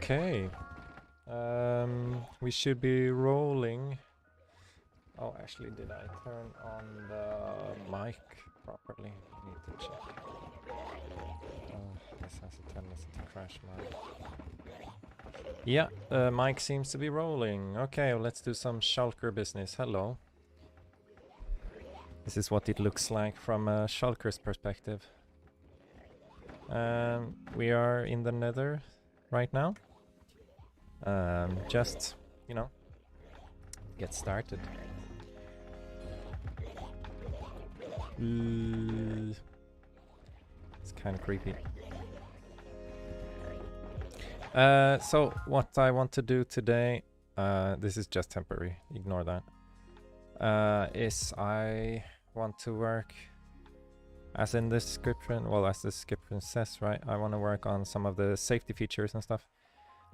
Okay. We should be rolling. Oh, actually, did I turn on the mic properly? Need to check. This has a tendency to crash mic. Yeah, mic seems to be rolling. Okay, well, let's do some Shulker business. Hello. This is what it looks like from Shulker's perspective. We are in the Nether right now. Just, you know, get started. It's kind of creepy. So what I want to do today, this is just temporary, ignore that, is I want to work, as in the description, well, as the description says, right, I want to work on some of the safety features and stuff.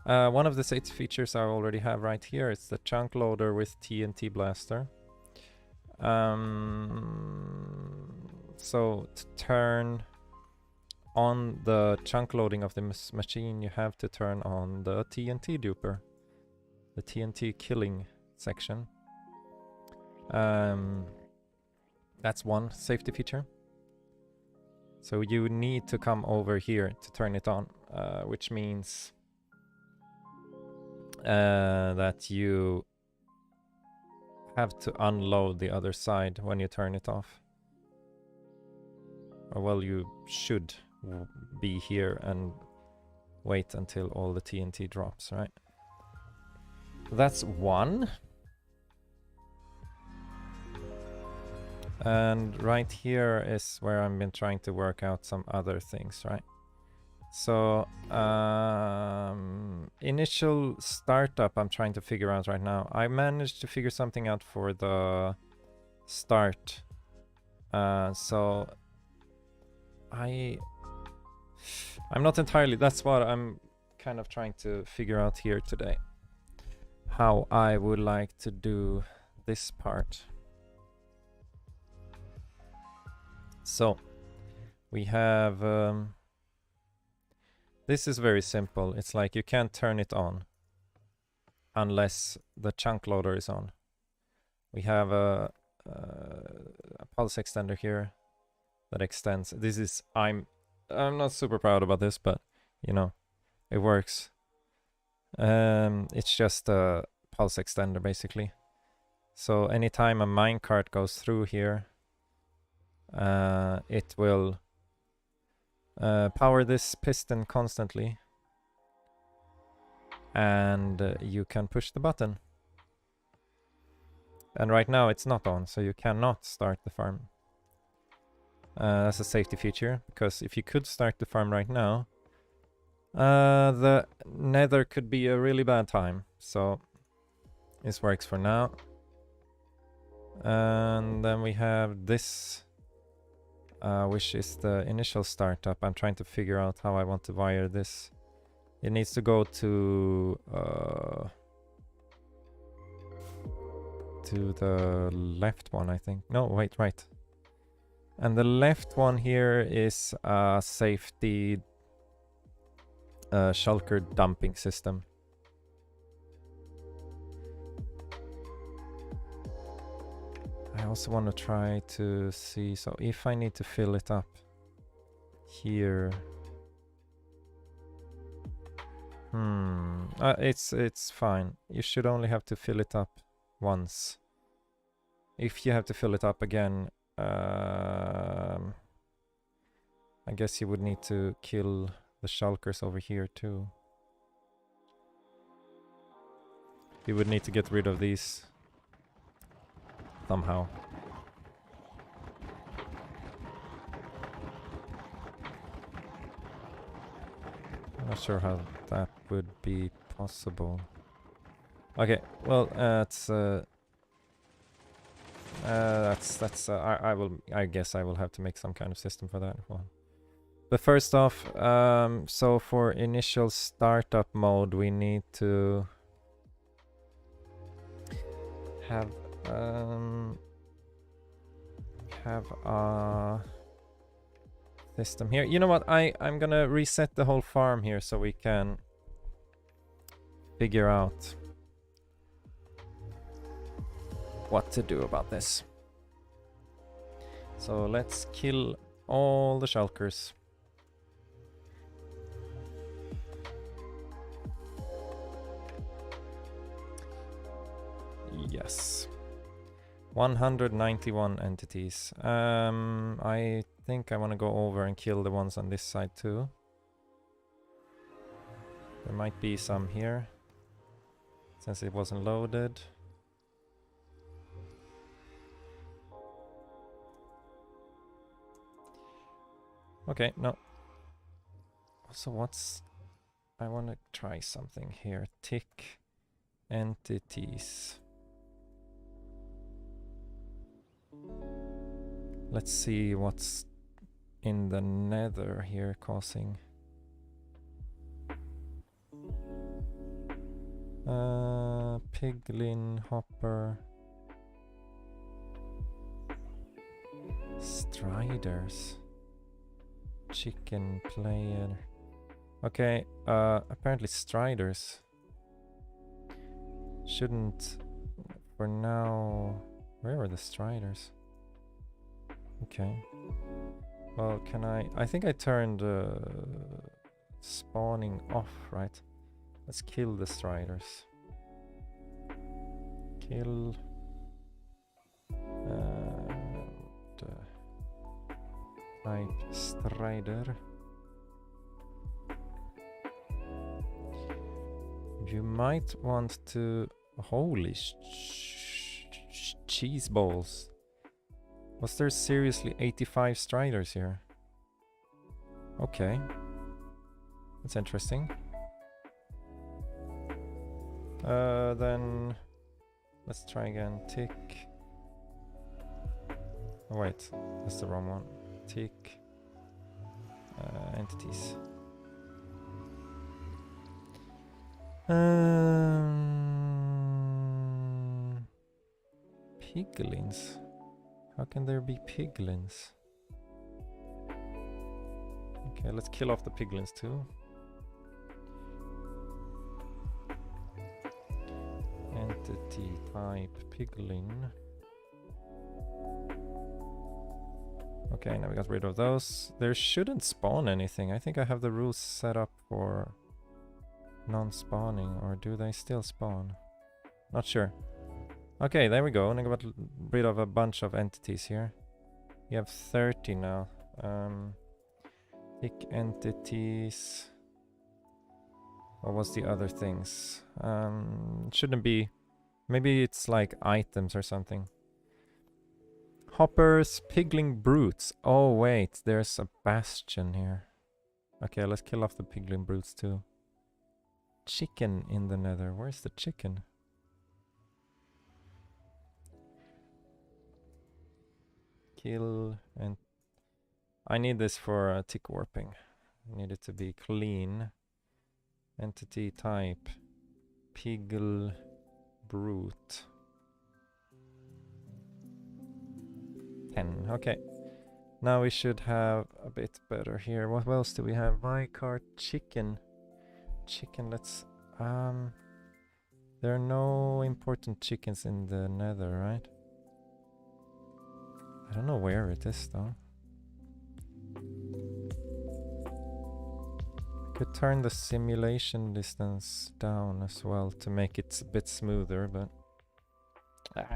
One of the safety features I already have right here is the chunk loader with TNT blaster. So to turn on the chunk loading of the machine, you have to turn on the TNT duper, the TNT killing section. That's one safety feature. So you need to come over here to turn it on, which means that you have to unload the other side when you turn it off. Or well, you should be here and wait until all the TNT drops, right? That's one. And right here is where I've been trying to work out some other things, right? So initial startup I'm trying to figure out right now. I managed to figure something out for the start. So I'm not entirely, that's what I'm kind of trying to figure out here today. How I would like to do this part. So we have this is very simple. It's like you can't turn it on unless the chunk loader is on. We have a pulse extender here that extends. This is I'm not super proud about this, but you know, it works. It's just a pulse extender basically. So anytime a minecart goes through here, it will power this piston constantly, and you can push the button. And right now it's not on, so you cannot start the farm. That's a safety feature, because if you could start the farm right now, the nether could be a really bad time. So this works for now. And then we have this, which is the initial startup. I'm trying to figure out how I want to wire this. It needs to go to the left one, I think. No, wait, right. And the left one here is a safety shulker dumping system. I also want to try to see, so if I need to fill it up here, it's fine. You should only have to fill it up once. If you have to fill it up again, I guess you would need to kill the shulkers over here too. You would need to get rid of these somehow. I'm not sure how that would be possible. Okay, well, I guess I will have to make some kind of system for that one. But first off, so for initial startup mode, we need to have a system here. You know what? I'm gonna reset the whole farm here so we can figure out what to do about this. So let's kill all the shulkers. Yes. 191 entities. I think I want to go over and kill the ones on this side too. There might be some here, since it wasn't loaded. Okay, no. So what's... I want to try something here. Tick entities. Let's see what's in the nether here causing... Piglin, hopper... Striders... Chicken player... Okay, apparently striders shouldn't... For now... Where are the striders? Okay. Well, can I think I turned spawning off, right? Let's kill the striders. Kill... type strider. You might want to... Holy cheese balls. Was there seriously 85 striders here? Okay. That's interesting. Then... Let's try again. Tick... Oh wait, that's the wrong one. Tick... entities. Piglins? How can there be piglins? Okay, let's kill off the piglins too. Entity type piglin. Okay, now we got rid of those. There shouldn't spawn anything. I think I have the rules set up for non-spawning, or do they still spawn? Not sure. Okay, there we go. And I got rid of a bunch of entities here. We have 30 now. Tick entities. What was the other things? Shouldn't be... Maybe it's like items or something. Hoppers, pigling brutes. Oh wait, there's a bastion here. Okay, let's kill off the pigling brutes too. Chicken in the nether. Where's the chicken? Kill and... I need this for tick warping. I need it to be clean. Entity type. Pigl brute. 10. Okay. Now we should have a bit better here. What else do we have? Minecart chicken. Chicken, let's... There are no important chickens in the nether, right? I don't know where it is though. I could turn the simulation distance down as well to make it a bit smoother, but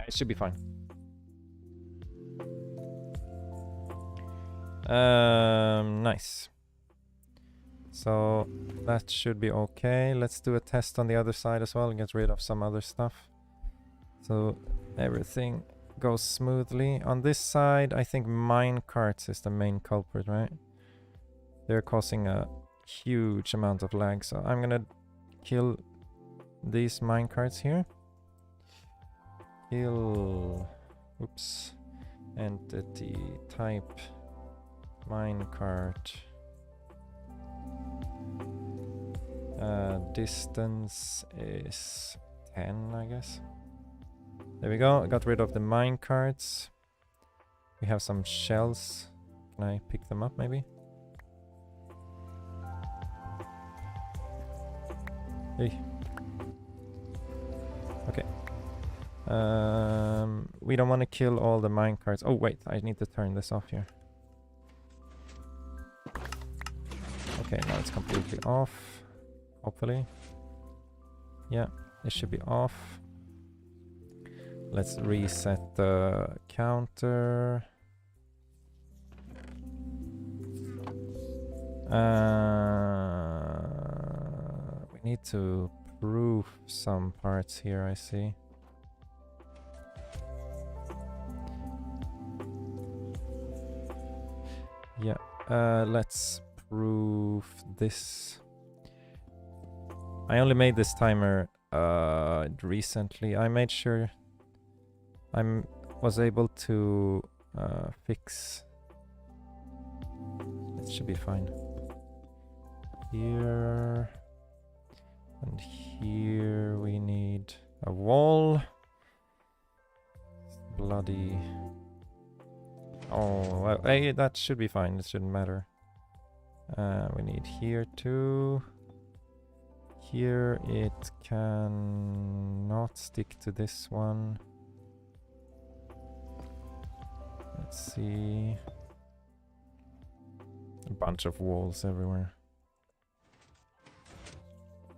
it should be fine. Nice. So that should be okay. Let's do a test on the other side as well and get rid of some other stuff. So everything goes smoothly. On this side, I think minecarts is the main culprit, right? They're causing a huge amount of lag, so I'm gonna kill these minecarts here. Kill... Oops. Entity type minecart. Distance is 10, I guess. There we go. I got rid of the minecarts. We have some shells. Can I pick them up maybe? Hey. Okay. We don't want to kill all the minecarts. Oh wait, I need to turn this off here. Okay, now it's completely off. Hopefully. Yeah, it should be off. Let's reset the counter. We need to proof some parts here, I see. Yeah, let's proof this. I only made this timer recently. I made sure I was able to fix. It should be fine. Here and here we need a wall. Bloody. Oh, well, hey, that should be fine. It shouldn't matter. We need here too. Here it cannot stick to this one. Let's see. A bunch of walls everywhere.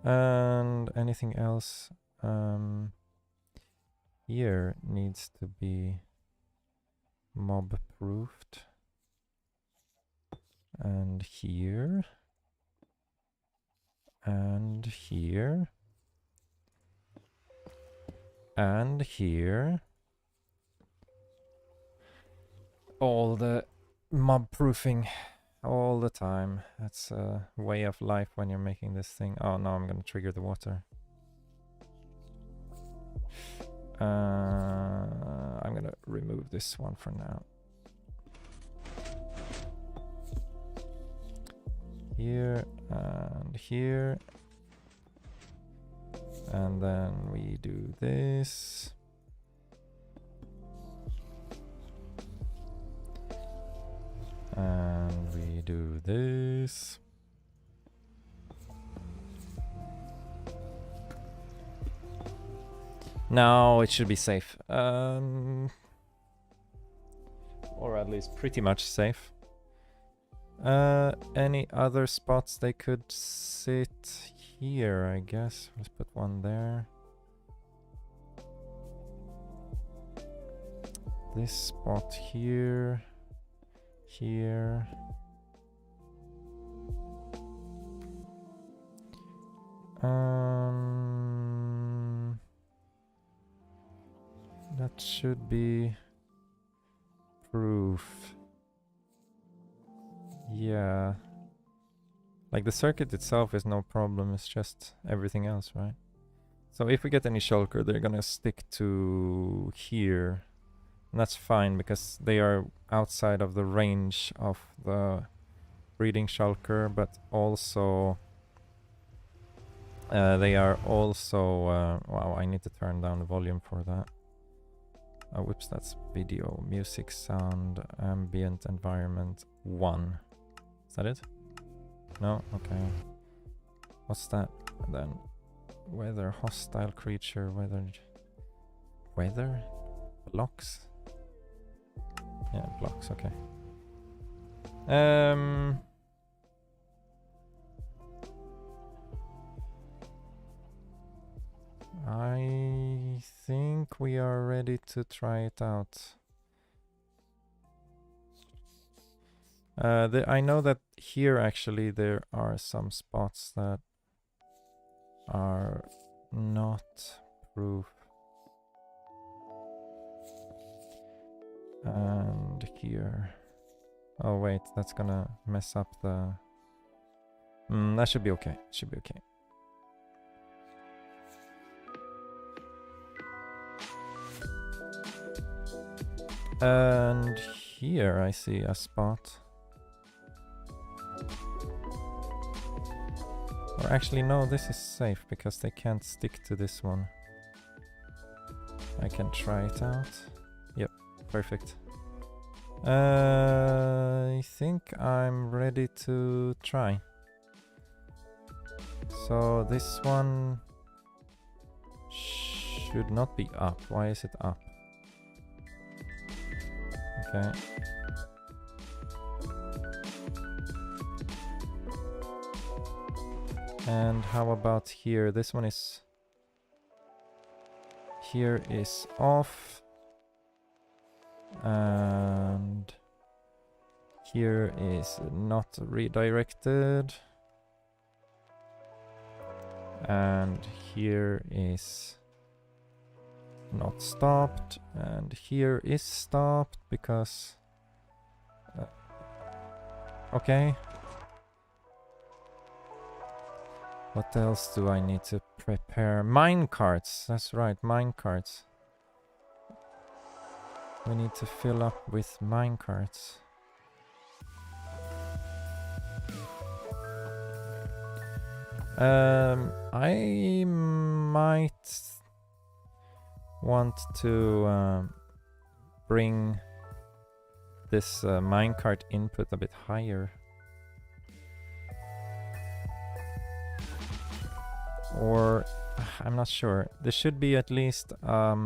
And anything else? Here needs to be mob proofed. And here. And here. And here. All the mob proofing all the time. That's a way of life when you're making this thing. Oh no, I'm gonna trigger the water. I'm gonna remove this one for now. Here and here. And then we do this. And we do this. Now it should be safe. Or at least pretty much safe. Any other spots they could sit here, I guess. Let's put one there. This spot here. Here. That should be proof. Yeah. Like the circuit itself is no problem, it's just everything else, right? So if we get any shulker, they're gonna stick to here. And that's fine because they are outside of the range of the breeding shulker, but also they are also wow, I need to turn down the volume for that. Oh, whoops, that's video, music, sound, ambient environment 1. Is that it? No? Okay. What's that? And then weather, hostile creature, weather? Blocks? Yeah, blocks, okay. I think we are ready to try it out. I know that here actually there are some spots that are not proof. And here. Oh wait, that's gonna mess up the... that should be okay. Should be okay. And here I see a spot. Or actually no, this is safe because they can't stick to this one. I can try it out. Yep, perfect. I think I'm ready to try. So this one should not be up. Why is it up? Okay. And how about here? This one is... Here is off. And... Here is not redirected. And here is not stopped. And here is stopped because... okay. What else do I need to prepare? Mine carts. That's right, mine carts. We need to fill up with mine carts. I might want to bring this minecart input a bit higher. Or I'm not sure. There should be at least there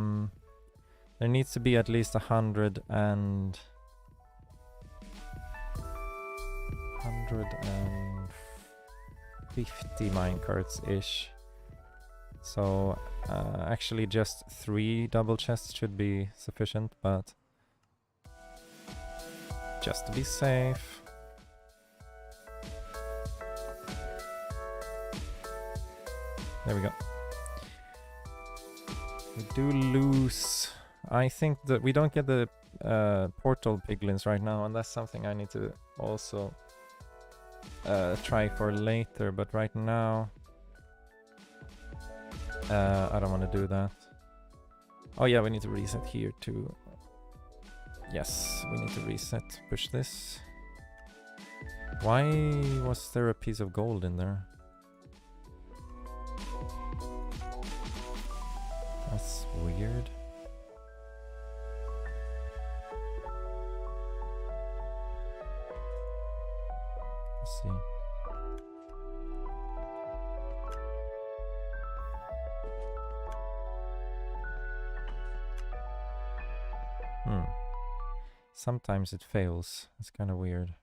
needs to be at least 150 minecarts ish. So actually just 3 double chests should be sufficient, but just to be safe. There we go. We do lose... I think that we don't get the portal piglins right now, and that's something I need to also try for later, but right now I don't want to do that. Oh yeah, we need to reset here too. Yes, we need to reset. Push this. Why was there a piece of gold in there? That's weird. Let's see. Sometimes it fails. It's kind of weird.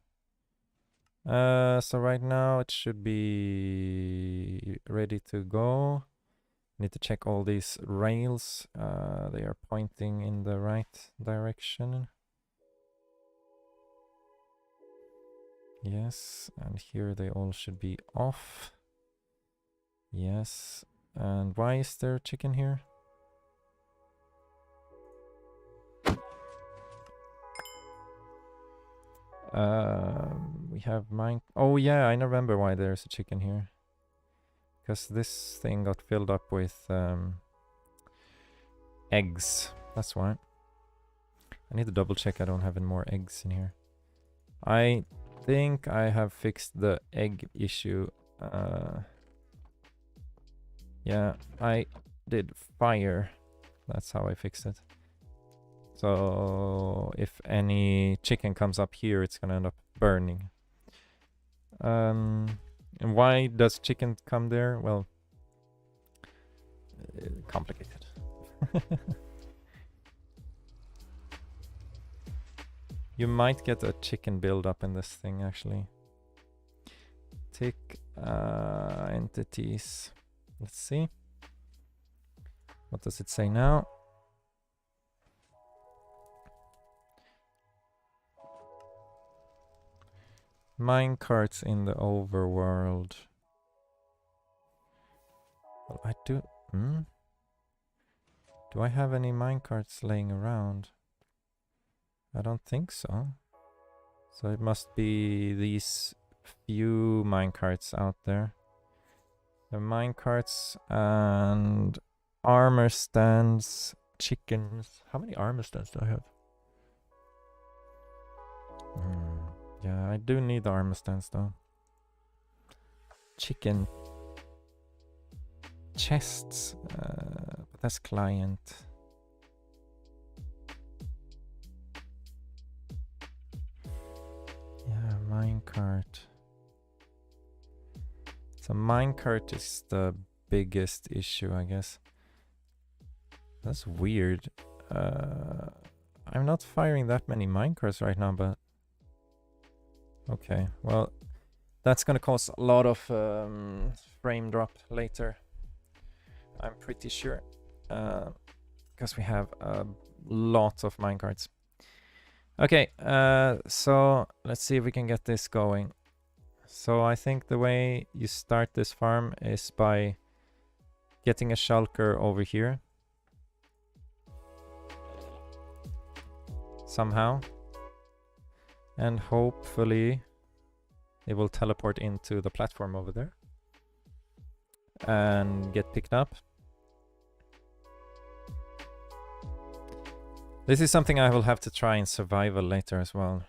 So right now it should be ready to go. Need to check all these rails. They are pointing in the right direction. Yes, and here they all should be off. Yes, and why is there chicken here? We have mine. Oh yeah, I remember why there's a chicken here. Because this thing got filled up with eggs. That's why. I need to double check I don't have any more eggs in here. I think I have fixed the egg issue. Yeah, I did fire. That's how I fixed it. So if any chicken comes up here, it's gonna end up burning. And why does chicken come there? Well, complicated. You might get a chicken build up in this thing actually. Tick entities. Let's see. What does it say now? Minecarts in the overworld. Well, I do... Do I have any minecarts laying around? I don't think so. So it must be these few minecarts out there. The minecarts and armor stands, chickens. How many armor stands do I have? Yeah, I do need the armor stands though. Chicken chests, but that's client. Yeah, minecart. So minecart is the biggest issue, I guess. That's weird. I'm not firing that many minecarts right now, but... Okay, well, that's gonna cause a lot of frame drop later. I'm pretty sure. Because we have a lot of minecarts. Okay, so let's see if we can get this going. So I think the way you start this farm is by getting a shulker over here. Somehow. And hopefully it will teleport into the platform over there. And get picked up. This is something I will have to try in survival later as well.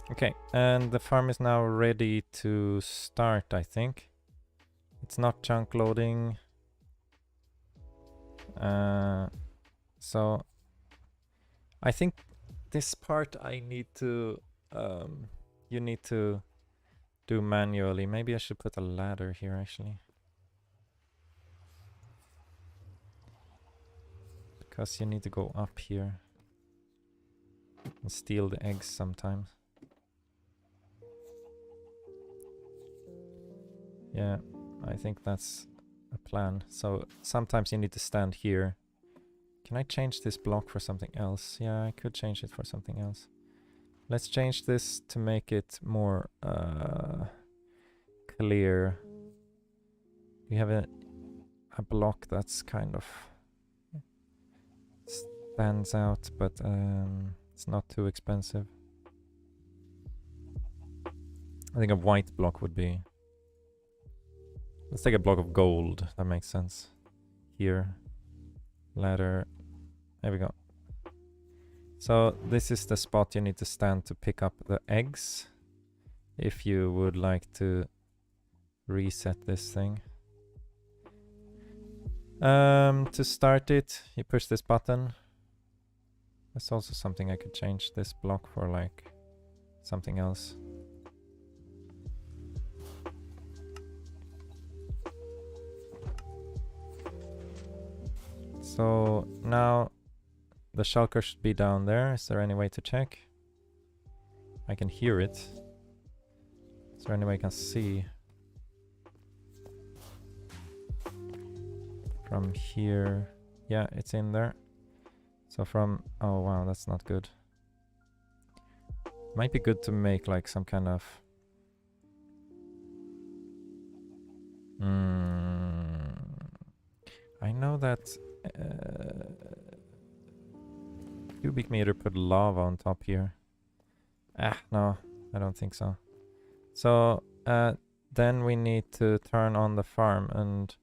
Okay, and the farm is now ready to start, I think. It's not chunk loading. So I think this part I need to... you need to do manually. Maybe I should put a ladder here actually. Because you need to go up here and steal the eggs sometimes. Yeah, I think that's a plan. So sometimes you need to stand here. Can I change this block for something else? Yeah, I could change it for something else. Let's change this to make it more clear. We have a block that's kind of stands out, but it's not too expensive. I think a white block would be... Let's take a block of gold. That makes sense. Here. Ladder. There we go. So this is the spot you need to stand to pick up the eggs. If you would like to reset this thing. To start it, you push this button. That's also something I could change this block for, like something else. So now the shulker should be down there. Is there any way to check? I can hear it. Is there any way I can see? From here. Yeah, it's in there. So from... Oh wow, that's not good. Might be good to make like some kind of... I know that... cubic meter put lava on top here. No, I don't think so. So then we need to turn on the farm, and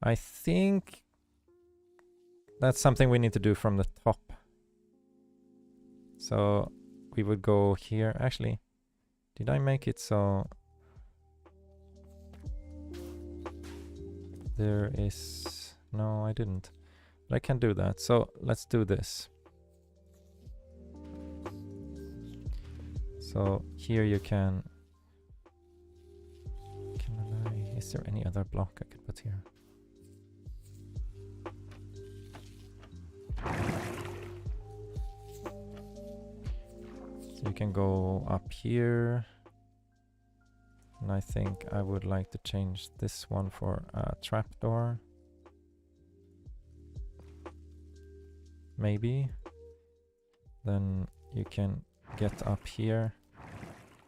I think that's something we need to do from the top. So we would go here. Actually, did I make it so there is... No, I didn't. But I can do that. So let's do this. So here you can... Is there any other block I could put here? So you can go up here. And I think I would like to change this one for a trapdoor. Maybe. Then you can get up here.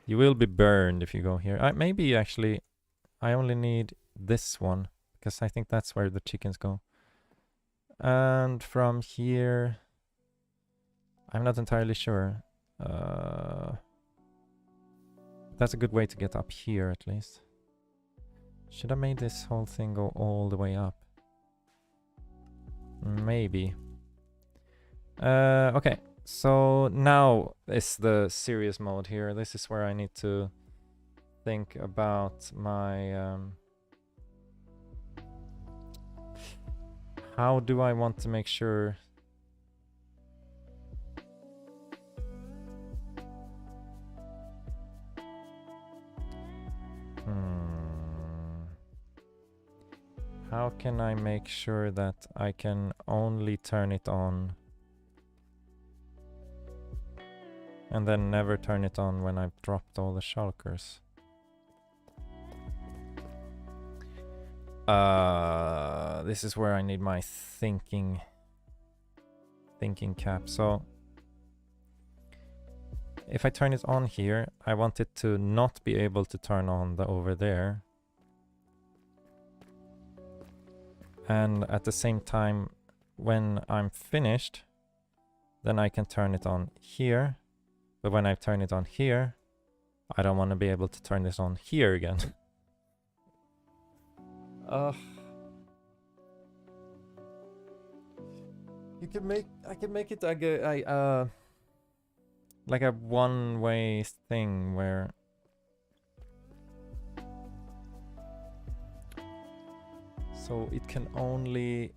You will be burned if you go here. Maybe actually I only need this one, because I think that's where the chickens go. And from here, I'm not entirely sure. That's a good way to get up here at least. Should I made this whole thing go all the way up? Maybe. Okay, so now is the serious mode here. This is where I need to think about my... how do I want to make sure... How can I make sure that I can only turn it on and then never turn it on when I've dropped all the shulkers? This is where I need my thinking cap. So if I turn it on here, I want it to not be able to turn on the over there. And at the same time, when I'm finished, then I can turn it on here. But when I turn it on here, I don't want to be able to turn this on here again. I can make it like a one-way thing where so it can only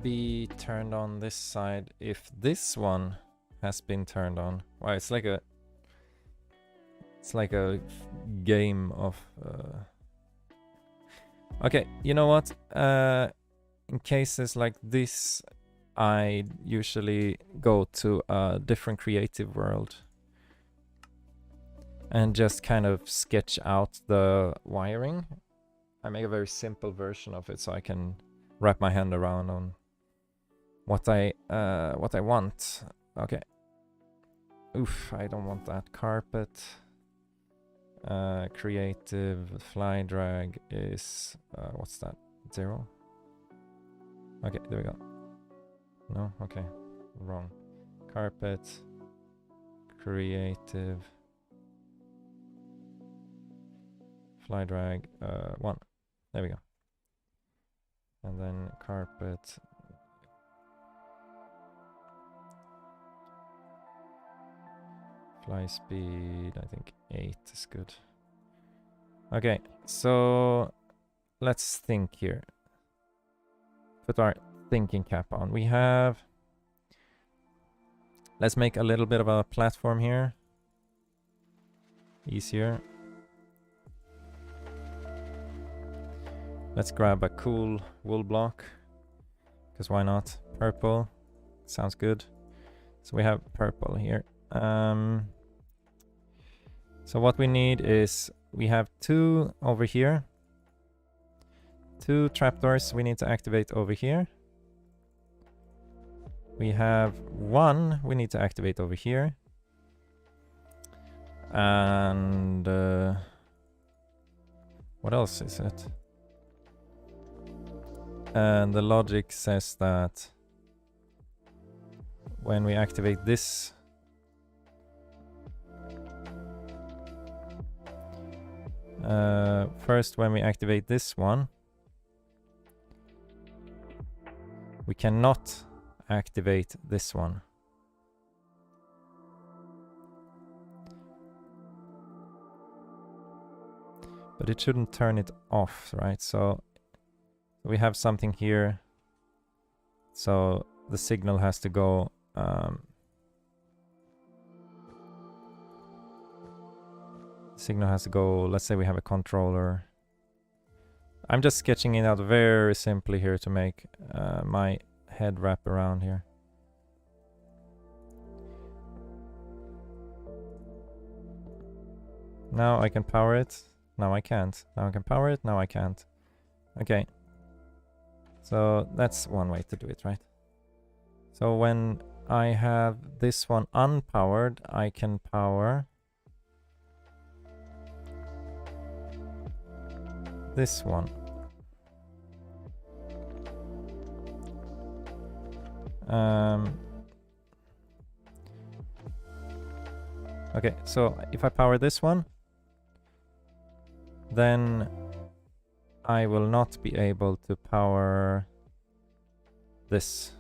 be turned on this side if this one has been turned on. Wow, it's like a game of okay, you know what? In cases like this, I usually go to a different creative world and just kind of sketch out the wiring. I make a very simple version of it so I can wrap my hand around on what I want. Okay. Oof, I don't want that. Carpet. Creative fly drag is what's that? 0? Okay, there we go. No, okay, wrong. Carpet. Creative fly drag 1. There we go. And then carpet. Fly speed, I think 8 is good. Okay, so let's think here. Put our thinking cap on. We have... Let's make a little bit of a platform here. Easier. Let's grab a cool wool block. Because why not? Purple. Sounds good. So we have purple here. So what we need is we have 2 over here. 2 trapdoors we need to activate over here. We have 1 we need to activate over here. And what else is it? And the logic says that when we activate this, first when we activate this one, we cannot activate this one. But it shouldn't turn it off, right? So we have something here. So the signal has to go let's say we have a controller. I'm just sketching it out very simply here to make my head wrap around here. Now I can power it. Now I can't. Now I can power it. Now I can't. Okay. So that's one way to do it, right? So when I have this one unpowered, I can power this one. Okay, so if I power this one, then I will not be able to power this.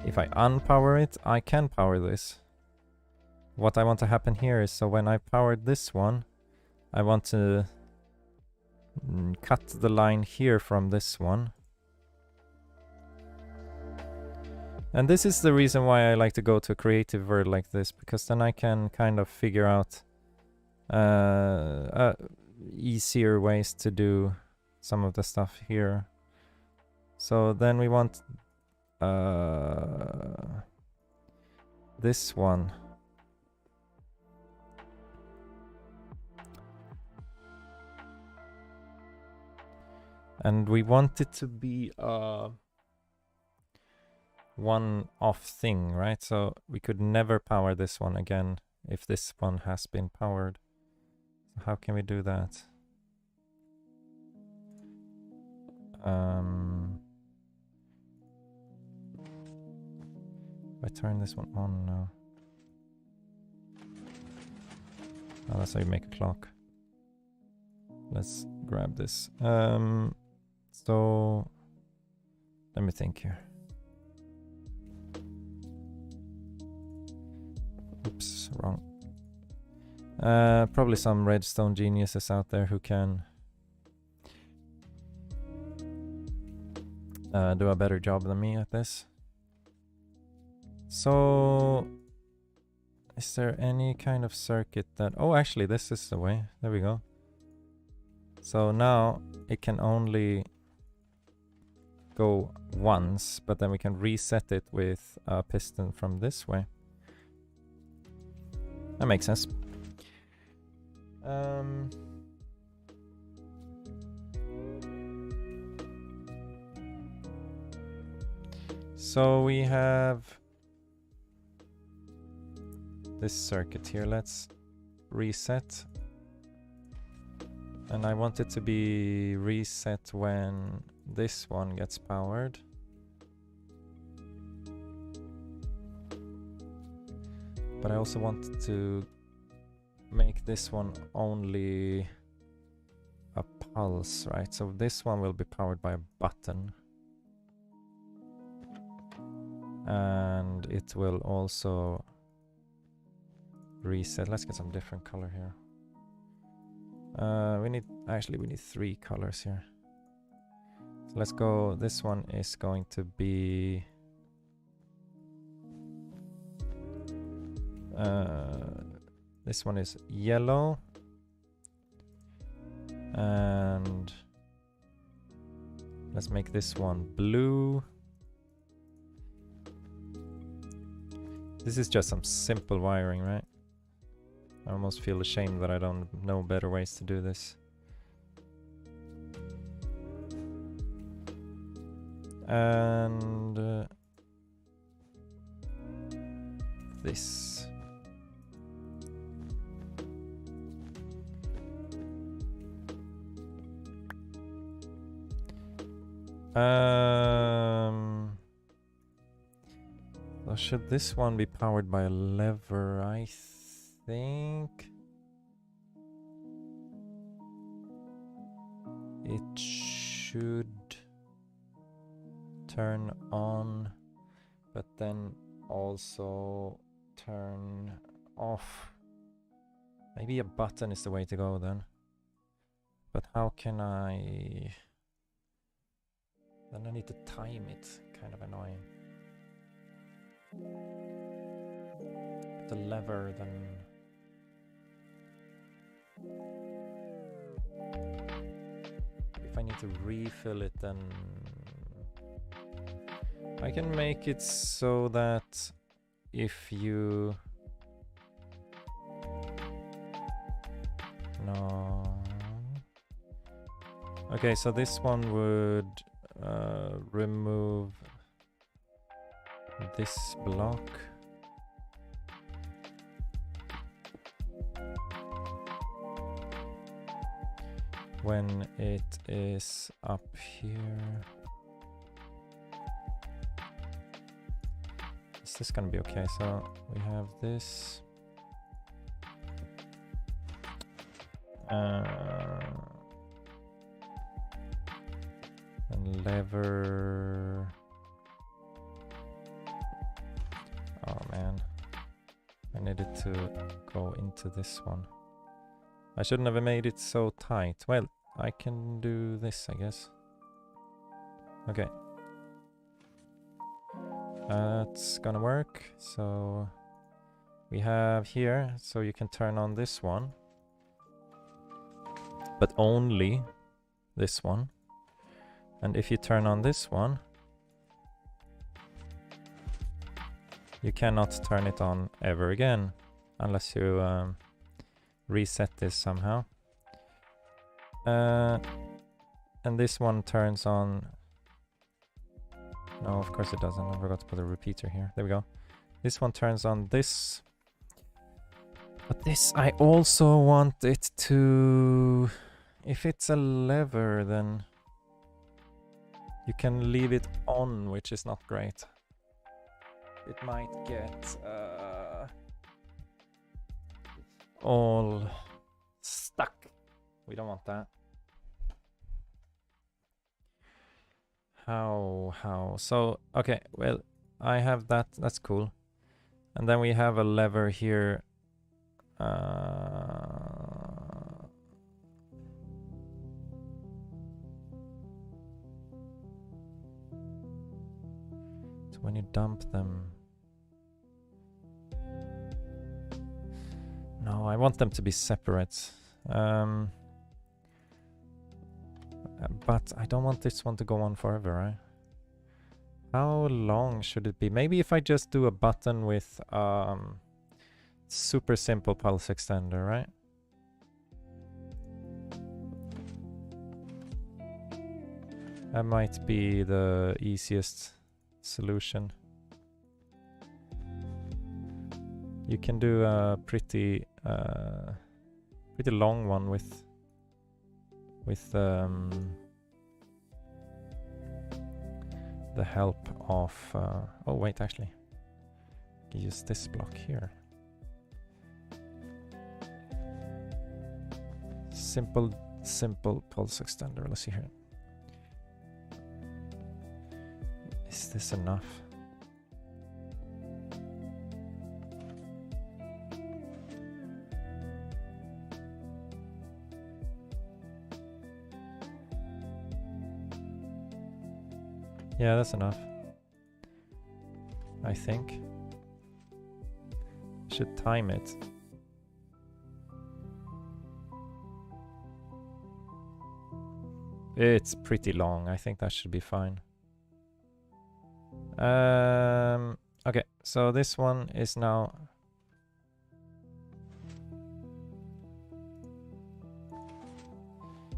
If I unpower it, I can power this. What I want to happen here is, so when I powered this one, I want to cut the line here from this one. And this is the reason why I like to go to a creative world like this, because then I can kind of figure out easier ways to do some of the stuff here. So then we want this one. And we want it to be a one-off thing, right? So we could never power this one again if this one has been powered. So how can we do that? If I turn this one on now. Oh, that's how you make a clock. Let's grab this. So let me think here. Oops, wrong. Probably some redstone geniuses out there who can do a better job than me at this. So is there any kind of circuit that... Oh, actually, this is the way. There we go. So now it can only go once, but then we can reset it with a piston from this way. That makes sense. So we have this circuit here. Let's reset. And I want it to be reset when this one gets powered. But I also want to make this one only a pulse, right? So this one will be powered by a button. And it will also reset. Let's get some different color here. We need 3 colors here. So let's go. This one is going to be this one is yellow, and let's make this one blue. This is just some simple wiring, right? I almost feel ashamed that I don't know better ways to do this. And this. So should this one be powered by a lever? I think it should turn on, but then also turn off. Maybe a button is the way to go then. But how can I... Then I need to time it. Kind of annoying. The lever then... If I need to refill it, then I can make it so that if you... No. Okay, so this one would remove this block. When it is up here. Is this gonna be okay? So we have this. And lever. Oh man, I needed to go into this one. I shouldn't have made it so tight. Well, I can do this, I guess. Okay. That's gonna work. So we have here, so you can turn on this one, but only this one. And if you turn on this one, you cannot turn it on ever again unless you reset this somehow. And this one turns on. No, of course it doesn't. I forgot to put a repeater here. There we go. This one turns on this. But this, I also want it to... If it's a lever, then you can leave it on, which is not great. It might get all stuck. We don't want that. How? So, okay, well, I have that. That's cool. And then we have a lever here. 'When you dump them. No, I want them to be separate. But I don't want this one to go on forever, right? How long should it be? Maybe if I just do a button with super simple pulse extender, right? That might be the easiest solution. You can do a pretty long one with the help of oh wait, actually use this block here. Simple pulse extender. Let's see here. Is this enough? Yeah, that's enough. I think. Should time it. It's pretty long. I think that should be fine. Okay, so this one is now...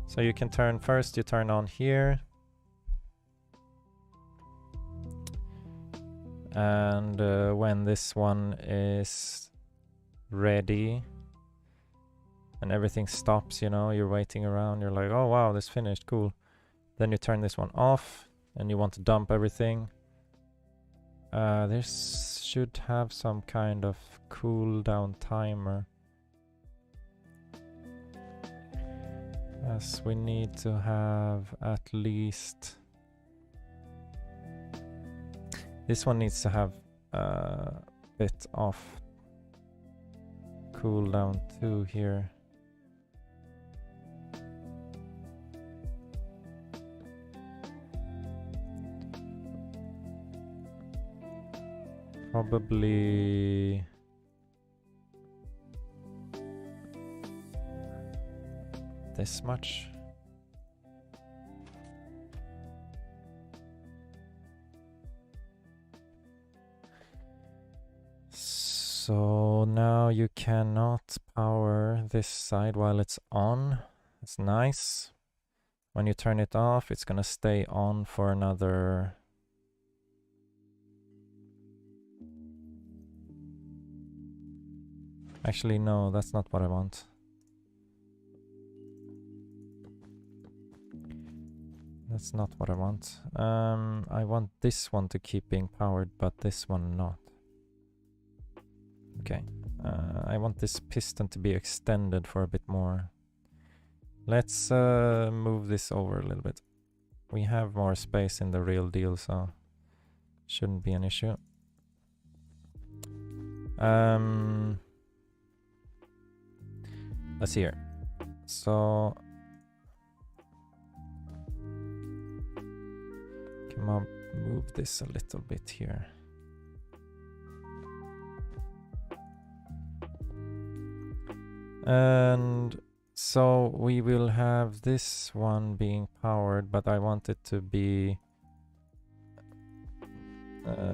So you can turn first, you turn on here. And when this one is ready and everything stops, you know, you're waiting around, you're like, oh wow, this finished, cool. Then you turn this one off and you want to dump everything. This should have some kind of cooldown timer. Yes, we need to have at least... This one needs to have a bit of cooldown too here. Probably this much. So now you cannot power this side while it's on. It's nice. When you turn it off, it's gonna stay on for another... Actually, no, that's not what I want. That's not what I want. I want this one to keep being powered, but this one not. Okay. I want this piston to be extended for a bit more. Let's move this over a little bit. We have more space in the real deal, so shouldn't be an issue. Let's see here. So come on, move this a little bit here. And so we will have this one being powered, but I want it to be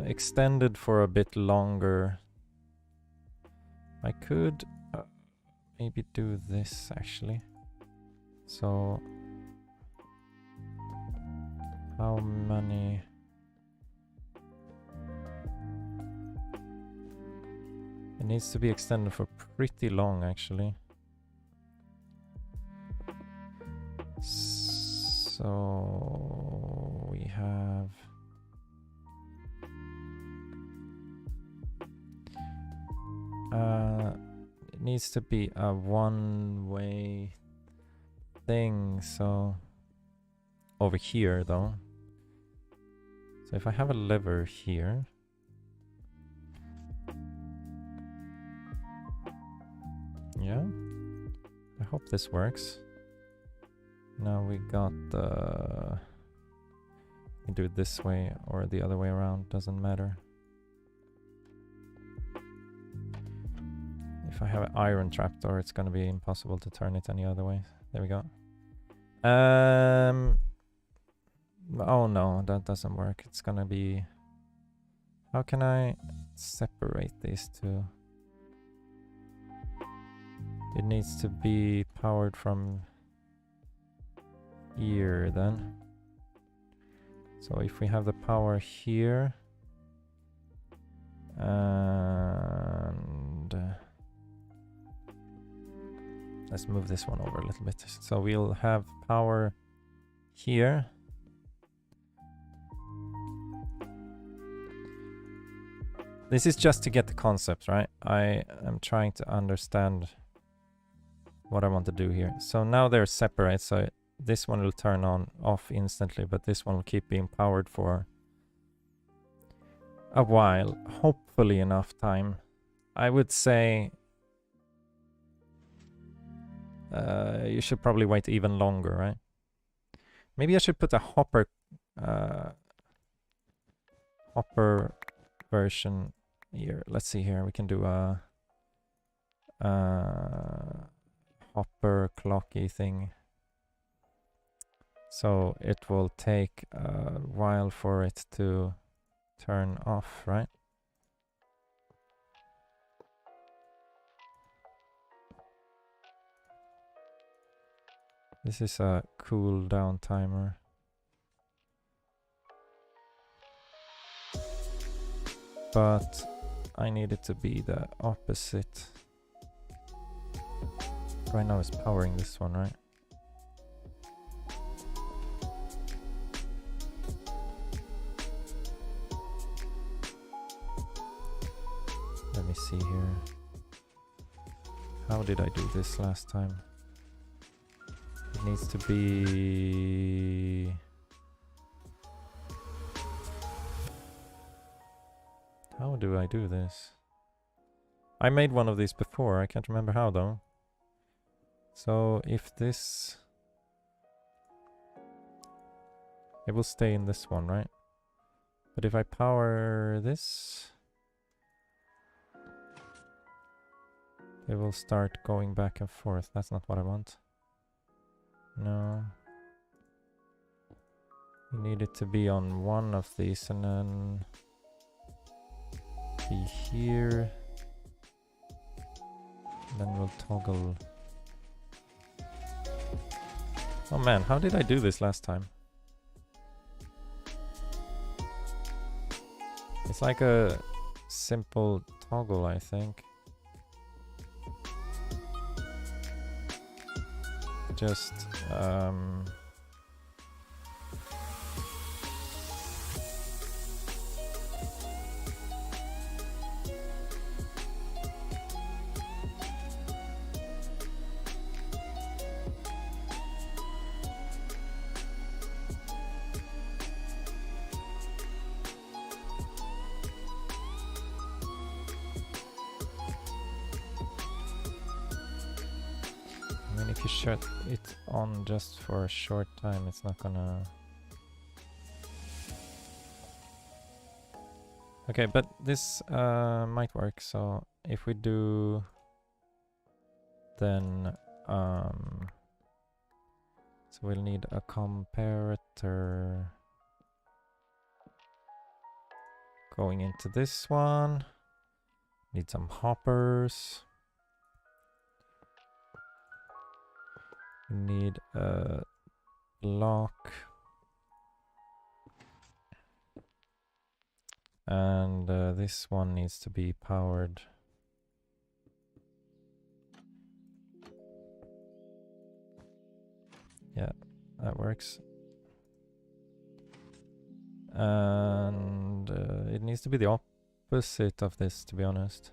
extended for a bit longer. I could maybe do this actually. So how many? It needs to be extended for pretty long actually. So we have it needs to be a one-way thing, so over here though. So if I have a lever here, yeah, I hope this works. Now we got the, we do it this way or the other way around, doesn't matter. If I have an iron trapdoor, it's gonna be impossible to turn it any other way. There we go. Oh no, that doesn't work. It's gonna be, how can I separate these two? It needs to be powered from here then. So if we have the power here and let's move this one over a little bit. So we'll have power here. This is just to get the concept, right? I am trying to understand what I want to do here. So now they're separate, so this one will turn on off instantly, but this one will keep being powered for a while, hopefully enough time. I would say you should probably wait even longer, right? Maybe I should put a hopper version here. Let's see here. We can do a hopper clocky thing. So it will take a while for it to turn off, right? This is a cool down timer. But I need it to be the opposite. Right now it's powering this one, right? Let me see here. How did I do this last time? It needs to be... How do I do this? I made one of these before, I can't remember how though. So if this... It will stay in this one, right? But if I power this... It will start going back and forth. That's not what I want. No. We need it to be on one of these and then be here. And then we'll toggle. Oh man, how did I do this last time? It's like a simple toggle, I think. Just if you shut it on just for a short time, it's not gonna... Okay, but this might work. So if we do then so we'll need a comparator going into this one. Need some hoppers. We need a lock. And this one needs to be powered. Yeah, that works. And it needs to be the opposite of this, to be honest.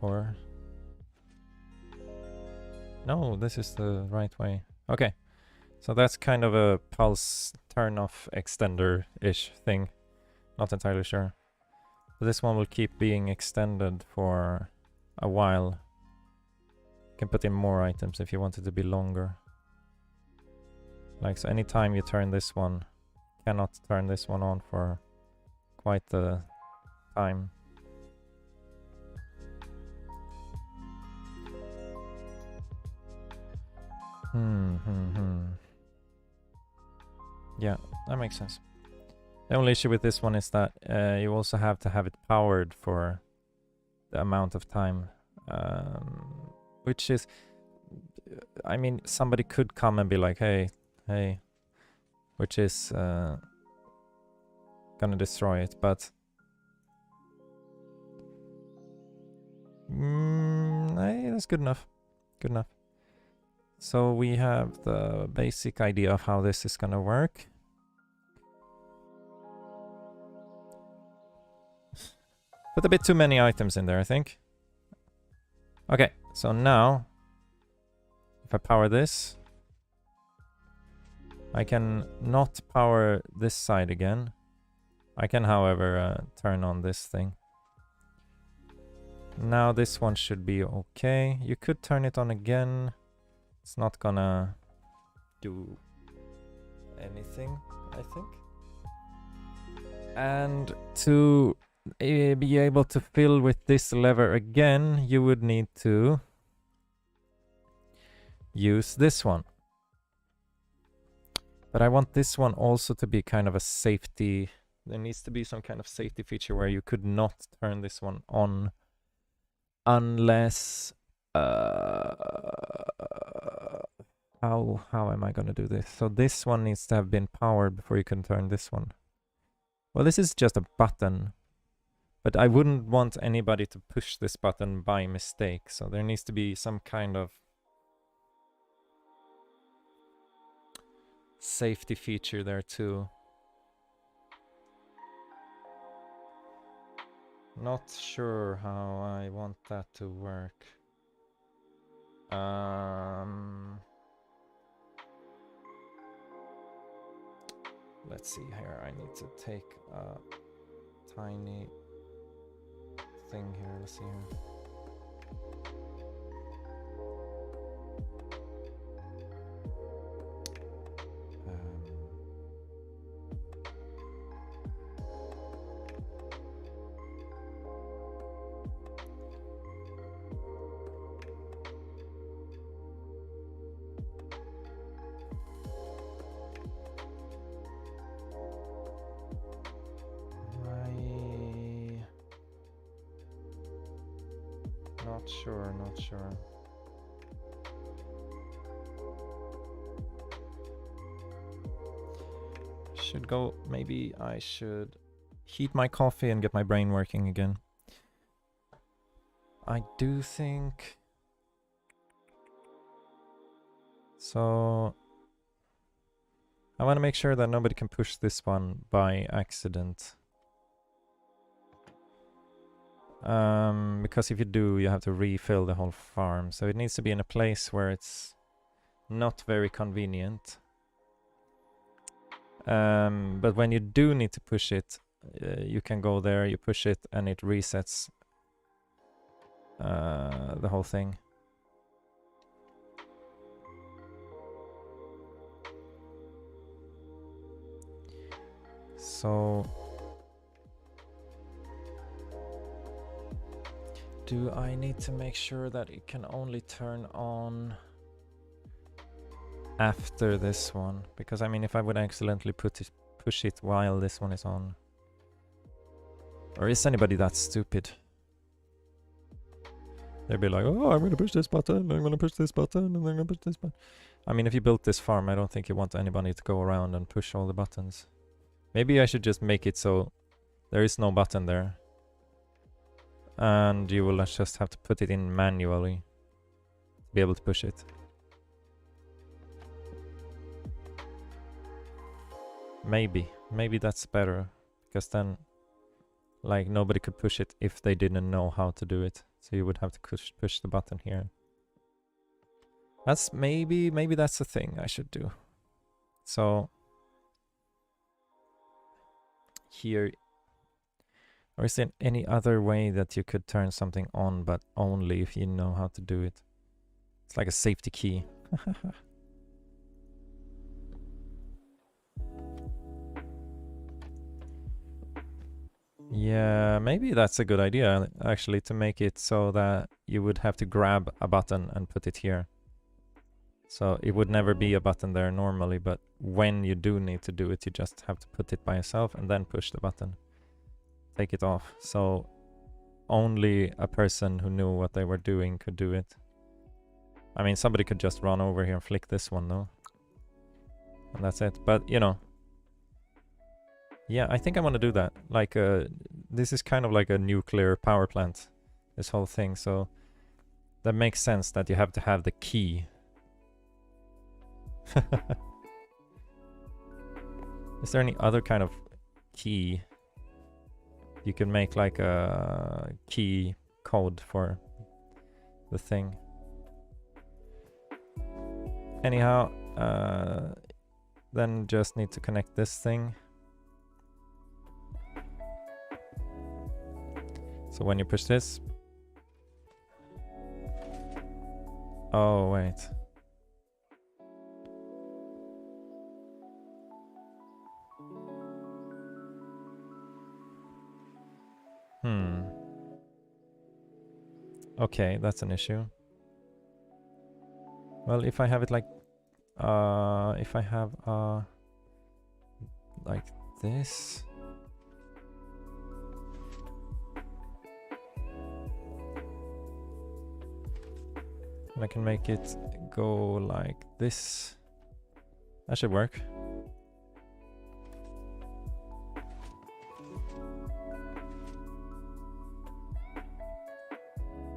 Or... no, this is the right way. Okay. So that's kind of a pulse turn-off extender-ish thing. Not entirely sure. But this one will keep being extended for a while. You can put in more items if you want it to be longer. Like, so anytime you turn this one, cannot turn this one on for quite the time. Yeah, that makes sense. The only issue with this one is that you also have to have it powered for the amount of time. Which is... I mean, somebody could come and be like, hey, which is gonna destroy it, but hey, that's good enough. Good enough. So we have the basic idea of how this is gonna work. Put a bit too many items in there, I think. Okay, so now if I power this, I can not power this side again. I can, however, turn on this thing. Now this one should be okay. You could turn it on again. It's not gonna do anything, I think. And to be able to fill with this lever again, you would need to use this one. But I want this one also to be kind of a safety. There needs to be some kind of safety feature where you could not turn this one on unless... How am I going to do this? So this one needs to have been powered before you can turn this one. Well, this is just a button. But I wouldn't want anybody to push this button by mistake. So there needs to be some kind of safety feature there too. Not sure how I want that to work. Let's see here. I need to take a tiny thing here. Let's see here. Not sure. Should go, maybe I should heat my coffee and get my brain working again. I do think... So... I want to make sure that nobody can push this one by accident. Because if you do, you have to refill the whole farm. So it needs to be in a place where it's not very convenient. But when you do need to push it, you can go there, you push it, and it resets the whole thing. So... Do I need to make sure that it can only turn on after this one? Because I mean, if I would accidentally push it while this one is on. Or is anybody that stupid? They'd be like, oh, I'm gonna push this button, I'm gonna push this button, and I'm gonna push this button. I mean, if you built this farm, I don't think you want anybody to go around and push all the buttons. Maybe I should just make it so there is no button there. And you will just have to put it in manually to be able to push it. Maybe that's better, because then like nobody could push it if they didn't know how to do it. So you would have to push the button here. That's maybe that's the thing I should do. So here, or is there any other way that you could turn something on, but only if you know how to do it? It's like a safety key. Yeah, maybe that's a good idea, actually, to make it so that you would have to grab a button and put it here. So it would never be a button there normally, but when you do need to do it, you just have to put it by yourself and then push the button. Take it off. So only a person who knew what they were doing could do it. I mean, somebody could just run over here and flick this one, though. And that's it. But, you know, yeah, I think I want to do that. Like, this is kind of like a nuclear power plant, this whole thing. So that makes sense that you have to have the key. Is there any other kind of key? You can make like a key code for the thing. Anyhow, then just need to connect this thing. So when you push this... Oh, wait. Okay, that's an issue. Well, if I have it like... if I have like this... And I can make it go like this. That should work.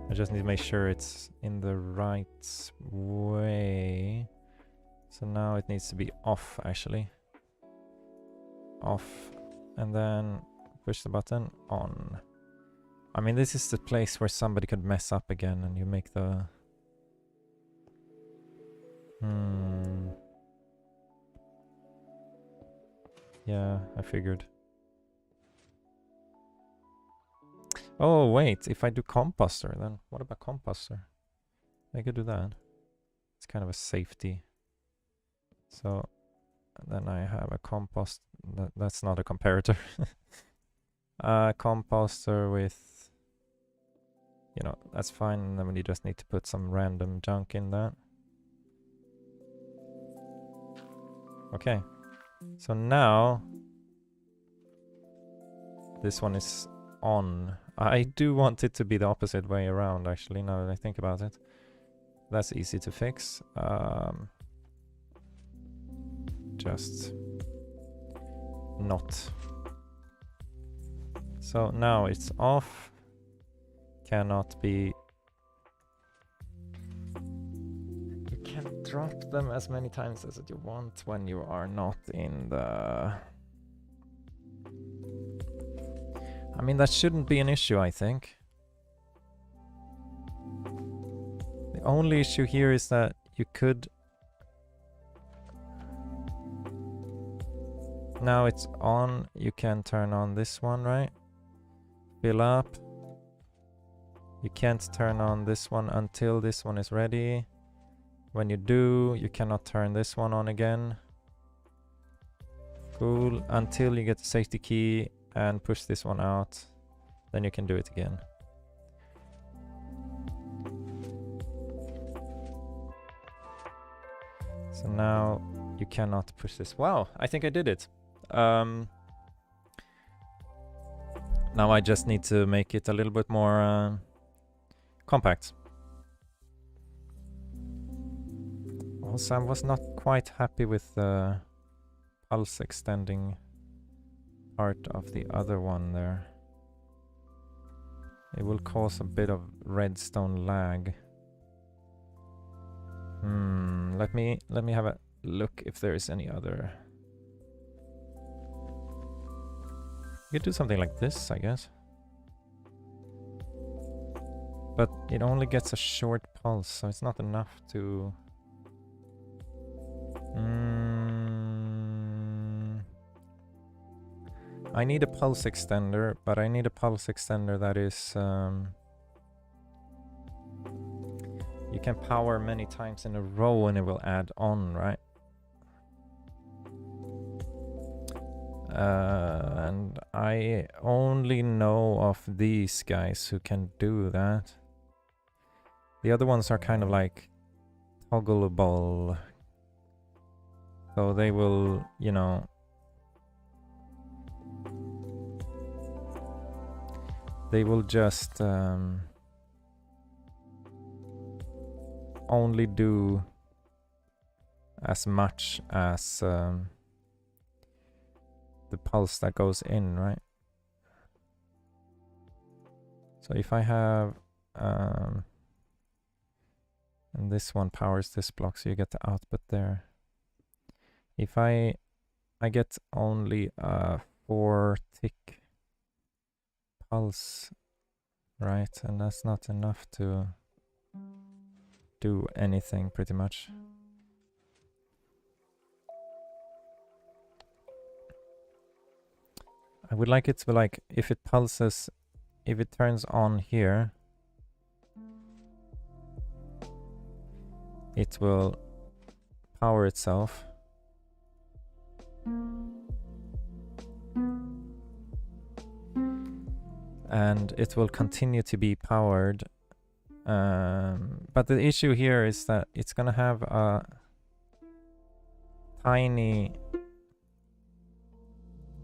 I just need to make sure it's in the right way. So now it needs to be off, actually. Off. And then push the button on. I mean, this is the place where somebody could mess up again and you make the... Yeah, I figured. Oh, wait, if I do composter, then what about composter? I could do that. It's kind of a safety. So then I have a compost. That's not a comparator. Composter with, you know, that's fine. And then you just need to put some random junk in that. Okay, so now this one is on. I do want it to be the opposite way around, actually, now that I think about it. That's easy to fix. Just not. So now it's off. Cannot be... You can drop them as many times as you want when you are not in the... I mean, that shouldn't be an issue, I think. The only issue here is that you could... Now it's on, you can turn on this one, right? Fill up. You can't turn on this one until this one is ready. When you do, you cannot turn this one on again. Cool. Until you get the safety key and push this one out, then you can do it again. So now you cannot push this. Wow, I think I did it. Now I just need to make it a little bit more compact. Also, I was not quite happy with the pulse extending part of the other one there. It will cause a bit of redstone lag. Let me have a look if there is any other. You could do something like this, I guess. But it only gets a short pulse, so it's not enough to... I need a pulse extender, but I need a pulse extender that is... you can power many times in a row and it will add on, right? And I only know of these guys who can do that. The other ones are kind of like toggleable. So they will, you know... They will just only do as much as the pulse that goes in, right? So if I have and this one powers this block, so you get the output there. If I get only a 4-tick pulse, right? And that's not enough to do anything, pretty much. I would like it to be like, if it pulses, if it turns on here, it will power itself. And it will continue to be powered. But the issue here is that it's gonna have a tiny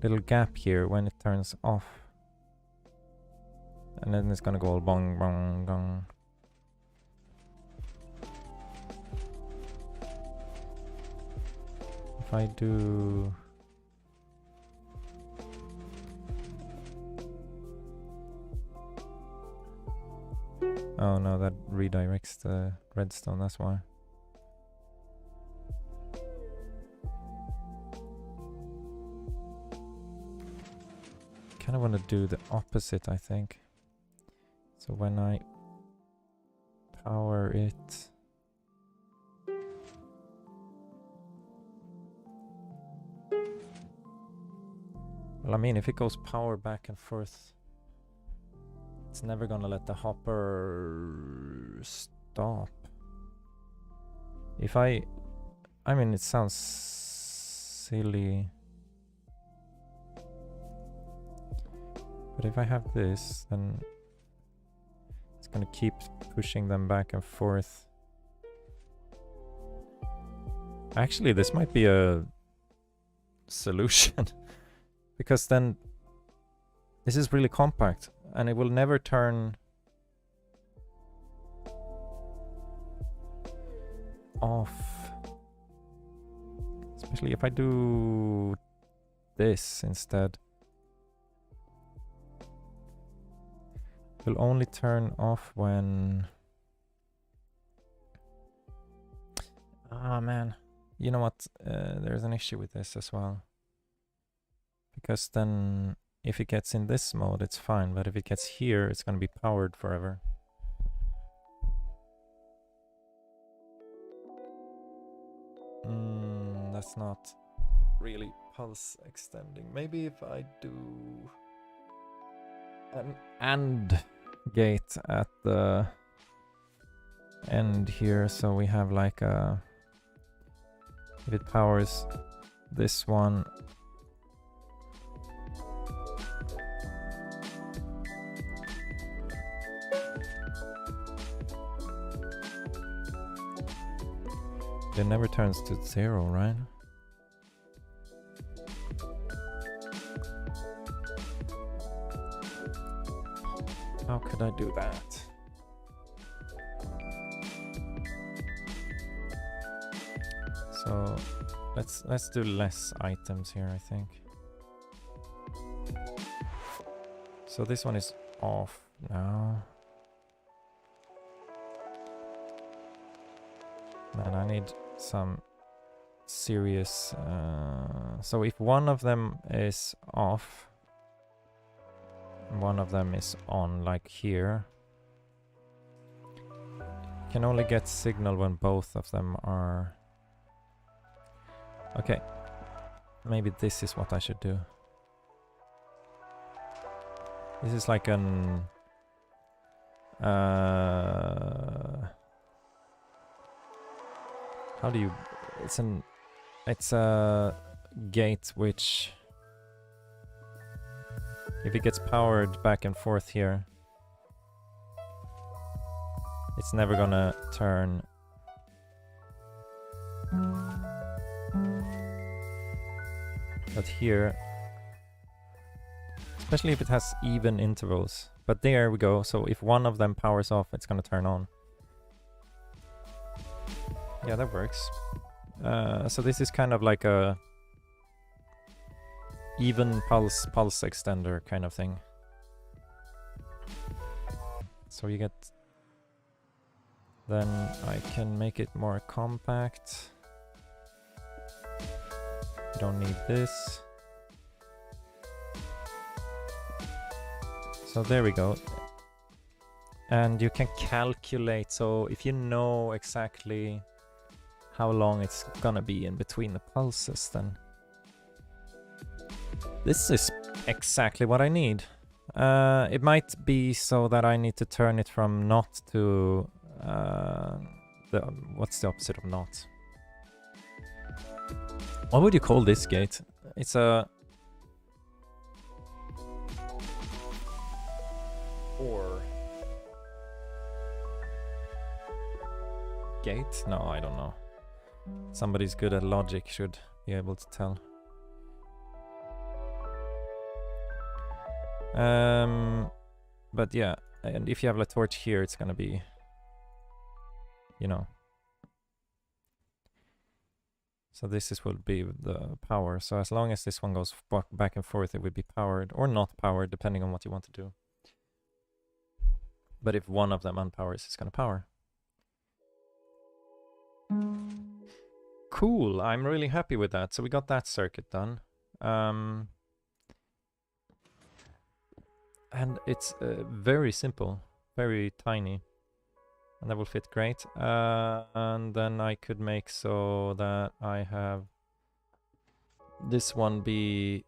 little gap here when it turns off. And then it's gonna go all bong bong bong. If I do... Oh no, that redirects the redstone, that's why. Kind of want to do the opposite, I think. So when I power it... Well, I mean, if it goes power back and forth, it's never gonna let the hopper stop. If I mean, it sounds silly, but if I have this, then it's gonna keep pushing them back and forth. Actually, this might be a solution because then this is really compact and it will never turn off. Especially if I do this instead. It will only turn off when... Ah, man. You know what? There's an issue with this as well. Because then if it gets in this mode, it's fine. But if it gets here, it's going to be powered forever. That's not really pulse extending. Maybe if I do an AND gate at the end here, so we have like a... If it powers this one, It never turns to 0, right? How could I do that? So let's do less items here, I think. So this one is off now. Man, I need some serious... so if one of them is off, one of them is on, like here, you can only get signal when both of them are... Okay, maybe this is what I should do. This is like an... how do you... It's a gate which... If it gets powered back and forth here, it's never gonna turn. But here, especially if it has even intervals. But there we go, so if one of them powers off, it's gonna turn on. Yeah, that works. So this is kind of like a even pulse extender kind of thing. So you get... Then I can make it more compact. You don't need this. So there we go. And you can calculate, so if you know exactly how long it's gonna be in between the pulses, then this is exactly what I need. It might be so that I need to turn it from not to... what's the opposite of not? What would you call this gate? It's a... Or... Gate? No, I don't know. Somebody's good at logic should be able to tell. But yeah, and if you have a torch here, it's gonna be, you know. So this will be the power. So as long as this one goes back and forth, it would be powered or not powered, depending on what you want to do. But if one of them unpowers, it's gonna power. Cool, I'm really happy with that. So we got that circuit done. And it's very simple, very tiny, and that will fit great. And then I could make so that I have this one be...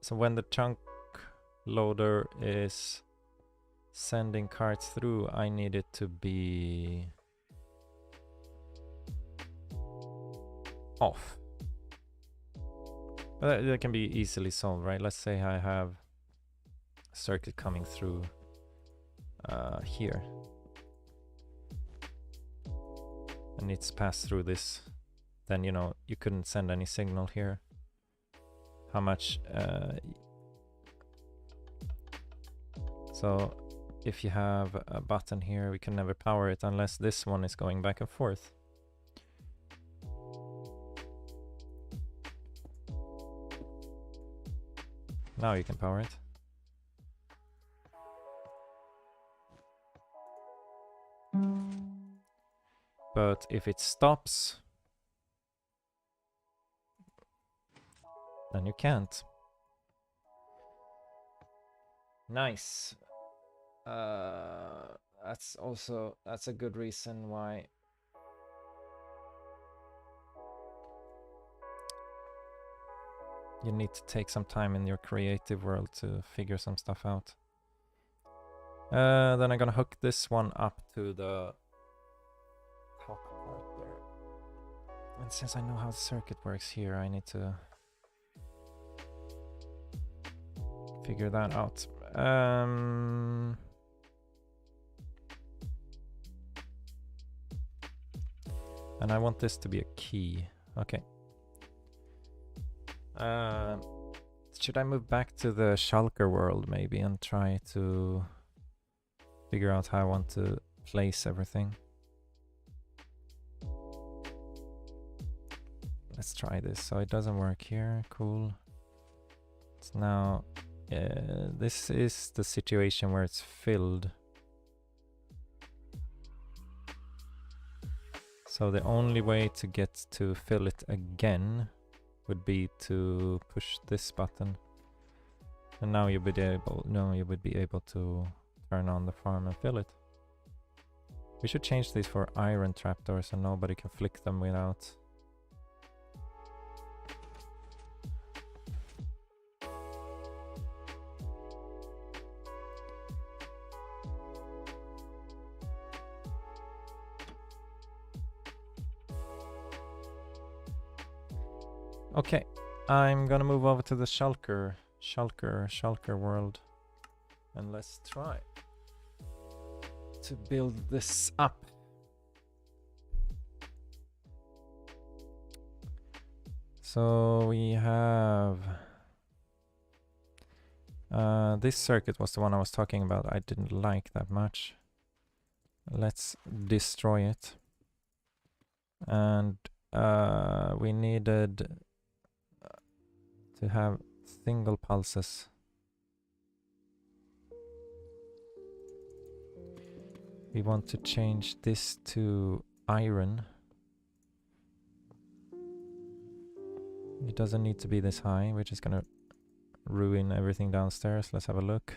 So when the chunk loader is sending cards through, I need it to be off. But that can be easily solved, right? Let's say I have circuit coming through here, and it's passed through this, then you know you couldn't send any signal here. How much so if you have a button here, we can never power it unless this one is going back and forth. Now you can power it. But if it stops, then you can't. Nice. That's a good reason why you need to take some time in your creative world to figure some stuff out. Then I'm gonna hook this one up to the top part there. And since I know how the circuit works here, I need to figure that out. And I want this to be a key. Okay. Should I move back to the Shulker world maybe and try to figure out how I want to place everything? Let's try this. So it doesn't work here. Cool. It's now... this is the situation where it's filled. So the only way to get to fill it again would be to push this button. And now you would be able to turn on the farm and fill it. We should change these for iron trapdoors so nobody can flick them without... Okay, I'm gonna move over to the Shulker world, and let's try to build this up. So we have this circuit was the one I was talking about. I didn't like that much. Let's destroy it. And we needed to have single pulses. We want to change this to iron. It doesn't need to be this high, which is gonna ruin everything downstairs. Let's have a look.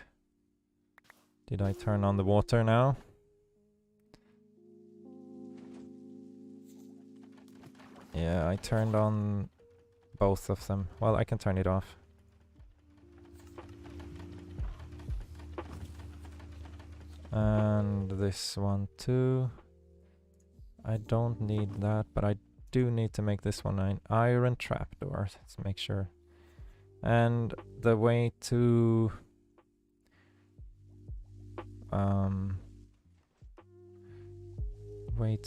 Did I turn on the water now? Yeah, I turned on both of them. Well, I can turn it off. And this one too. I don't need that, but I do need to make this one an iron trapdoor. Let's make sure. And the way to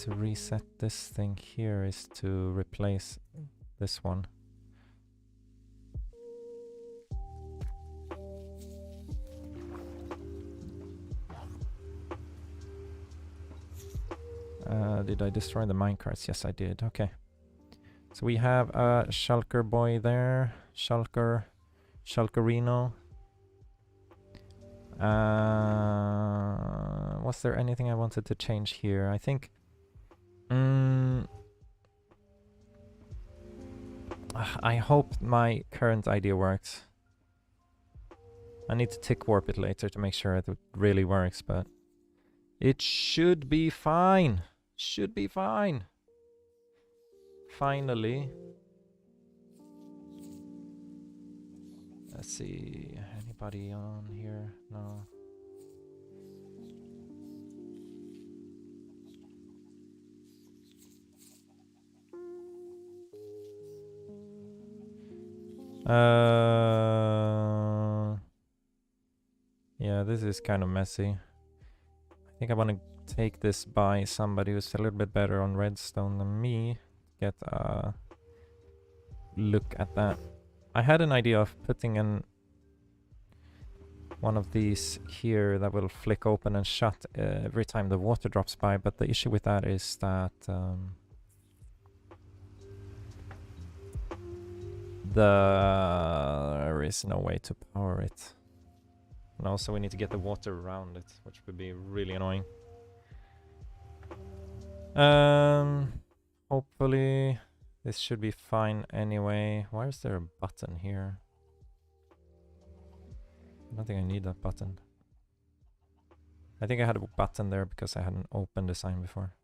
reset this thing here is to replace this one. Did I destroy the minecarts? Yes, I did. Okay. So we have a Shulker boy there. Shulkerino. Was there anything I wanted to change here? I think... I hope my current idea works. I need to tick warp it later to make sure it really works, but... it should be fine. Should be fine. Finally. Let's see. Anybody on here? No. Yeah, this is kind of messy. I think I want to take this by somebody who's a little bit better on redstone than me. Get a look at that. I had an idea of putting in one of these here that will flick open and shut every time the water drops by, but the issue with that is that there is no way to power it. And also we need to get the water around it, which would be really annoying. Hopefully this should be fine anyway. Why is there a button here? I don't think I need that button. I think I had a button there because I hadn't opened the sign before.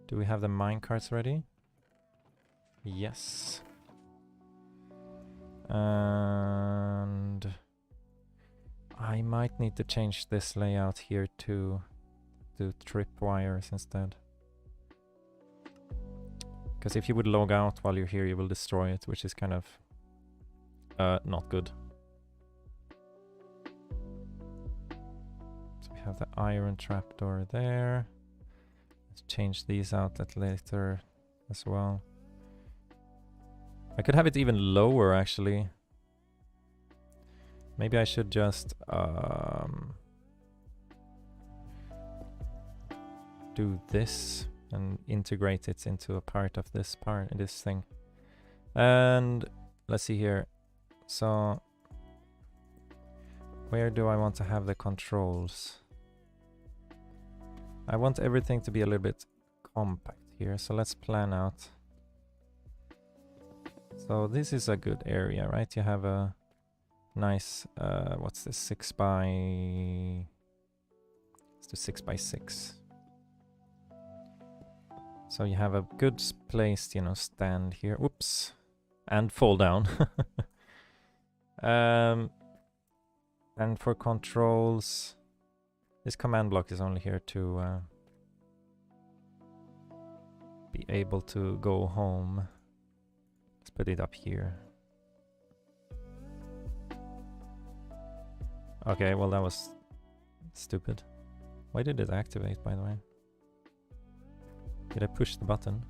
Do we have the minecarts ready? Yes. And I might need to change this layout here to do tripwires instead. Because if you would log out while you're here, you will destroy it, which is kind of not good. So we have the iron trapdoor there. Let's change these out that later as well. I could have it even lower actually. Maybe I should just do this and integrate it into a part of this thing. And let's see here. So where do I want to have the controls? I want everything to be a little bit compact here, so let's plan out. So this is a good area, right? You have a nice, what's this, 6 by... Let's do 6 by 6. So you have a good place, you know, stand here. Whoops. And fall down. And for controls, this command block is only here to be able to go home. Let's put it up here. Okay, well that was stupid. Why did it activate, by the way? Did I push the button?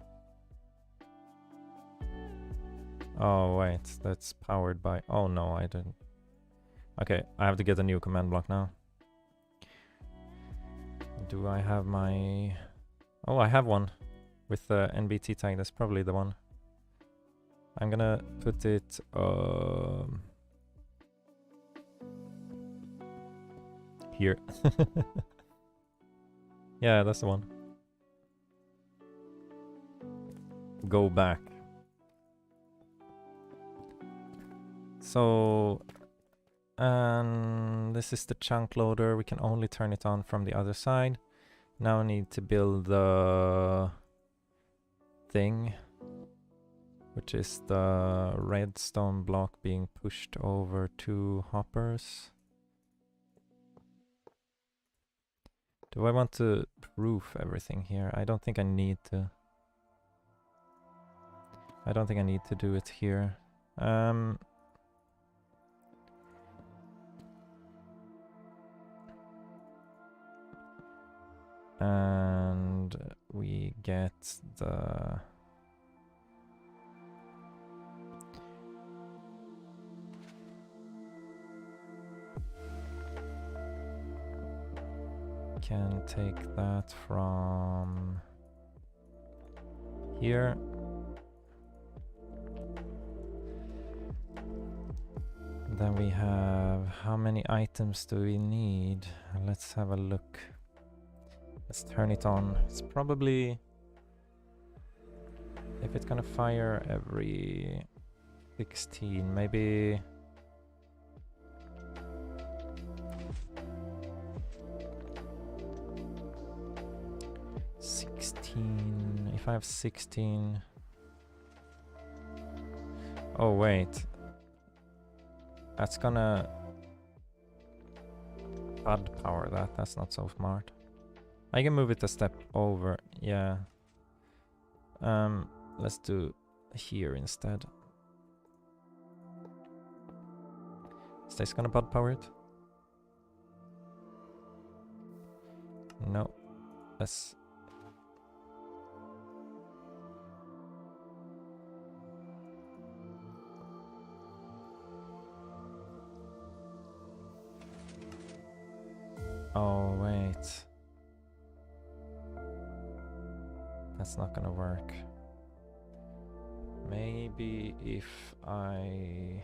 Oh wait, that's powered by... Oh no, I didn't. Okay, I have to get a new command block now. Do I have my... Oh, I have one with the NBT tag. That's probably the one. I'm gonna put it here. Yeah, that's the one. Go back. So, and this is the chunk loader. We can only turn it on from the other side. Now I need to build the thing, which is the redstone block being pushed over 2 hoppers. Do I want to proof everything here? I don't think I need to. I don't think I need to do it here. And we get the... Can take that from here. Then we have, how many items do we need? Let's have a look. Let's turn it on. It's probably, if it's gonna fire every 16, maybe 16. If I have 16. Oh wait, that's gonna bud power that. That's not so smart. I can move it a step over. Yeah. Let's do here instead. Is this gonna bud power it? No. Let's... Oh, wait. That's not gonna work. Maybe if I'm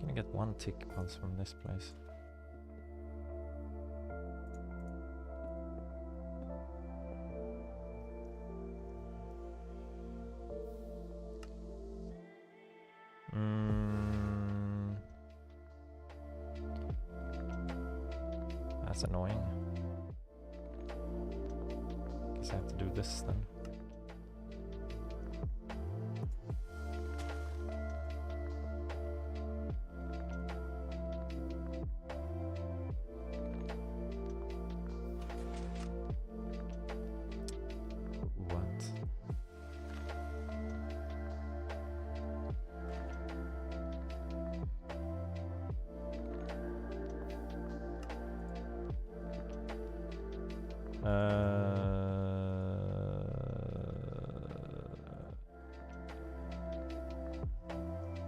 gonna get 1 tick pulse from this place. That's annoying. Guess I have to do this then.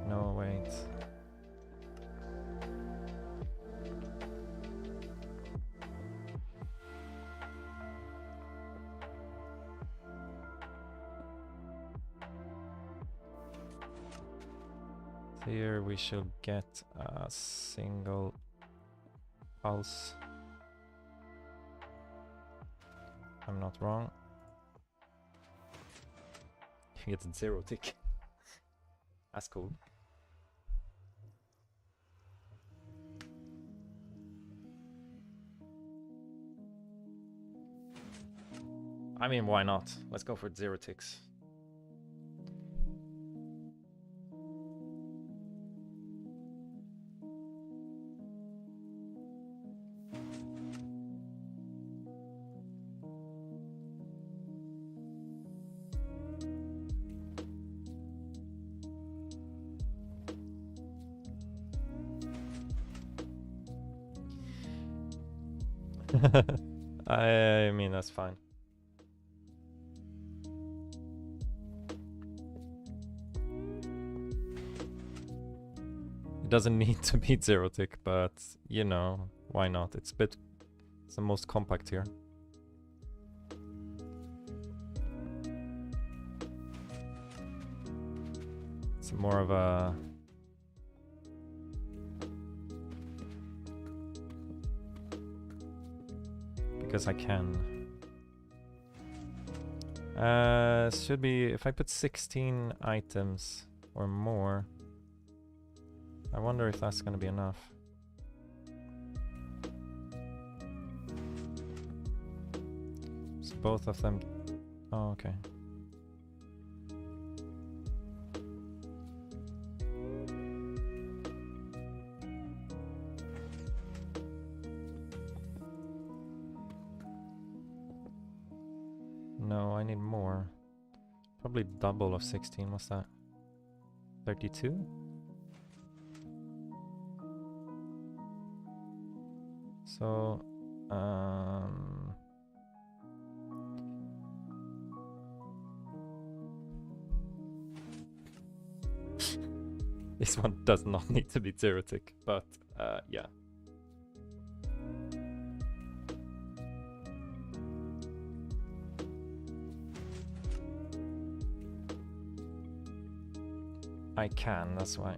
No, wait. Here we should get a single pulse. I'm not wrong. You get 0 tick. That's cool. I mean, why not? Let's go for 0 ticks. I mean, that's fine. It doesn't need to be 0 tick, but you know, why not? It's the most compact here. It's more of a because I can. Should be if I put 16 items or more. I wonder if that's gonna be enough. So both of them. Oh, okay. No, I need more. Probably double of 16. What's that? 32? So, this one does not need to be 0 tick, but yeah. I can, that's why.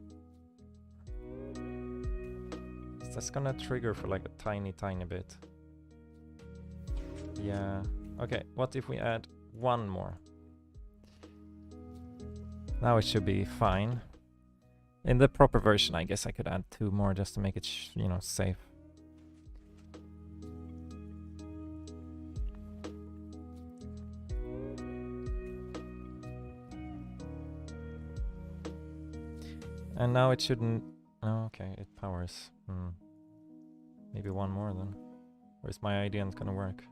That's gonna trigger for like a tiny bit. Yeah. Okay, what if we add one more? Now it should be fine. In the proper version, I guess I could add 2 more just to make it, you know, safe. And now it shouldn't. Oh, okay, it powers. Maybe one more then. Or is my idea not gonna work?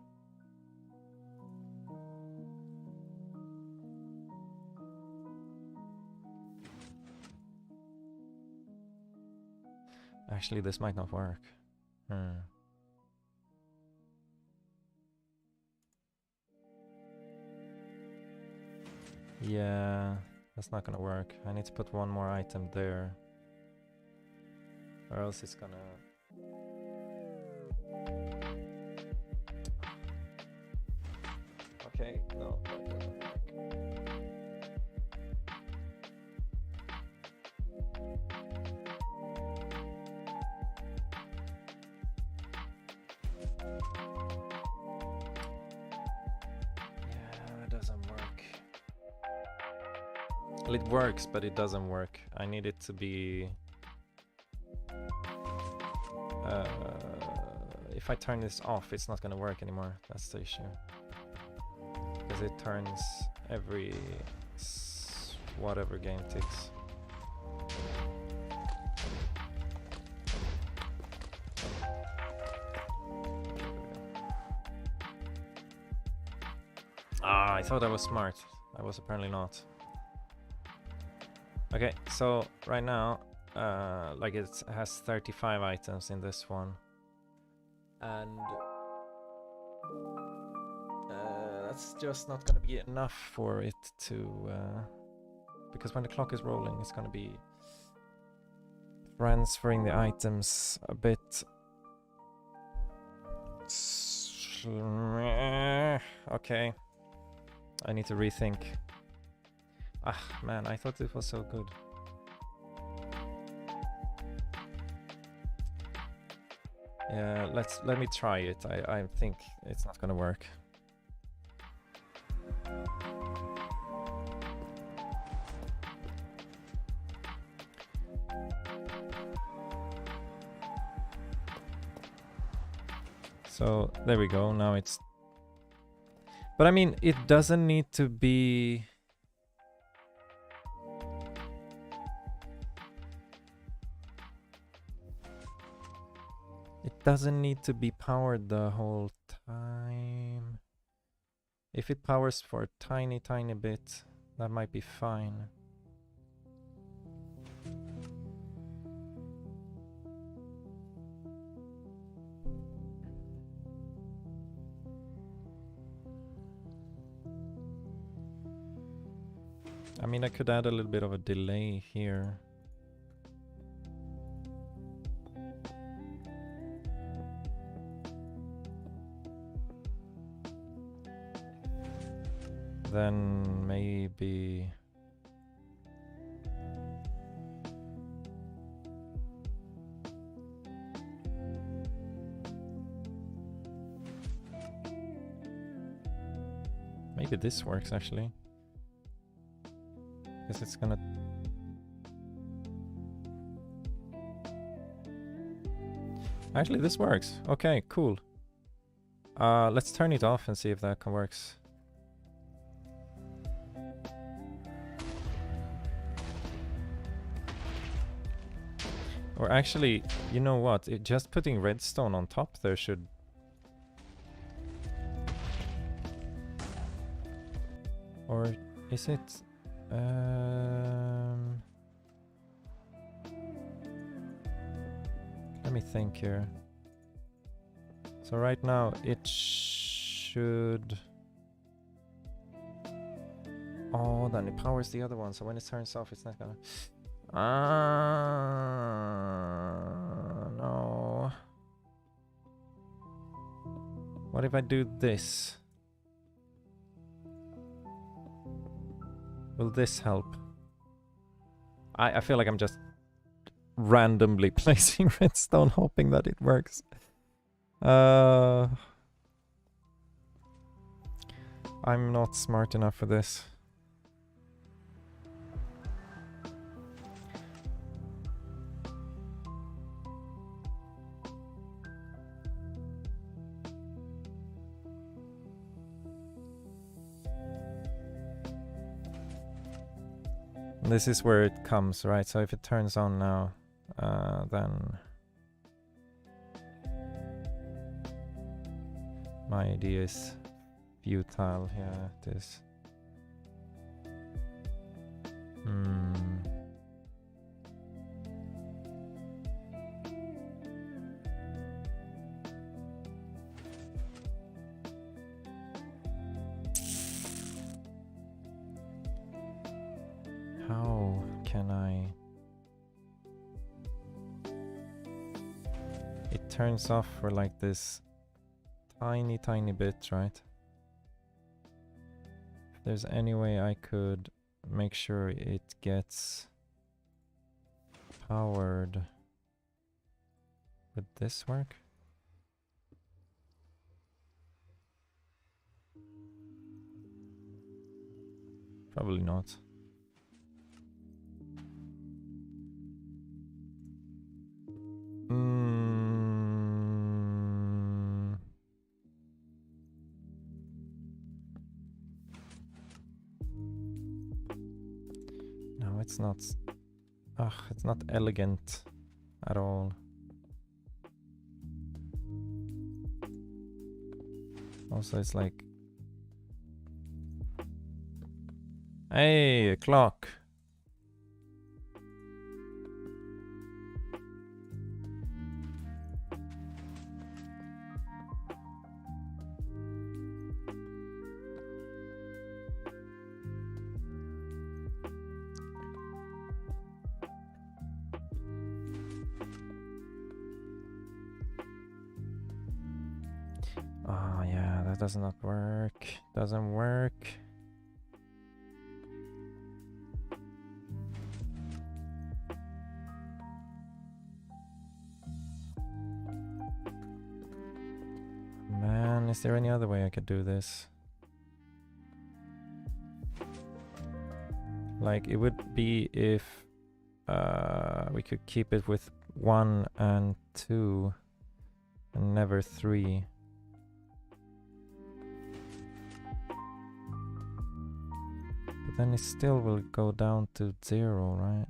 Actually, this might not work. Yeah, that's not gonna work. I need to put one more item there. Or else it's gonna... Okay, no, that doesn't work. Yeah, it doesn't work. Well, it works, but it doesn't work. I need it to be... if I turn this off, it's not gonna work anymore. That's the issue. Because it turns every whatever game ticks. Ah, I thought I was smart. I was apparently not. Okay, so right now, like it has 35 items in this one. And that's just not gonna be enough for it to... because when the clock is rolling, it's gonna be transferring the items a bit. Okay. I need to rethink. Ah, man, I thought it was so good. Yeah, let me try it. I think it's not gonna work. So there we go. Now it's... But I mean, it doesn't need to be... It doesn't need to be powered the whole time. If it powers for a tiny bit, that might be fine. I mean, I could add a little bit of a delay here. Then maybe... Maybe this works actually. Because it's gonna... Actually, this works. Okay, cool. Let's turn it off and see if that works. Or actually, you know what? Just putting redstone on top there should... Or is it... Let me think here. So right now it should... Oh, then it powers the other one, so when it turns off it's not gonna... No. What if I do this? Will this help? I feel like I'm just randomly placing redstone hoping that it works. I'm not smart enough for this. This is where it comes, right? So if it turns on now, then my idea is futile. Yeah, it is. How can I... It turns off for like this tiny bit, right? If there's any way I could make sure it gets powered, would this work? Probably not. No, it's not. It's not elegant at all. Also, it's like, hey, a clock. That does not work. Doesn't work. Man, is there any other way I could do this? Like, it would be if we could keep it with 1 and 2 and never 3. But then it still will go down to 0, right?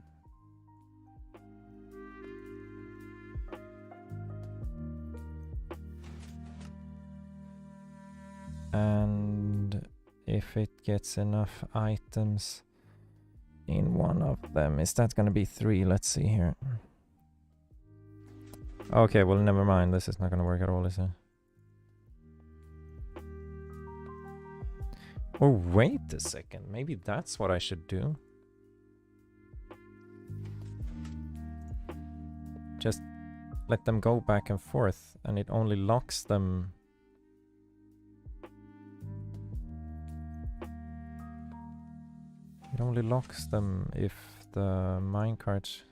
And if it gets enough items in one of them, is that gonna be 3? Let's see here. Okay, well, never mind. This is not gonna work at all, is it? Oh, wait a second. Maybe that's what I should do. Just let them go back and forth, and it only locks them. It only locks them if the minecarts.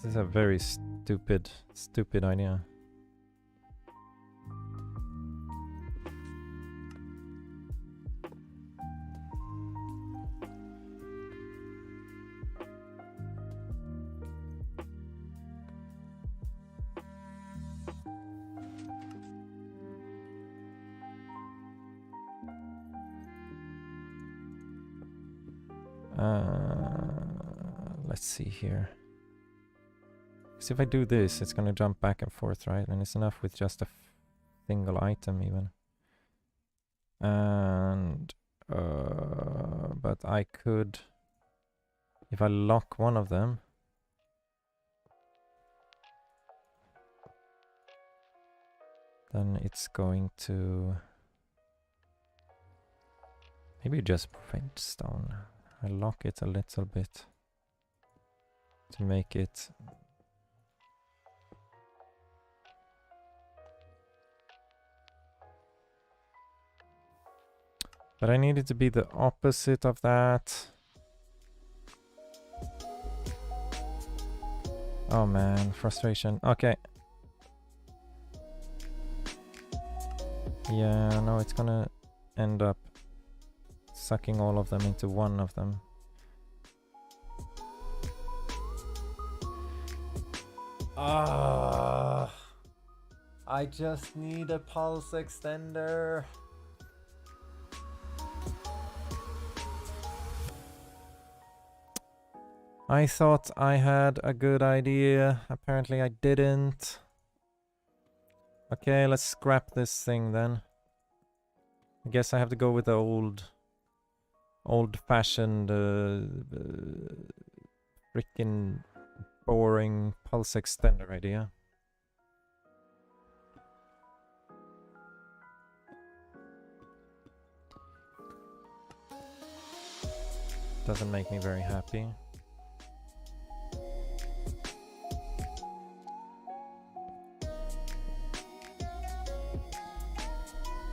This is a very stupid idea. Let's see here. Because if I do this, it's gonna jump back and forth, right? And it's enough with just a single item even. And but I could, if I lock one of them, then it's going to maybe just redstone. I lock it a little bit to make it but I need it to be the opposite of that. Oh man, frustration. Okay. Yeah, no, it's gonna end up sucking all of them into one of them. I just need a pulse extender. I thought I had a good idea. Apparently I didn't. Okay, let's scrap this thing then. I guess I have to go with the old-fashioned freaking boring pulse extender idea. Doesn't make me very happy.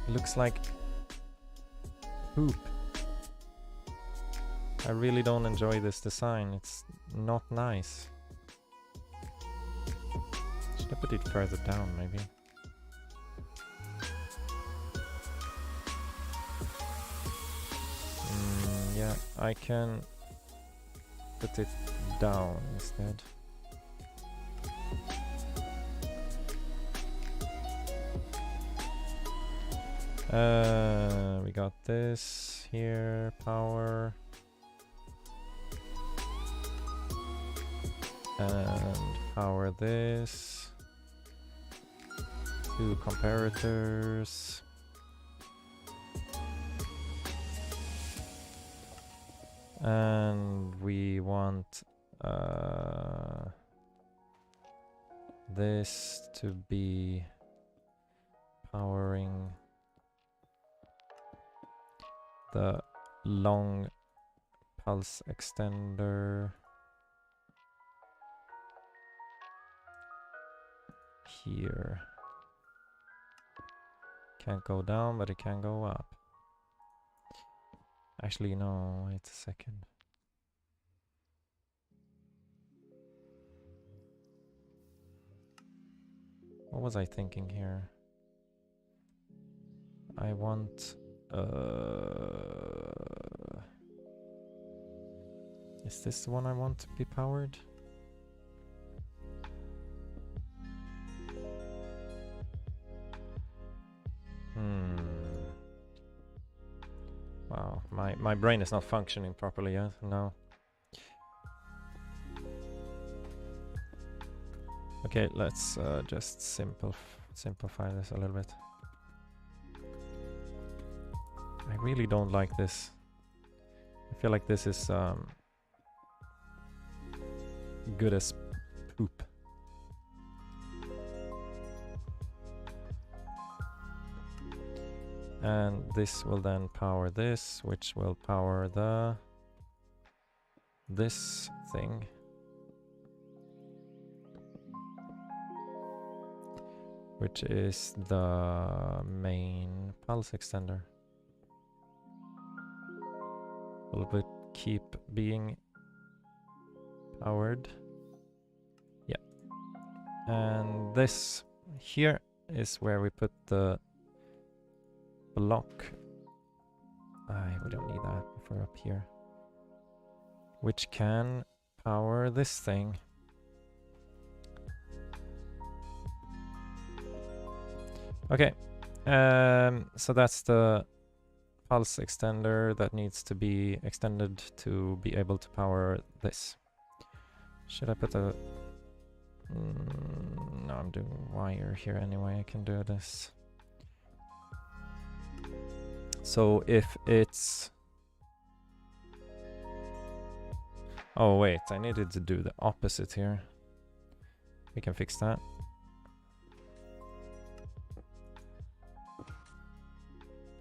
It looks like poop. I really don't enjoy this design. It's not nice. Should I put it further down, maybe? Yeah, I can put it down instead. We got this here, power. And power this. 2 comparators. And we want this to be powering the long pulse extender here. Can't go down, but it can go up. Actually, no, wait a second. What was I thinking here? I want... is this the one I want to be powered? Wow, my brain is not functioning properly yet. No. Okay, let's just simplify this a little bit. I really don't like this. I feel like this is good as poop. And this will then power this, which will power this thing. Which is the main pulse extender. Will it keep being powered? Yeah. And this here is where we put the block. We don't need that if we're up here. Which can power this thing. Okay, so that's the pulse extender that needs to be extended to be able to power this. Should I put a... no, I'm doing wire here anyway, I can do this. So if it's... oh wait, I needed to do the opposite here. We can fix that.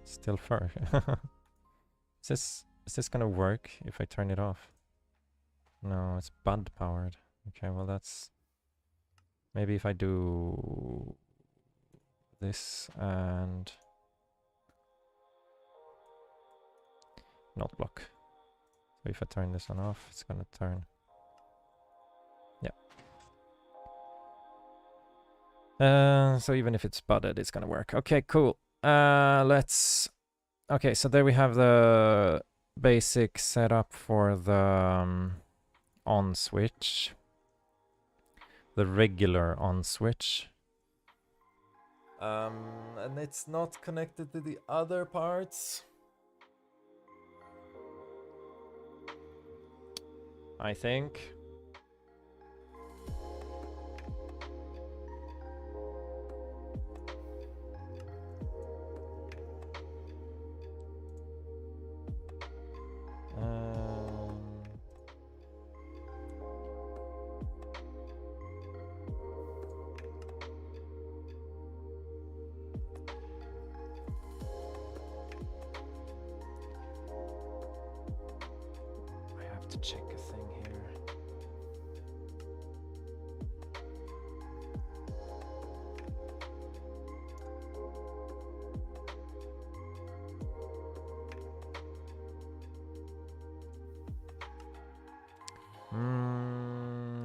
Still fur. Is this gonna work if I turn it off? No, it's bud powered. Okay, well that's... maybe if I do this and not block. So if I turn this on off, it's gonna turn. Yeah. So even if it's budded, it's gonna work. Okay, cool. Let's... okay, so there we have the basic setup for the on switch. The regular on switch. And it's not connected to the other parts. I think. I have to check a thing here.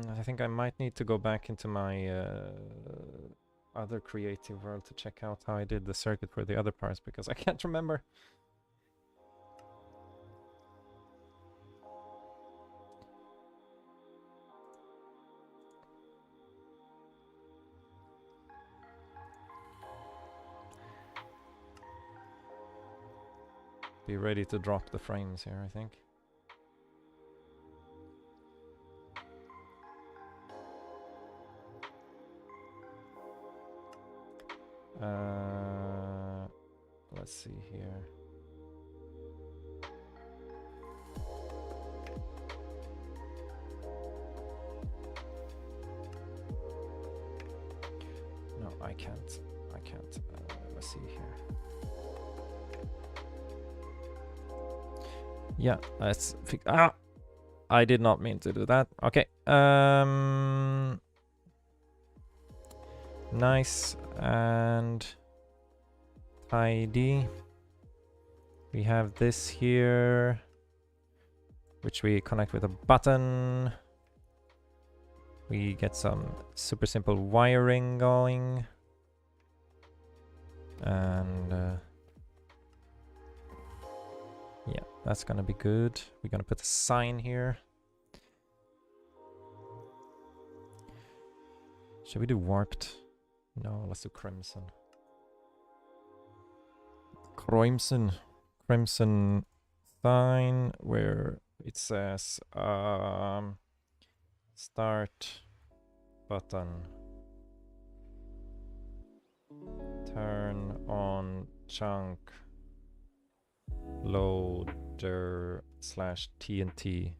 I think I might need to go back into my other creative world to check out how I did the circuit for the other parts, because I can't remember. Be ready to drop the frames here, I think. Let's see here. No, I can't. Let's see here. Yeah, let's I did not mean to do that. Okay. Nice and tidy. We have this here, which we connect with a button. We get some super simple wiring going. And yeah, that's gonna be good. We're gonna put a sign here. Should we do warped? No, let's do crimson. Crimson sign where it says start button. Turn on chunk loader / TNT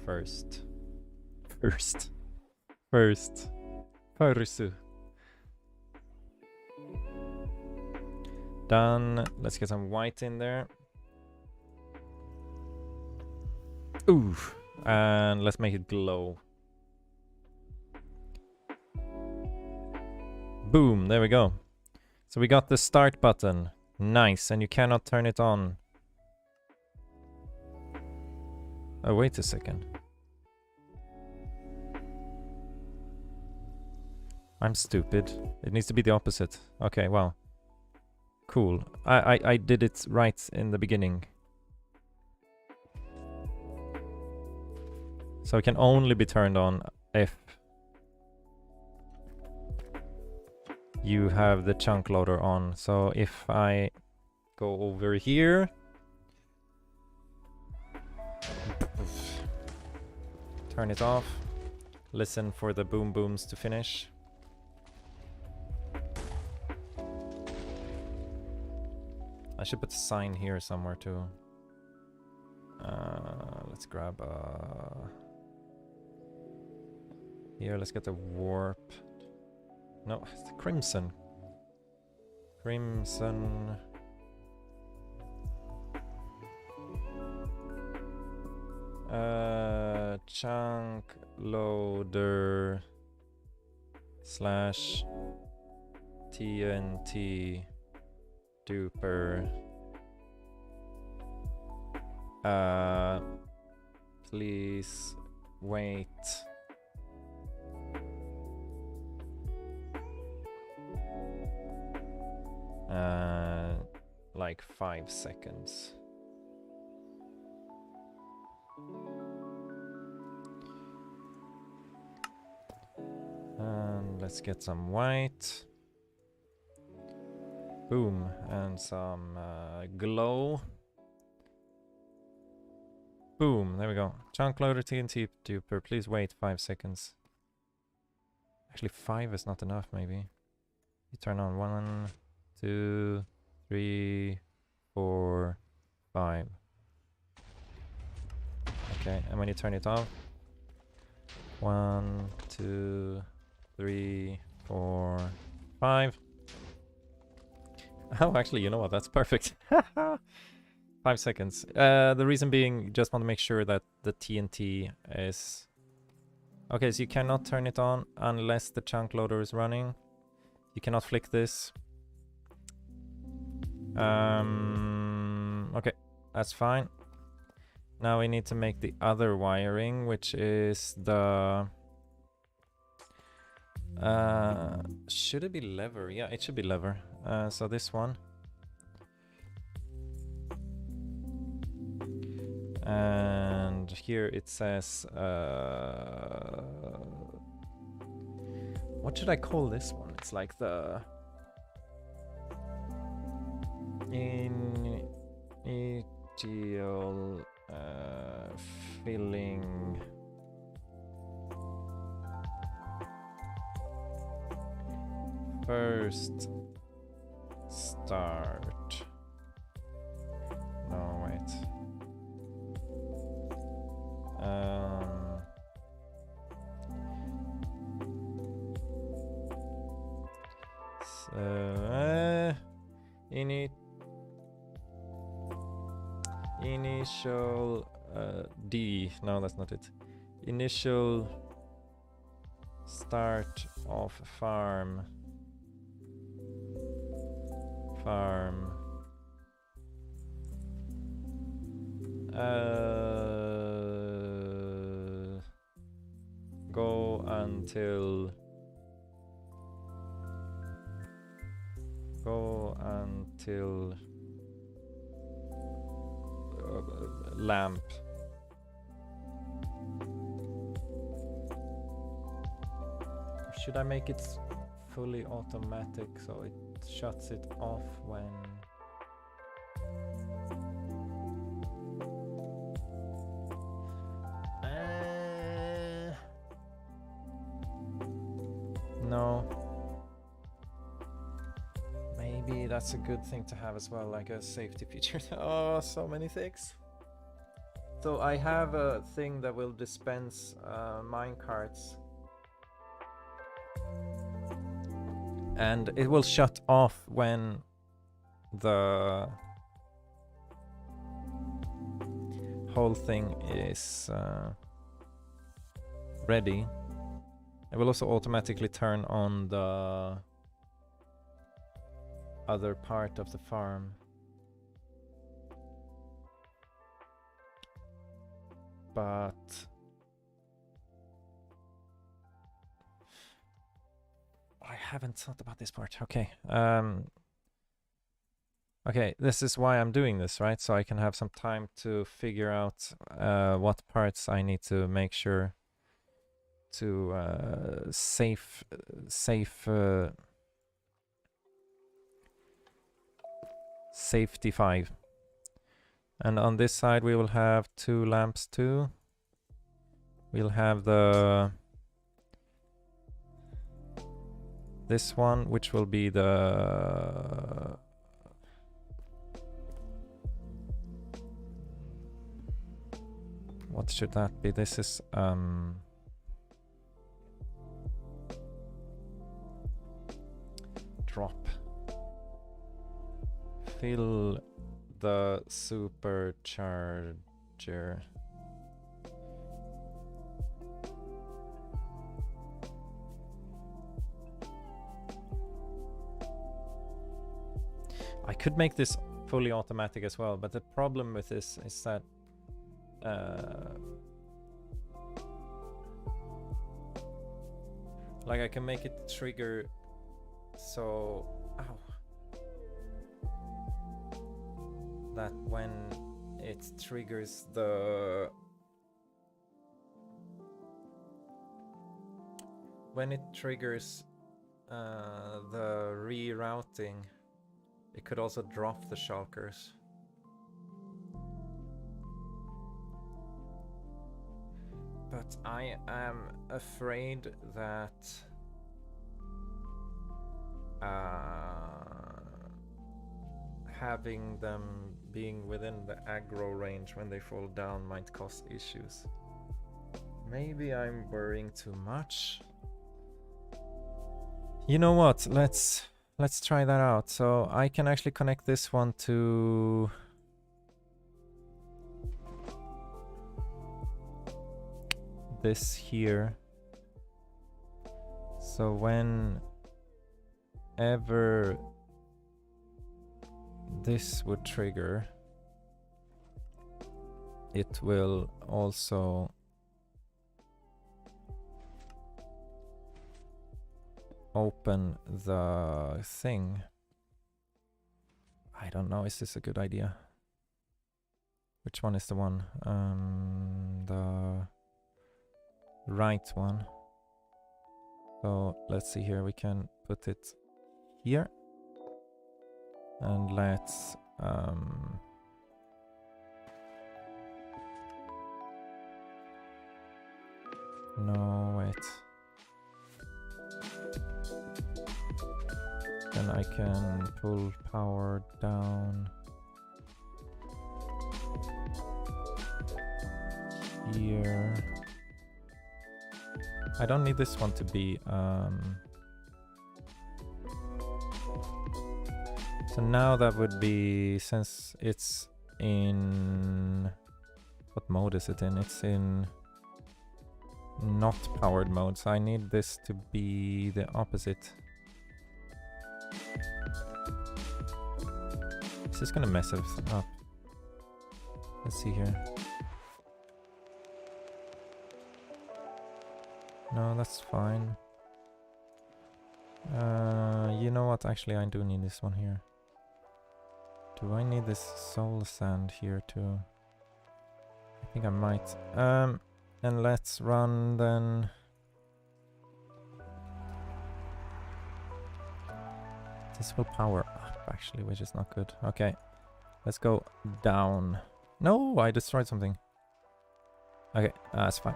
first. Done. Let's get some white in there. Ooh. And let's make it glow. Boom, there we go. So we got the start button. Nice, and you cannot turn it on. Oh, wait a second. I'm stupid. It needs to be the opposite. Okay, well. Cool. I did it right in the beginning. So it can only be turned on if you have the chunk loader on. So if I go over here, turn it off, listen for the boom booms to finish. I should put a sign here somewhere too. Let's grab here, let's get the warp. No, it's the crimson. Crimson. Chunk loader / TNT duper. Please wait. Like 5 seconds. And let's get some white. Boom, and some glow. Boom, there we go. Chunk loader TNT duper, please wait 5 seconds. Actually 5 is not enough, maybe. You turn on 1, 2, 3, 4, 5. Okay, and when you turn it off, 1, 2, 3, 4, 5. Oh, actually, you know what? That's perfect. 5 seconds. The reason being, just want to make sure that the TNT is... Okay, so you cannot turn it on unless the chunk loader is running. You cannot flick this. Okay, that's fine. Now we need to make the other wiring, which is the... should it be lever? Yeah, it should be lever. So this one. And here it says... what should I call this one? It's like the... initial filling... First start. No, wait. Initial D. No, that's not it. Initial start of farm. Go until lamp. Should I make it fully automatic so it shuts it off when no. Maybe that's a good thing to have as well, like a safety feature. Oh, so many things. So I have a thing that will dispense minecarts. And it will shut off when the whole thing is ready. It will also automatically turn on the other part of the farm. But I haven't thought about this part. Okay. Okay, this is why I'm doing this, right? So I can have some time to figure out what parts I need to make sure to safety 5. And on this side we will have 2 lamps too. We'll have this one, which will be the what should that be? This is drop. Fill the supercharger. I could make this fully automatic as well, but the problem with this is that like I can make it trigger so that when it triggers the rerouting, it could also drop the shulkers. But I am afraid that having them being within the aggro range when they fall down might cause issues. Maybe I'm worrying too much. You know what? Let's try that out. So I can actually connect this one to this here. So whenever this would trigger, it will also open the thing. I don't know, is this a good idea? Which one is the one? The right one. So let's see here, we can put it here. And let's no, wait. Then I can pull power down here. I don't need this one to be so now that would be, since it's in... What mode is it in? It's in not powered mode, so I need this to be the opposite. Is this gonna mess everything up? Let's see here. No, that's fine. You know what? Actually, I do need this one here. Do I need this soul sand here too? I think I might. And let's run then. This will power up actually, which is not good. Okay, let's go down. No, I destroyed something. Okay, that's fine.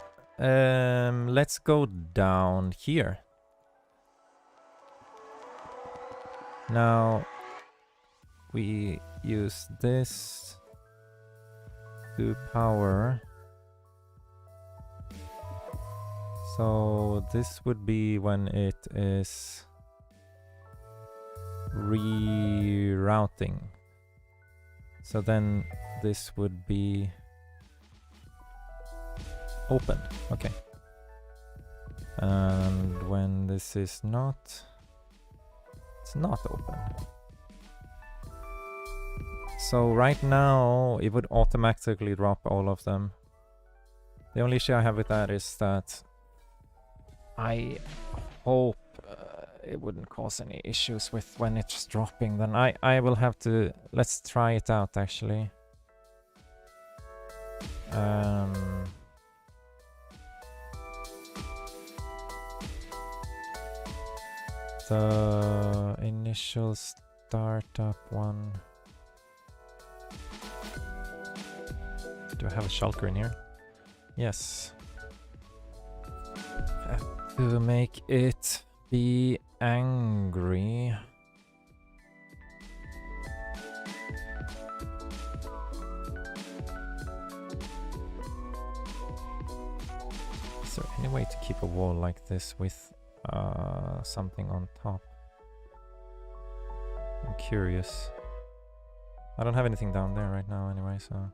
Let's go down here. Now we use this to power. So this would be when it is rerouting. So then this would be open. Okay. And when this is not, it's not open. So right now it would automatically drop all of them. The only issue I have with that is that I hope it wouldn't cause any issues with when it's dropping. Then I will have to, let's try it out actually. The initial startup one. Do I have a shulker in here? Yes. Have to make it be angry. Is there any way to keep a wall like this with something on top? I'm curious. I don't have anything down there right now anyway, so...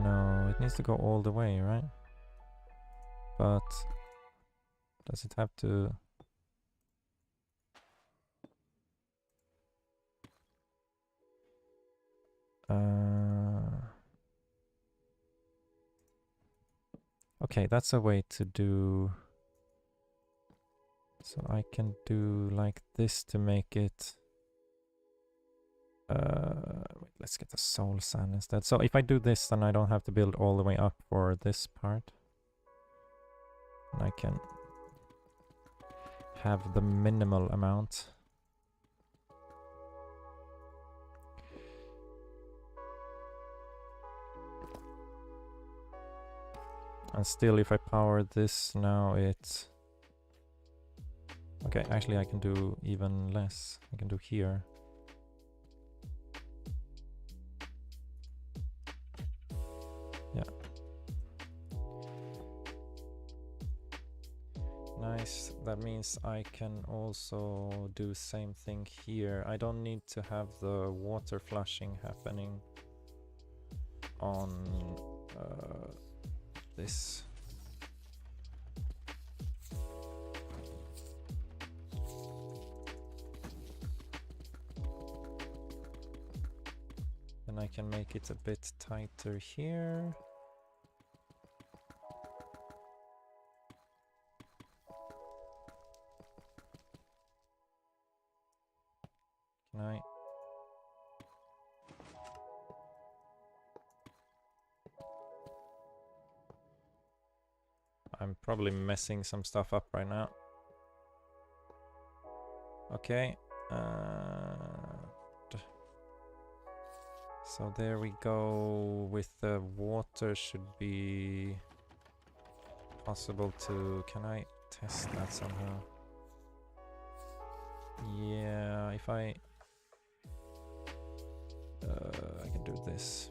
No, it needs to go all the way, right? But does it have to... Okay, that's a way to do... So I can do like this to make it... wait, let's get the soul sand instead. So if I do this, then I don't have to build all the way up for this part. And I can have the minimal amount. And still, if I power this now, it's... Okay, actually I can do even less. I can do here. Yeah. Nice. That means I can also do same thing here. I don't need to have the water flushing happening on this. Then I can make it a bit tighter here. Can I? I'm probably messing some stuff up right now. Okay. So there we go. With the water should be possible to... Can I test that somehow? Yeah, if I can do this.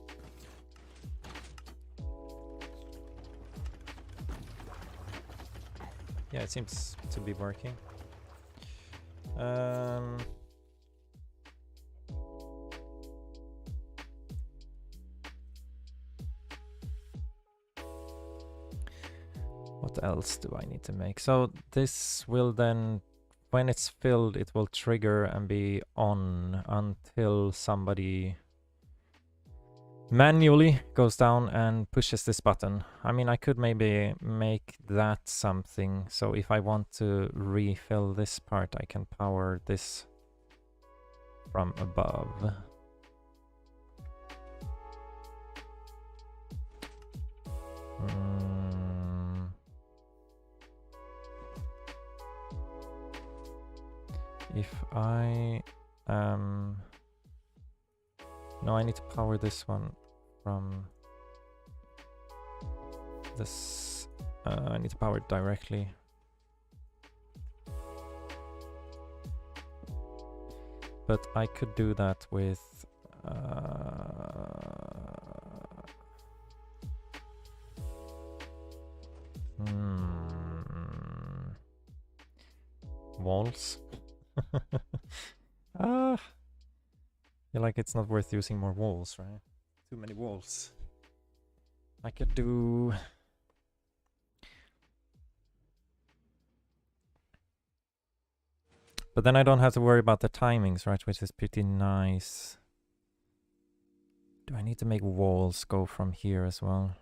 Yeah, it seems to be working. What else do I need to make? So this will then, when it's filled, it will trigger and be on until somebody manually goes down and pushes this button. I mean, I could maybe make that something. So if I want to refill this part, I can power this from above. If I no, I need to power this one from this. I need to power it directly. But I could do that with walls. I feel like it's not worth using more walls, right? Too many walls. I could do... But then I don't have to worry about the timings, right? Which is pretty nice. Do I need to make walls go from here as well?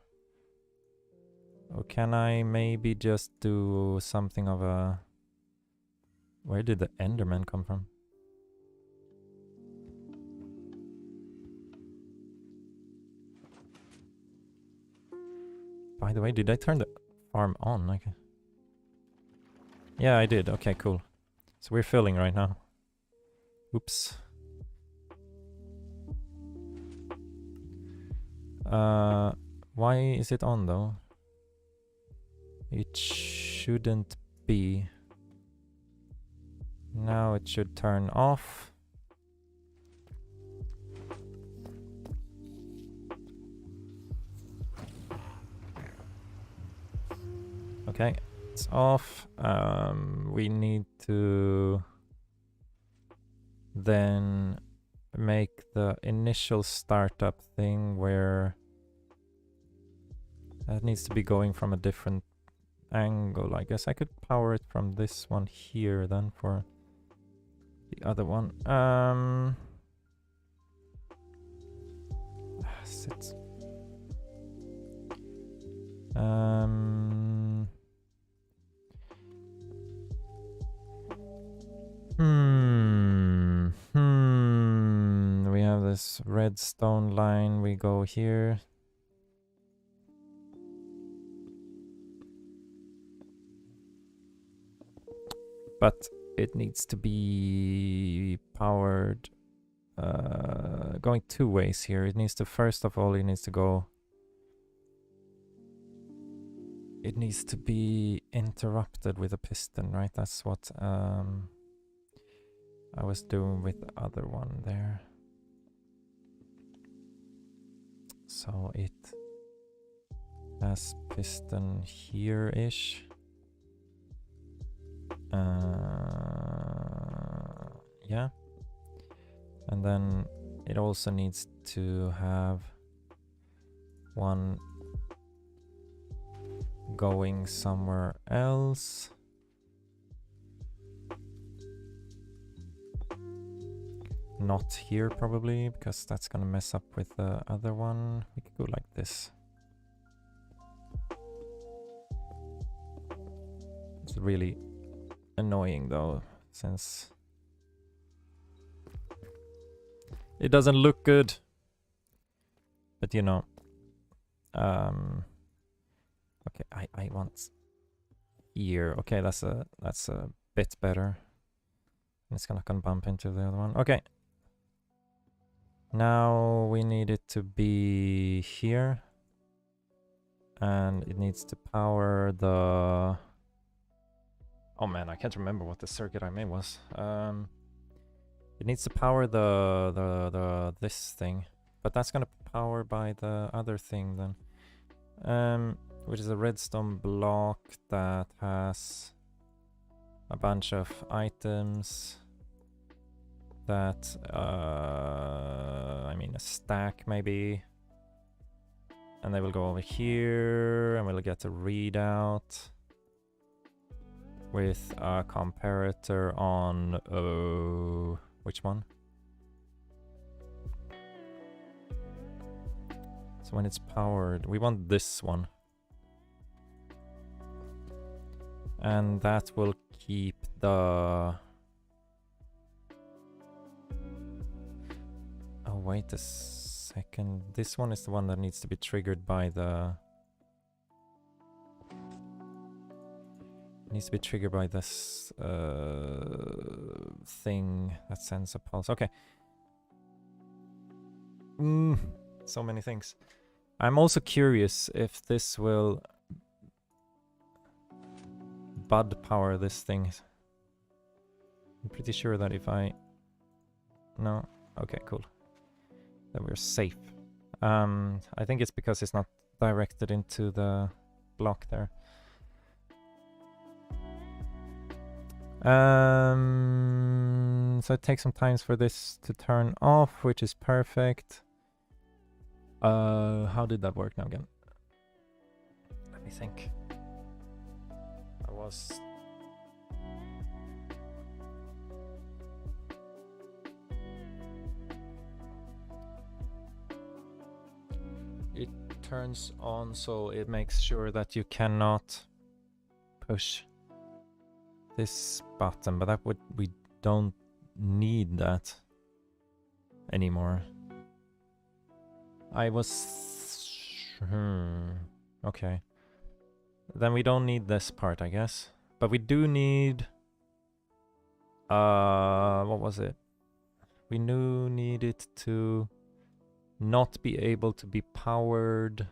Or can I maybe just do something of a... Where did the Enderman come from? By the way, did I turn the farm on? Okay. Yeah, I did. Okay, cool. So we're filling right now. Oops. Why is it on though? It shouldn't be. Now it should turn off. Okay, it's off. We need to then make the initial startup thing where that needs to be going from a different angle. I guess I could power it from this one here then for the other one. Sit. We have this redstone line. We go here. But it needs to be powered going two ways here. It needs to, first of all, it needs to go... It needs to be interrupted with a piston, right? That's what I was doing with the other one there. So it has piston here-ish. Yeah. And then it also needs to have one going somewhere else. Not here probably, because that's gonna mess up with the other one. We could go like this. It's really annoying though, since it doesn't look good. But you know, okay, I want here. Okay, that's a bit better. It's gonna bump into the other one. Okay. Now we need it to be here. And it needs to power the... Oh man, I can't remember what the circuit I made was. It needs to power this thing. But that's gonna power by the other thing then. Which is a redstone block that has a bunch of items that, I mean a stack maybe. And they will go over here and we'll get a readout. with a comparator on which one? So when it's powered, we want this one. And that will keep the... Oh, wait a second. This one is the one that needs to be triggered by the... Needs to be triggered by this thing that sends a pulse. Okay. So many things. I'm also curious if this will bud power this thing. I'm pretty sure that if I... No? Okay, cool. Then we're safe. I think it's because it's not directed into the block there. So it takes some time for this to turn off, which is perfect. How did that work now again? Let me think. I was... It turns on, so it makes sure that you cannot push this button, but that would... we don't need that anymore. I was... Okay. Then we don't need this part, I guess. But we do need... what was it? We need it to not be able to be powered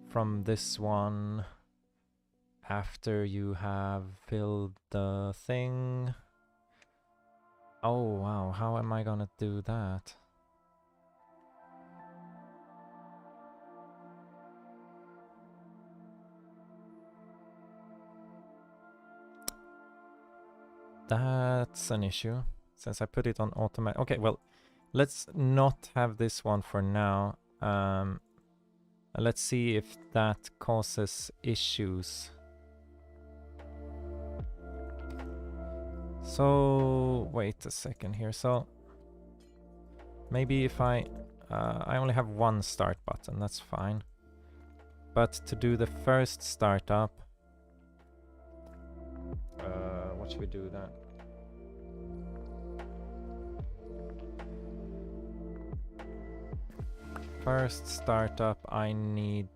from this one after you have filled the thing. Oh, wow. How am I gonna do that? That's an issue, since I put it on automatic. Okay, well, let's not have this one for now. Let's see if that causes issues. So, wait a second here. So, maybe if I only have one start button, that's fine. But to do the first startup, what should we do then? First startup, I need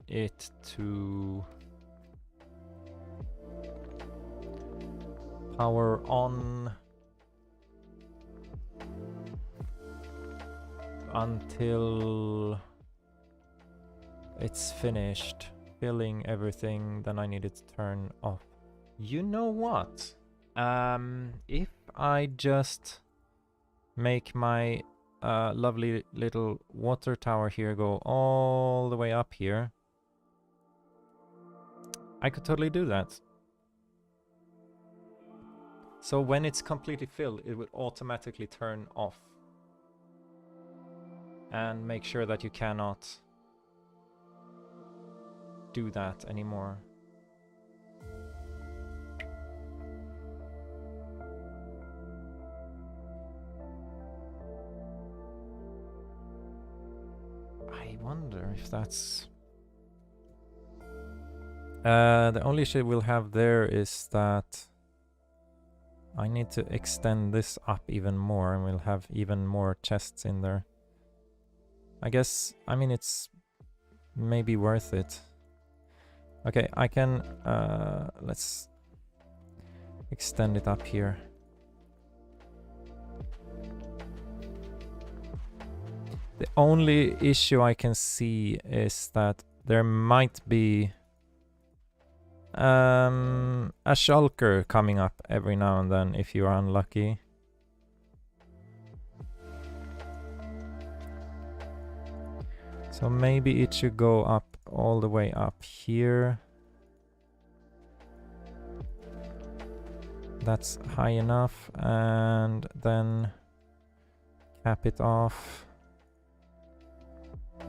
it to power on until it's finished filling everything. Then I need it to turn off. You know what? If I just make my lovely little water tower here go all the way up here, I could totally do that. So when it's completely filled, it will automatically turn off and make sure that you cannot do that anymore. I wonder if that's... the only issue we'll have there is that I need to extend this up even more, and we'll have even more chests in there. I guess, I mean, it's maybe worth it. Okay, I can, let's extend it up here. The only issue I can see is that there might be a shulker coming up every now and then if you are unlucky. So maybe it should go up all the way up here. That's high enough, and then cap it off.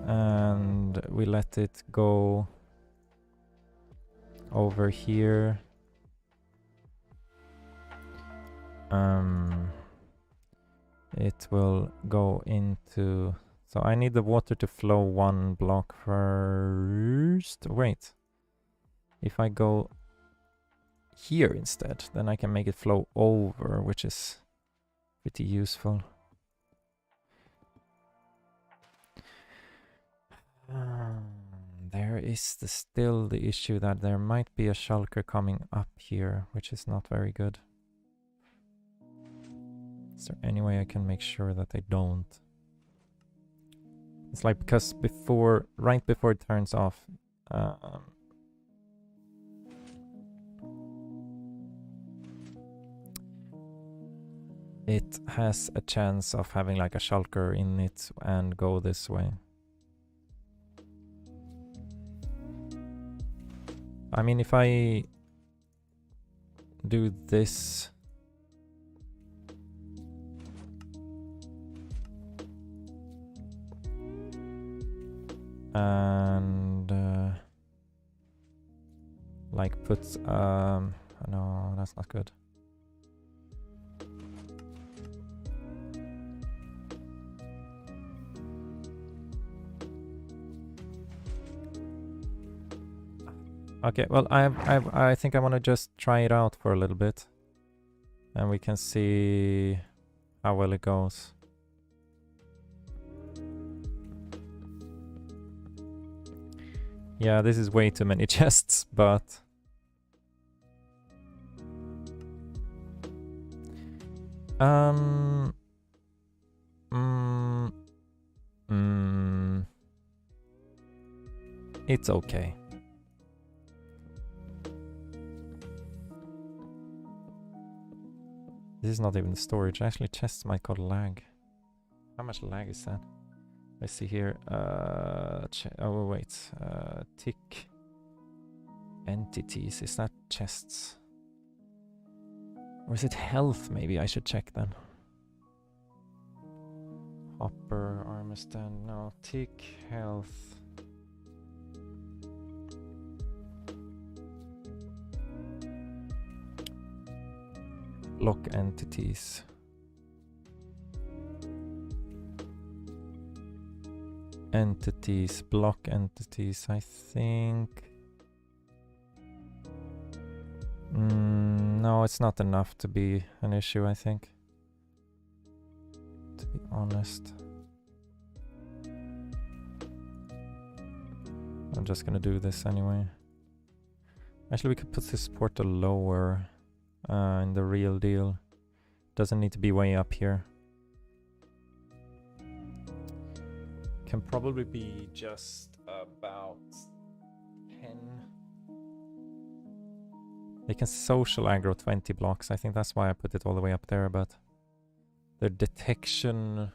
And we let it go over here. It will go into... So I need the water to flow one block first. Wait. If I go here instead, then I can make it flow over, which is pretty useful. There is still the issue that there might be a shulker coming up here, which is not very good. Is there any way I can make sure that they don't? It's like because before, right before it turns off, it has a chance of having like a shulker in it and go this way. I mean, if I do this... and like puts no, that's not good. Okay, well, I think I want to just try it out for a little bit, and we can see how well it goes. Yeah, this is way too many chests, but... It's okay. This is not even the storage. Actually, chests might cause lag. How much lag is that? Let's see here. Oh wait. Tick entities. Is that chests? Or is it health? Maybe I should check then. Hopper, armor stand. No, tick health. Block entities. Entities, block entities, I think. No, it's not enough to be an issue, I think. To be honest. I'm just gonna do this anyway. Actually, we could put this portal lower in the real deal. Doesn't need to be way up here. Can probably be just about 10. They can social aggro 20 blocks. I think that's why I put it all the way up there, but their detection...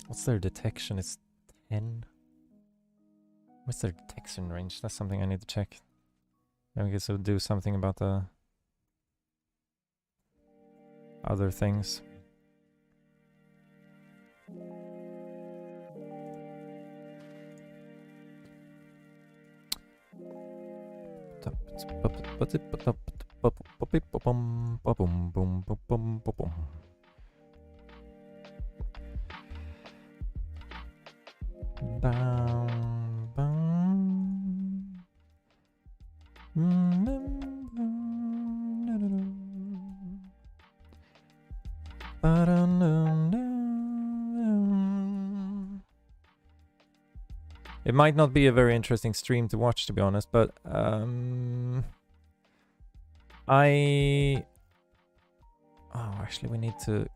What's their detection? It's 10? What's their detection range? That's something I need to check. I guess I'll do something about the other things. It might not be a very interesting stream to watch, to be honest, but actually we need to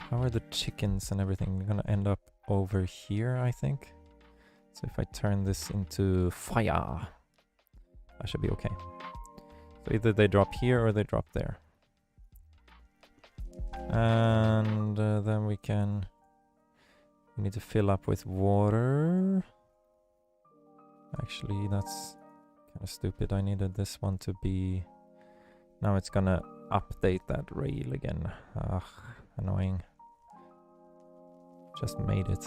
how are the chickens and everything gonna end up over here, I think? So if I turn this into fire, I should be okay. So either they drop here or they drop there. And then we need to fill up with water. Actually, that's kind of stupid. I needed this one to be... Now it's gonna update that rail again. Ugh, annoying. Just made it.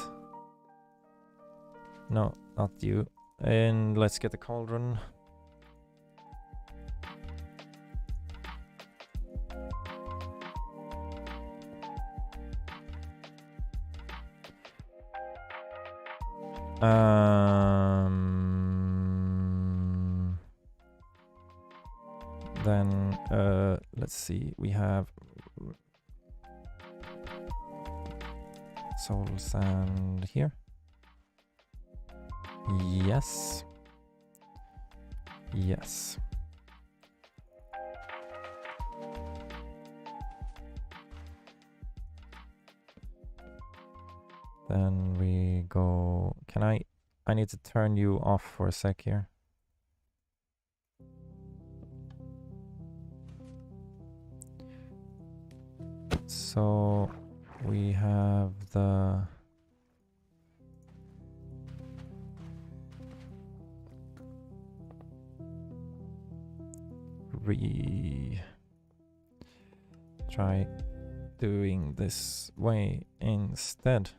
No, not you. And let's get the cauldron. Then let's see, we have soul sand here. Yes. Yes. Then we go, I need to turn you off for a sec here. So we have the try doing this way instead.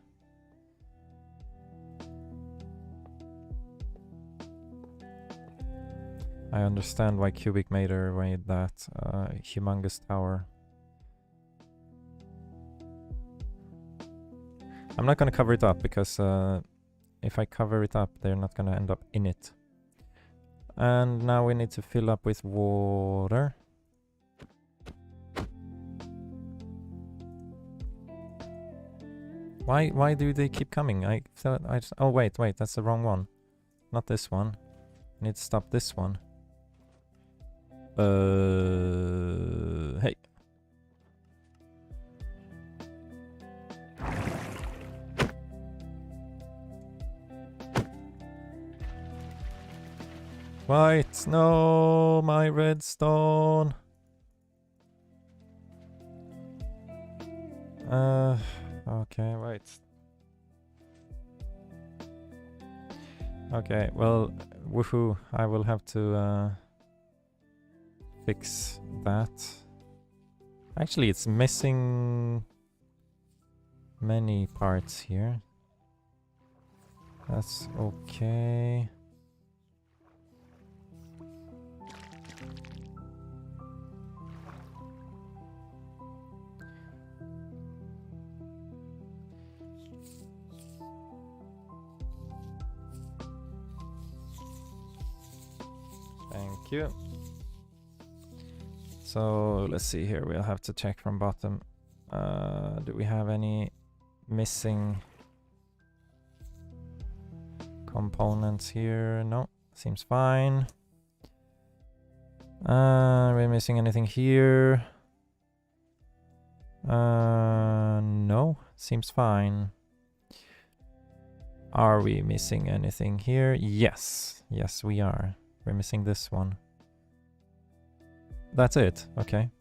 I understand why Cubic made her made that humongous tower. I'm not gonna cover it up because if I cover it up, they're not gonna end up in it. And now we need to fill up with water. Why do they keep coming? Oh wait, that's the wrong one. Not this one. I need to stop this one. Hey. White, no, my redstone. Okay, wait. Okay, well, woohoo, I will have to fix that. Actually, it's missing many parts here. That's okay. Thank you. So let's see here. We'll have to check from bottom. Do we have any missing components here? No, seems fine. Are we missing anything here? No, seems fine. Are we missing anything here? Yes, yes we are. We're missing this one. That's it. Okay.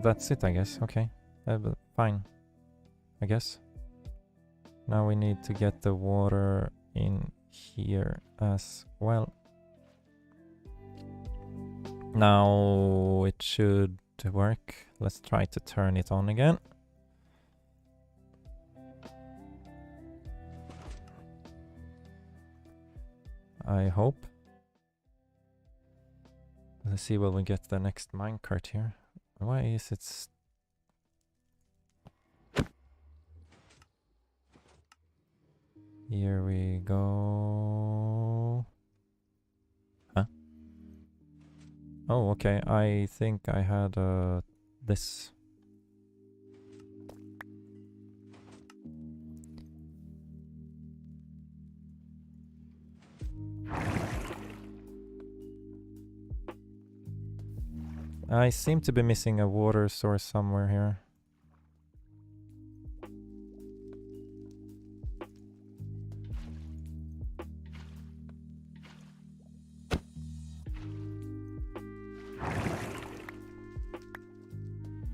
That's it, I guess. Okay. Fine. I guess. Now we need to get the water in here as well. Now it should work. Let's try to turn it on again. I hope. Let's see when we get the next minecart here. Why is it... Here we go. Huh? Oh, okay. I think I had this. I seem to be missing a water source somewhere here.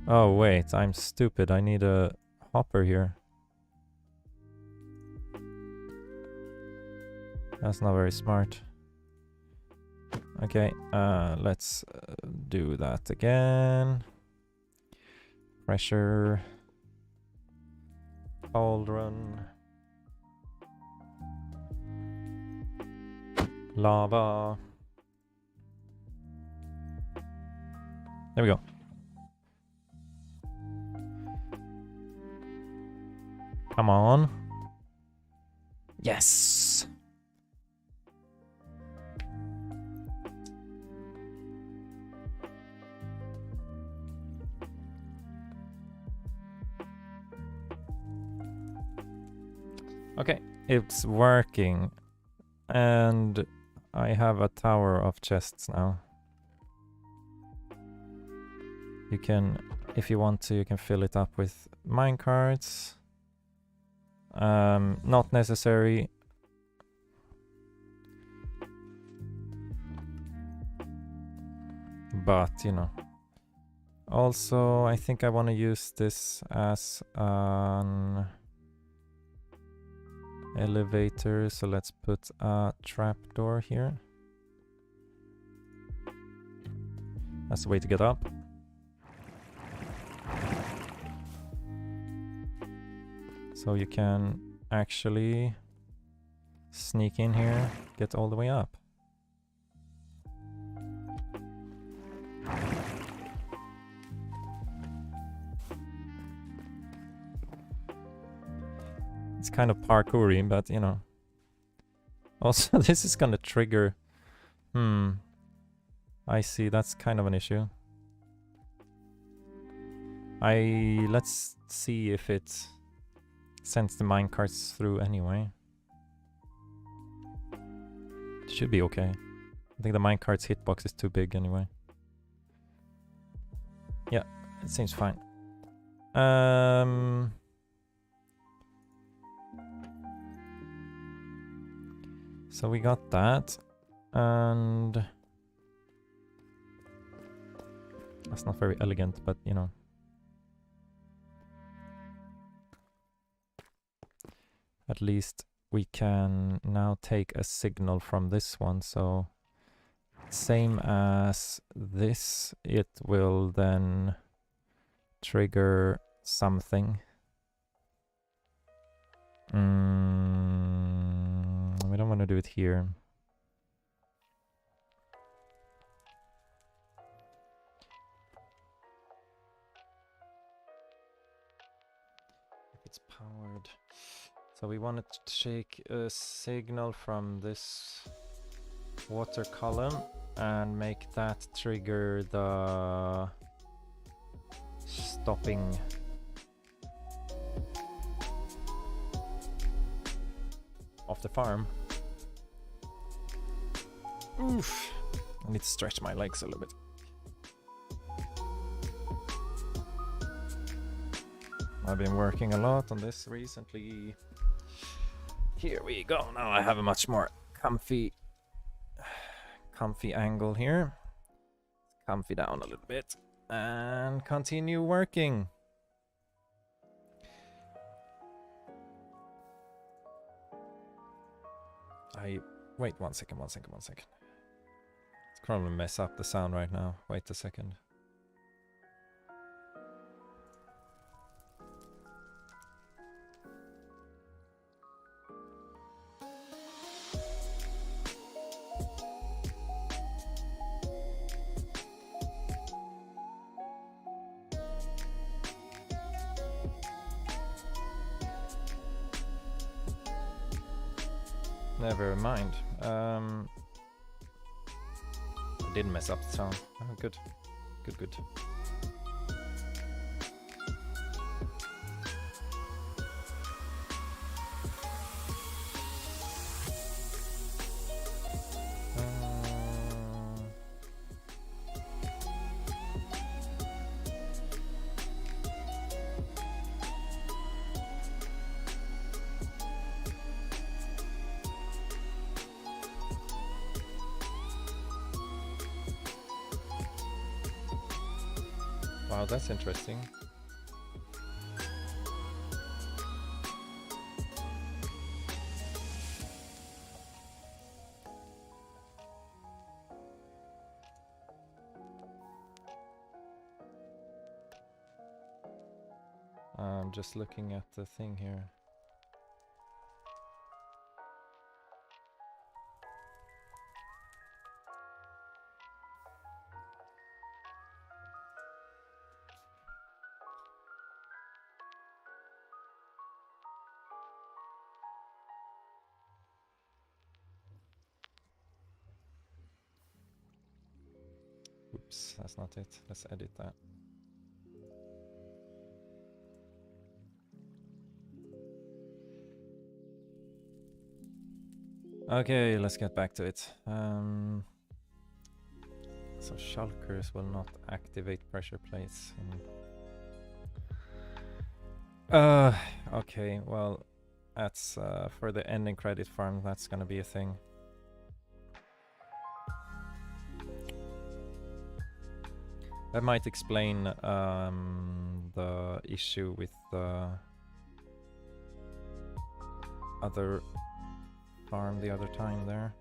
Oh wait, I'm stupid. I need a hopper here. That's not very smart. Okay, let's do that again. Pressure. Cauldron. Lava. There we go. Come on. Yes. Okay, it's working. And I have a tower of chests now. You can, if you want to, you can fill it up with minecarts. Not necessary. But, you know. Also, I think I want to use this as an elevator, so let's put a trapdoor here. That's the way to get up. So you can actually sneak in here, get all the way up. It's kind of parkoury, but you know. Also, this is gonna trigger... I see, that's kind of an issue. Let's see if it sends the minecarts through anyway. It should be okay. I think the minecart's hitbox is too big anyway. Yeah, it seems fine. So we got that, and that's not very elegant, but you know. At least we can now take a signal from this one, so same as this, it will then trigger something. We don't want to do it here. If it's powered. So we want to take a signal from this water column and make that trigger the stopping. Of the farm. Oof. I need to stretch my legs a little bit. I've been working a lot on this recently. Here we go. Now I have a much more comfy angle here. Comfy down a little bit and continue working. Wait, one second. It's probably mess up the sound right now. Wait a second. Never mind. I didn't mess up the sound. Oh, good. Good. Wow, that's interesting. I'm just looking at the thing here. Oops, that's not it. Let's edit that. Okay, let's get back to it. So shulkers will not activate pressure plates. Okay, well, that's for the ending credit farm, that's gonna be a thing. That might explain the issue with the other farm the other time there.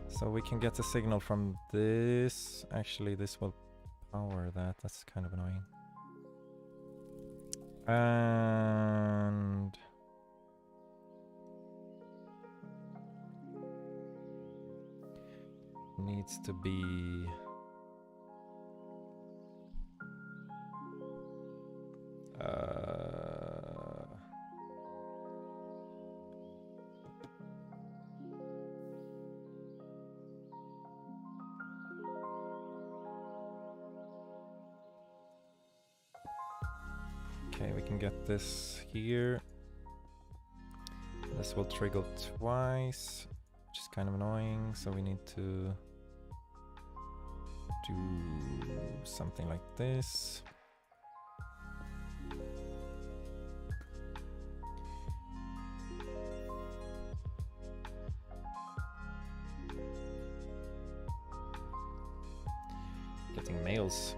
So we can get a signal from this. Actually, this will power that. That's kind of annoying. And needs to be okay, we can get this here. This will trigger twice, which is kind of annoying, so we need to do something like this. Getting mails.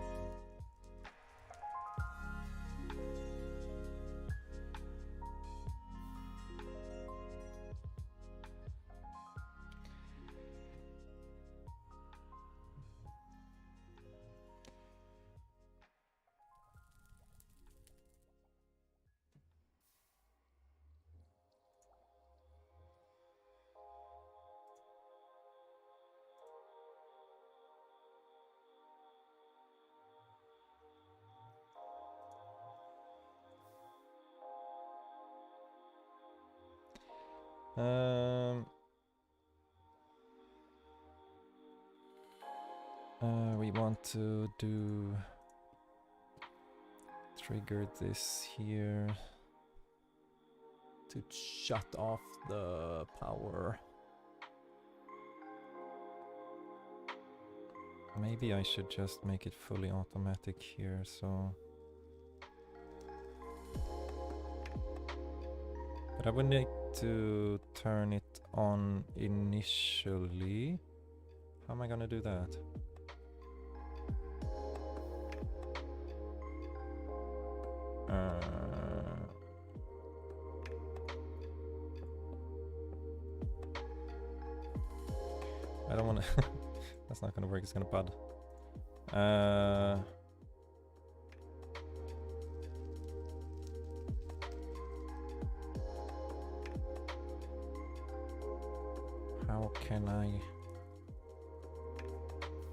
We want to trigger this here to shut off the power. Maybe I should just make it fully automatic here, so... But I would need to turn it on initially. How am I gonna do that? I don't wanna... That's not gonna work, it's gonna bud. How can I...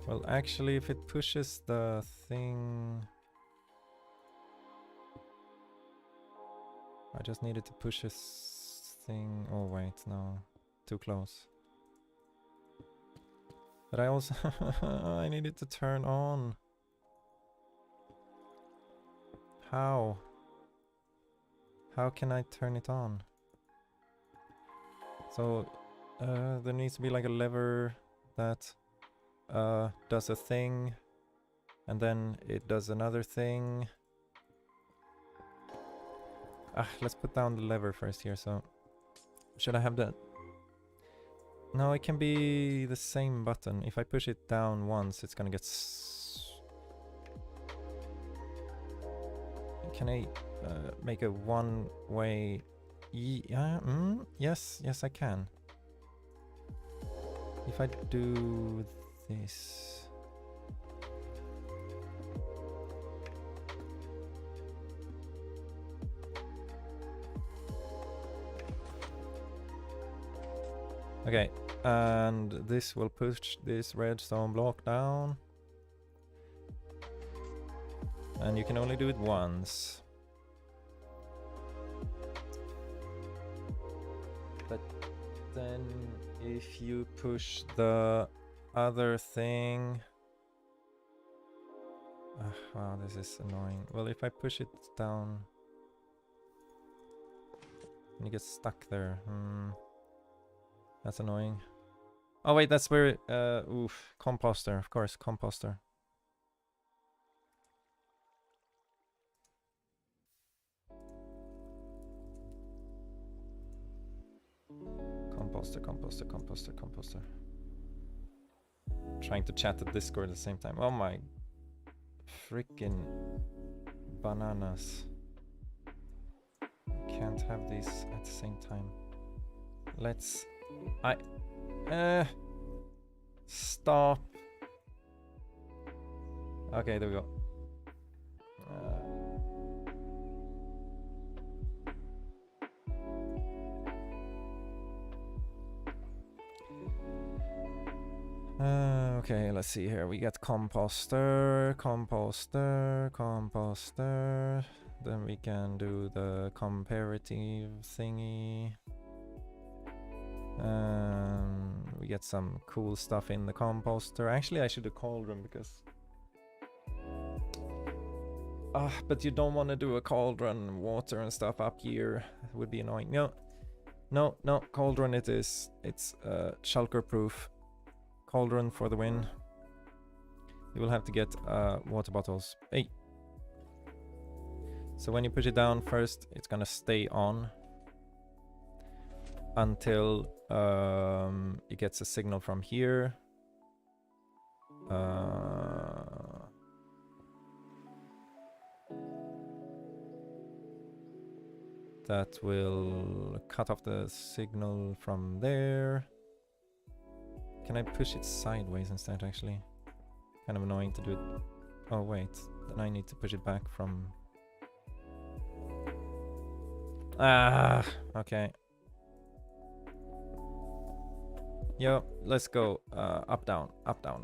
Well, actually, if it pushes the thing... I just needed to push this thing... Oh wait, no. Too close. But I also... I needed to turn on. How? How can I turn it on? So... there needs to be like a lever that does a thing, and then it does another thing. Let's put down the lever first here, so... Should I have that? No, it can be the same button. If I push it down once, it's gonna get... Can I make a one-way... Yes, yes I can. If I do this. Okay, and this will push this redstone block down. And you can only do it once. But then if you push the other thing... wow, this is annoying. Well, if I push it down... and you get stuck there. That's annoying. Oh wait, that's where... oof, composter, of course, composter. Composter. Trying to chat at Discord at the same time. Oh my freaking bananas. Can't have these at the same time. Let's... stop. Okay, there we go. Okay, let's see here. We got composter. Then we can do the comparative thingy. We get some cool stuff in the composter. Actually, I should do cauldron because... but you don't want to do a cauldron, water and stuff up here. It would be annoying. No, cauldron it is. It's shulker proof. Cauldron for the win. You will have to get water bottles. Hey! So when you push it down first, it's gonna stay on until it gets a signal from here. That will cut off the signal from there. Can I push it sideways instead, actually? Kind of annoying to do it. Oh, wait. Then I need to push it back from... okay. Yo, let's go up, down,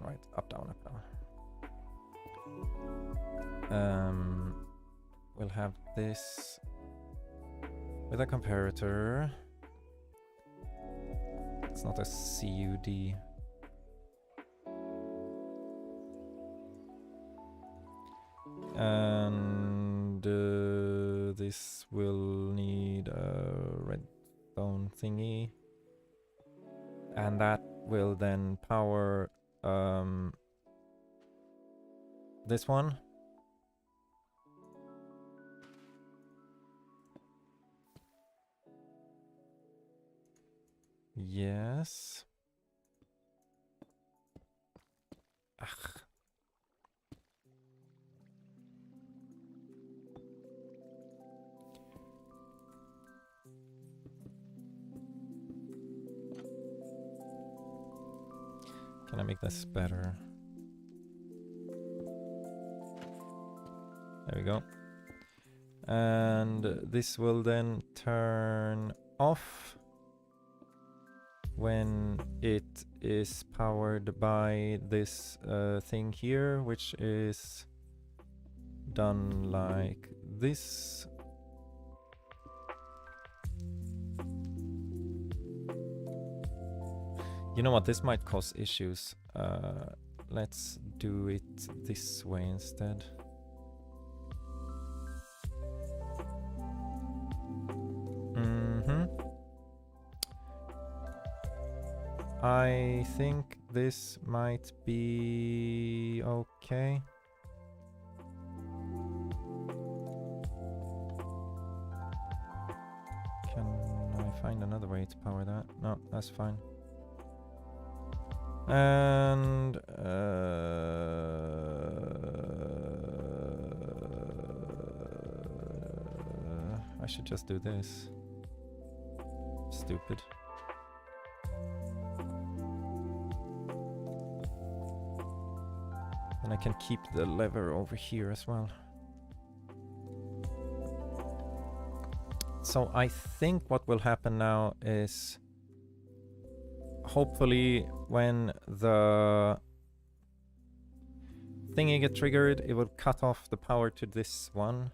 right? Up, down. We'll have this with a comparator. It's not a CUD. And this will need a redstone thingy. And that will then power this one. Yes. Ugh. Can I make this better? There we go. And this will then turn off when it is powered by this thing here, which is done like this. You know what, this might cause issues. Let's do it this way instead. I think this might be okay. Can I find another way to power that? No, that's fine. And I should just do this. Stupid. And I can keep the lever over here as well. So I think what will happen now is hopefully when the thingy get triggered, it will cut off the power to this one.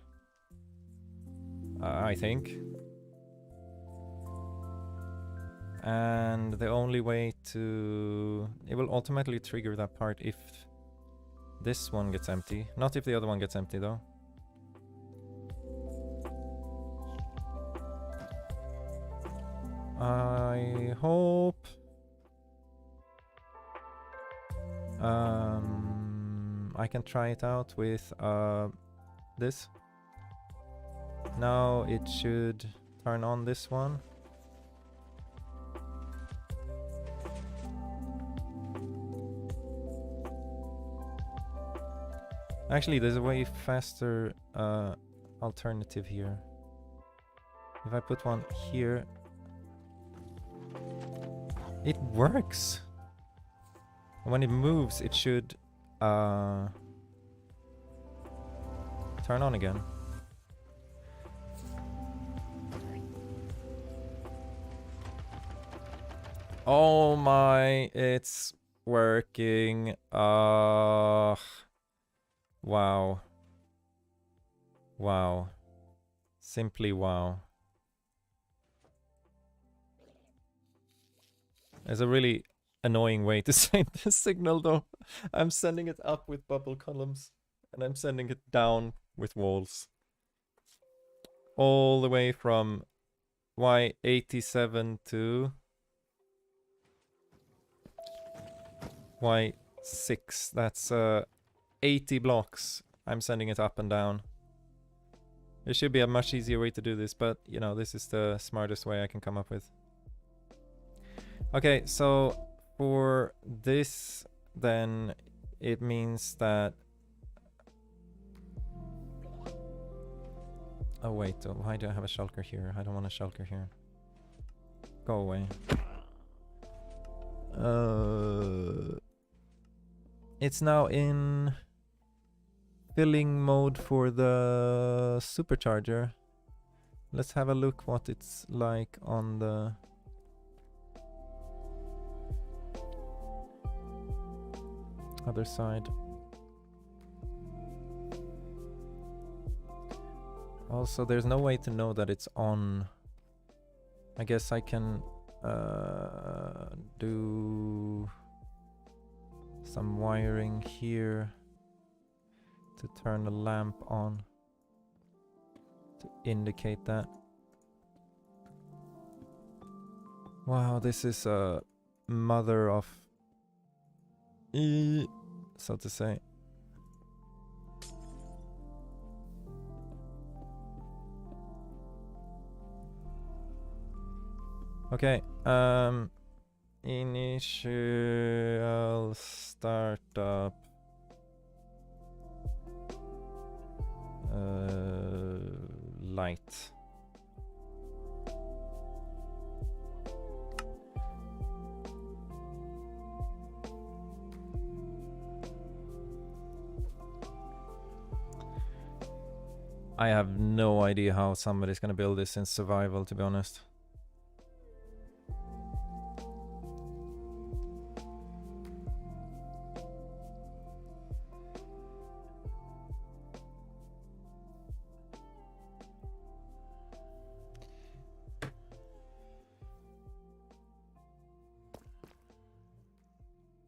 I think. And the only way to... It will automatically trigger that part if this one gets empty. Not if the other one gets empty though. I hope... I can try it out with this. Now it should turn on this one. Actually, there's a way faster alternative here. If I put one here, it works. When it moves, it should turn on again. Oh my, it's working. Wow. Wow. Simply wow. There's a really annoying way to send the signal though. I'm sending it up with bubble columns and I'm sending it down with walls. All the way from Y87 to Y6. That's 80 blocks. I'm sending it up and down. There should be a much easier way to do this, but you know, this is the smartest way I can come up with. Okay, so for this, then it means that... Oh wait, why do I have a shulker here? I don't want a shulker here. Go away. It's now in filling mode for the supercharger. Let's have a look what it's like on the... other side. Also, there's no way to know that it's on. I guess I can do some wiring here to turn the lamp on to indicate that. Wow, this is a mother of so to say. Okay, initial startup light. I have no idea how somebody's gonna build this in survival, to be honest.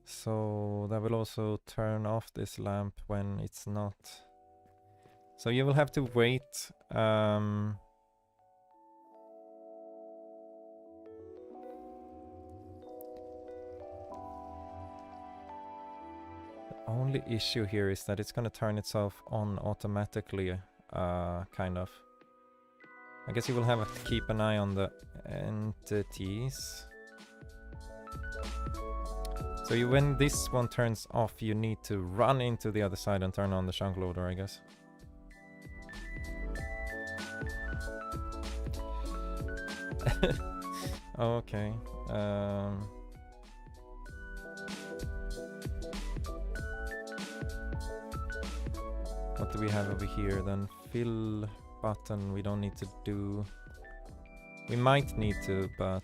So that will also turn off this lamp when it's not. So you will have to wait. The only issue here is that it's going to turn itself on automatically, kind of. I guess you will have to keep an eye on the entities. So when this one turns off, you need to run into the other side and turn on the chunk loader, I guess. Okay. What do we have over here then? Fill button we don't need to do. We might need to, but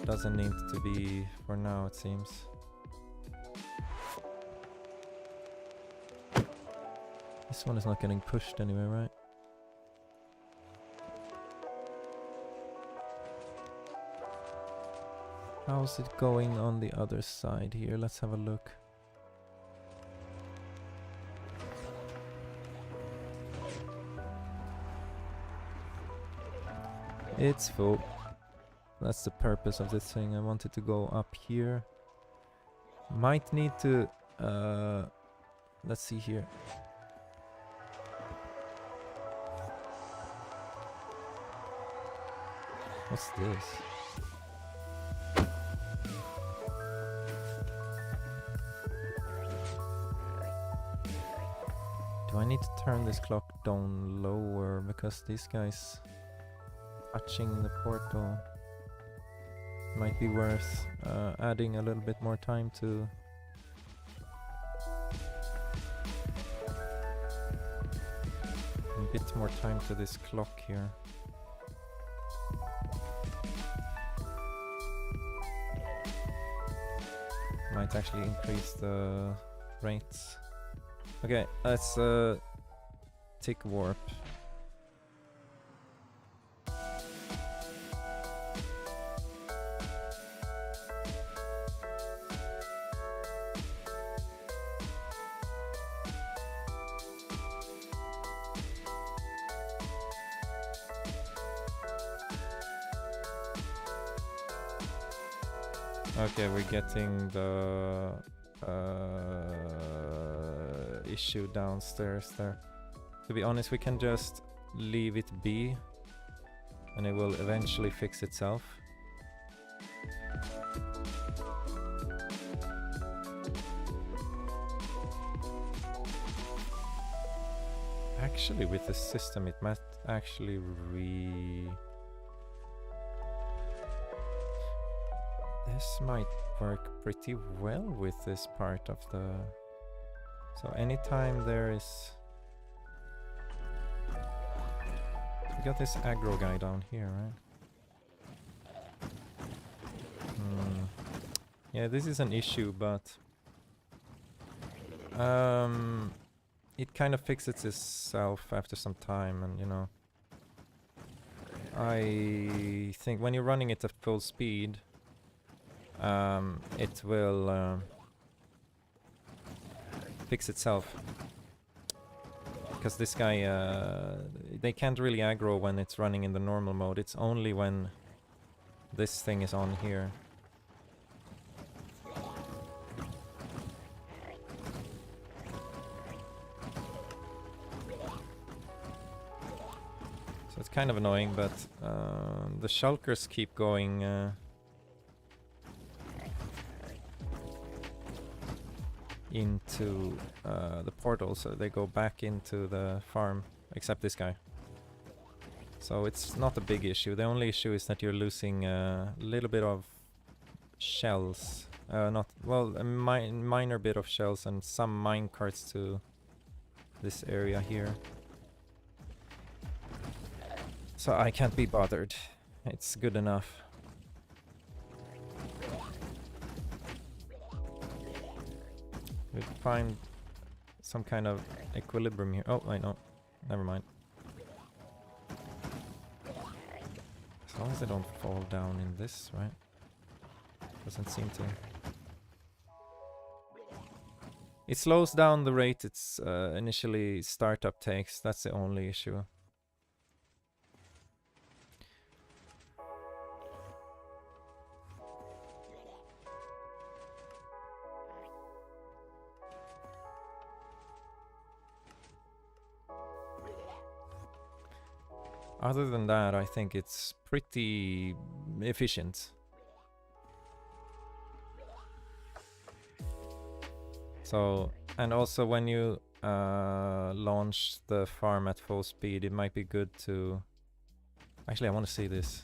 doesn't need to be for now, it seems. This one is not getting pushed anywhere, right? How's it going on the other side here? Let's have a look. It's full. That's the purpose of this thing. I wanted to go up here. Might need to... let's see here. What's this? Do I need to turn this clock down lower because these guys touching the portal might be worth adding a little bit more time to. A bit more time to this clock here. Might actually increase the rates. Okay, let's tick warp. Okay, we're getting the issue downstairs there. To be honest, we can just leave it be and it will eventually fix itself. Actually, with the system, it might actually This might work pretty well with this part of the... So anytime there is... We got this aggro guy down here, right? Yeah, this is an issue, but... it kind of fixes itself after some time, and you know... I think when you're running it at full speed, it will fix itself. Because this guy, they can't really aggro when it's running in the normal mode. It's only when this thing is on here. So it's kind of annoying, but the shulkers keep going into the portal, so they go back into the farm, except this guy. So it's not a big issue. The only issue is that you're losing a little bit of shells. Not well, a minor bit of shells and some mine carts to this area here. So I can't be bothered. It's good enough. We'll find some kind of equilibrium here. Oh, wait, no. Never mind. As long as they don't fall down in this, right? Doesn't seem to. It slows down the rate its initially startup takes. That's the only issue. Other than that, I think it's pretty efficient. So, and also when you launch the farm at full speed, it might be good to... Actually, I want to see this.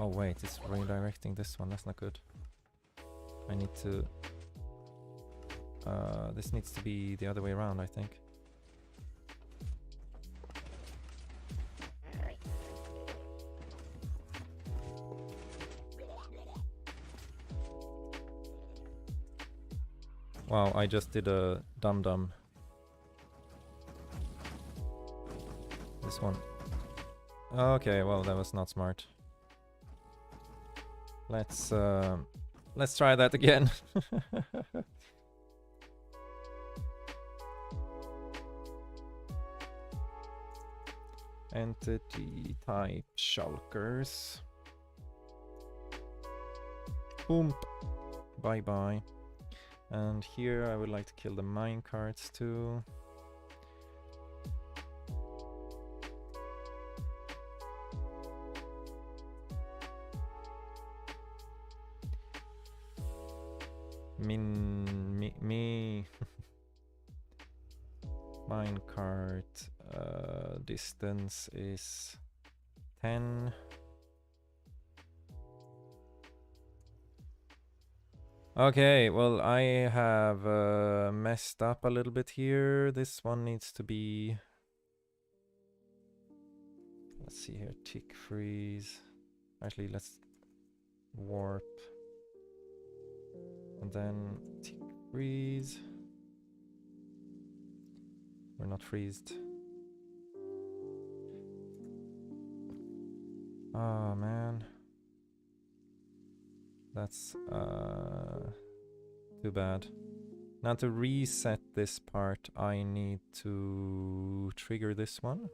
Oh wait, it's redirecting this one. That's not good. I need to... this needs to be the other way around, I think. Wow, I just did a dum-dum. This one. Okay, well, that was not smart. Let's try that again. Entity type shulkers. Boom. Bye bye. And here I would like to kill the minecarts too. Me minecart distance is 10. Okay, well, I have messed up a little bit here. This one needs to be... Let's see here, tick freeze. Actually, let's warp. And then tick freeze. We're not freezed. Oh, man. That's too bad. Now to reset this part, I need to trigger this one.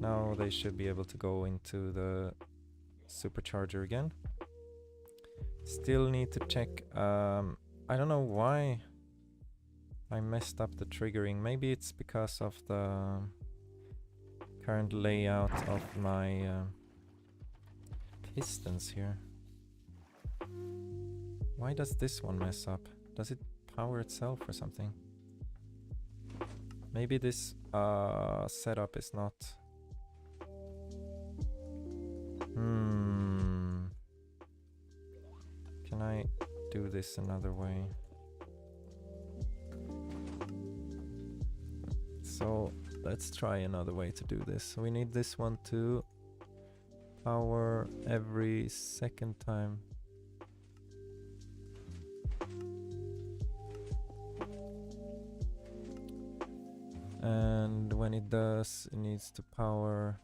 Now they should be able to go into the supercharger again. Still need to check. I don't know why I messed up the triggering. Maybe it's because of the current layout of my pistons here. Why does this one mess up? Does it power itself or something? Maybe this setup is not... Can I do this another way? So let's try another way to do this. We need this one to power every second time. And when it does, it needs to power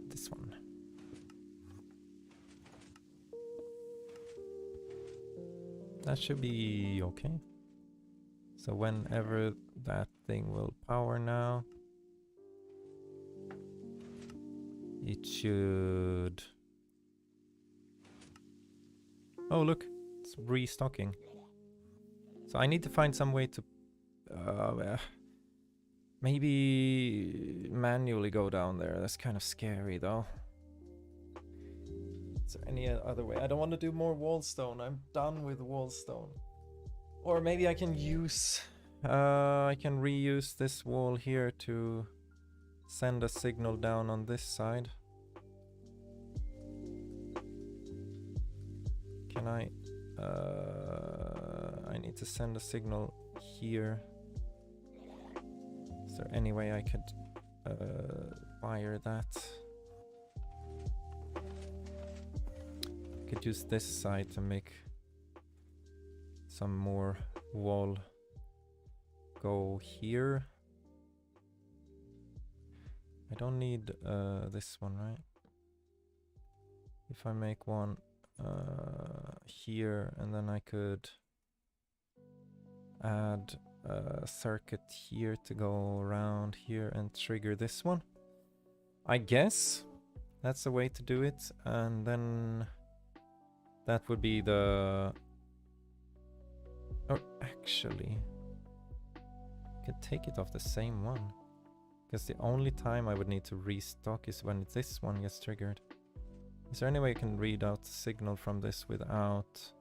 this one. That should be okay. So whenever that thing will power now, it should... Oh, look, it's restocking. So I need to find some way to maybe manually go down there. That's kind of scary though. Is there any other way? I don't want to do more wallstone. I'm done with wallstone. Or maybe I can use... I can reuse this wall here to send a signal down on this side. Can I... I need to send a signal here. Is there any way I could wire that? I could use this side to make some more wall go here. I don't need this one, right? If I make one here, and then I could add a circuit here to go around here and trigger this one. I guess that's the way to do it, and then that would be the... Or actually, I could take it off the same one, because the only time I would need to restock is when this one gets triggered. Is there any way you can read out the signal from this without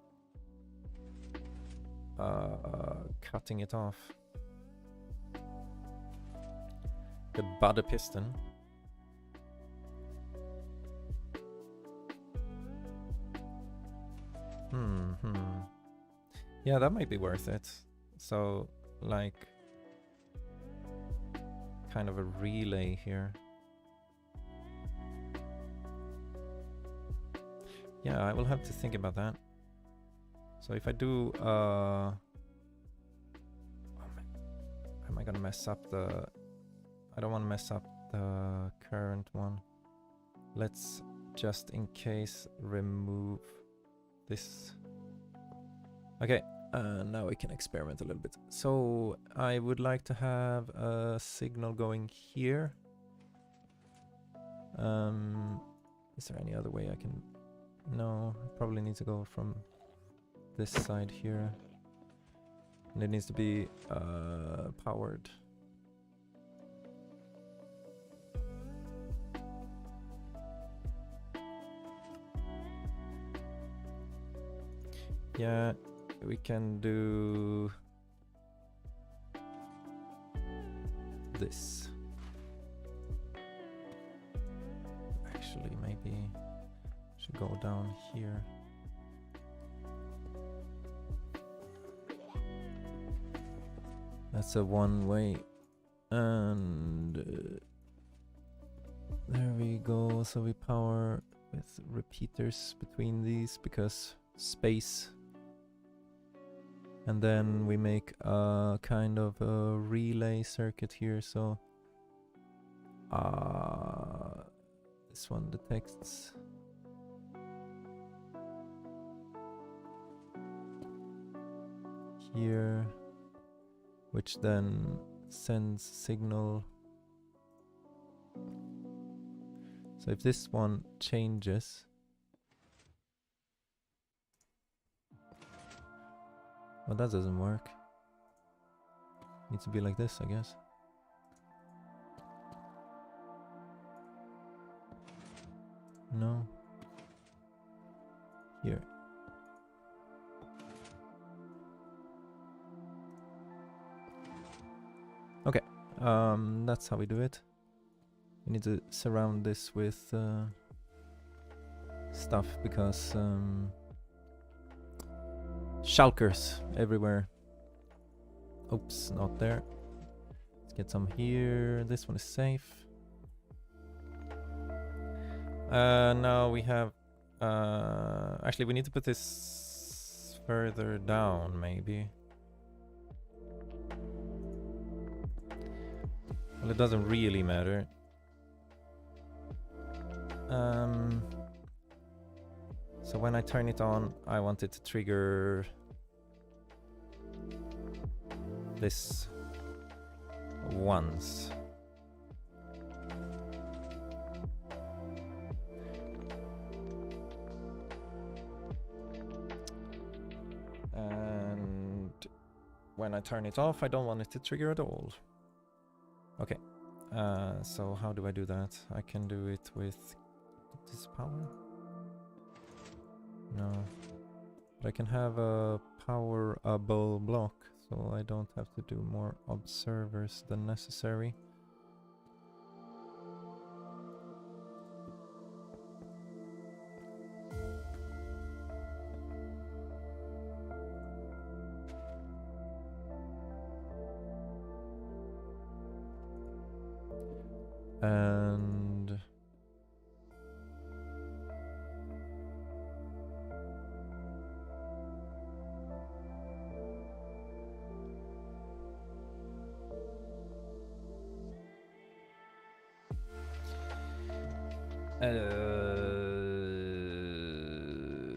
cutting it off? Could butt a piston. Yeah, that might be worth it. So, like, kind of a relay here. Yeah, I will have to think about that. So if I do, am I gonna mess up the, I don't want to mess up the current one. Let's just in case remove this. Okay, now we can experiment a little bit. So I would like to have a signal going here. Is there any other way I can? No, I probably need to go from this side here. And it needs to be powered. Yeah, we can do this. Actually, maybe should go down here. That's a one-way, and there we go. So we power with repeaters between these because space. And then we make a kind of a relay circuit here. So this one detects here, which then sends signal. So if this one changes, well, that doesn't work. Needs to be like this, I guess. No. Here. Okay, that's how we do it. We need to surround this with stuff because shulkers everywhere. Oops, not there. Let's get some here. This one is safe. Now we have actually we need to put this further down maybe. Well, it doesn't really matter. So when I turn it on, I want it to trigger this once. And when I turn it off, I don't want it to trigger at all. Okay, so how do I do that? I can do it with this power? No, but I can have a powerable block, so I don't have to do more observers than necessary. And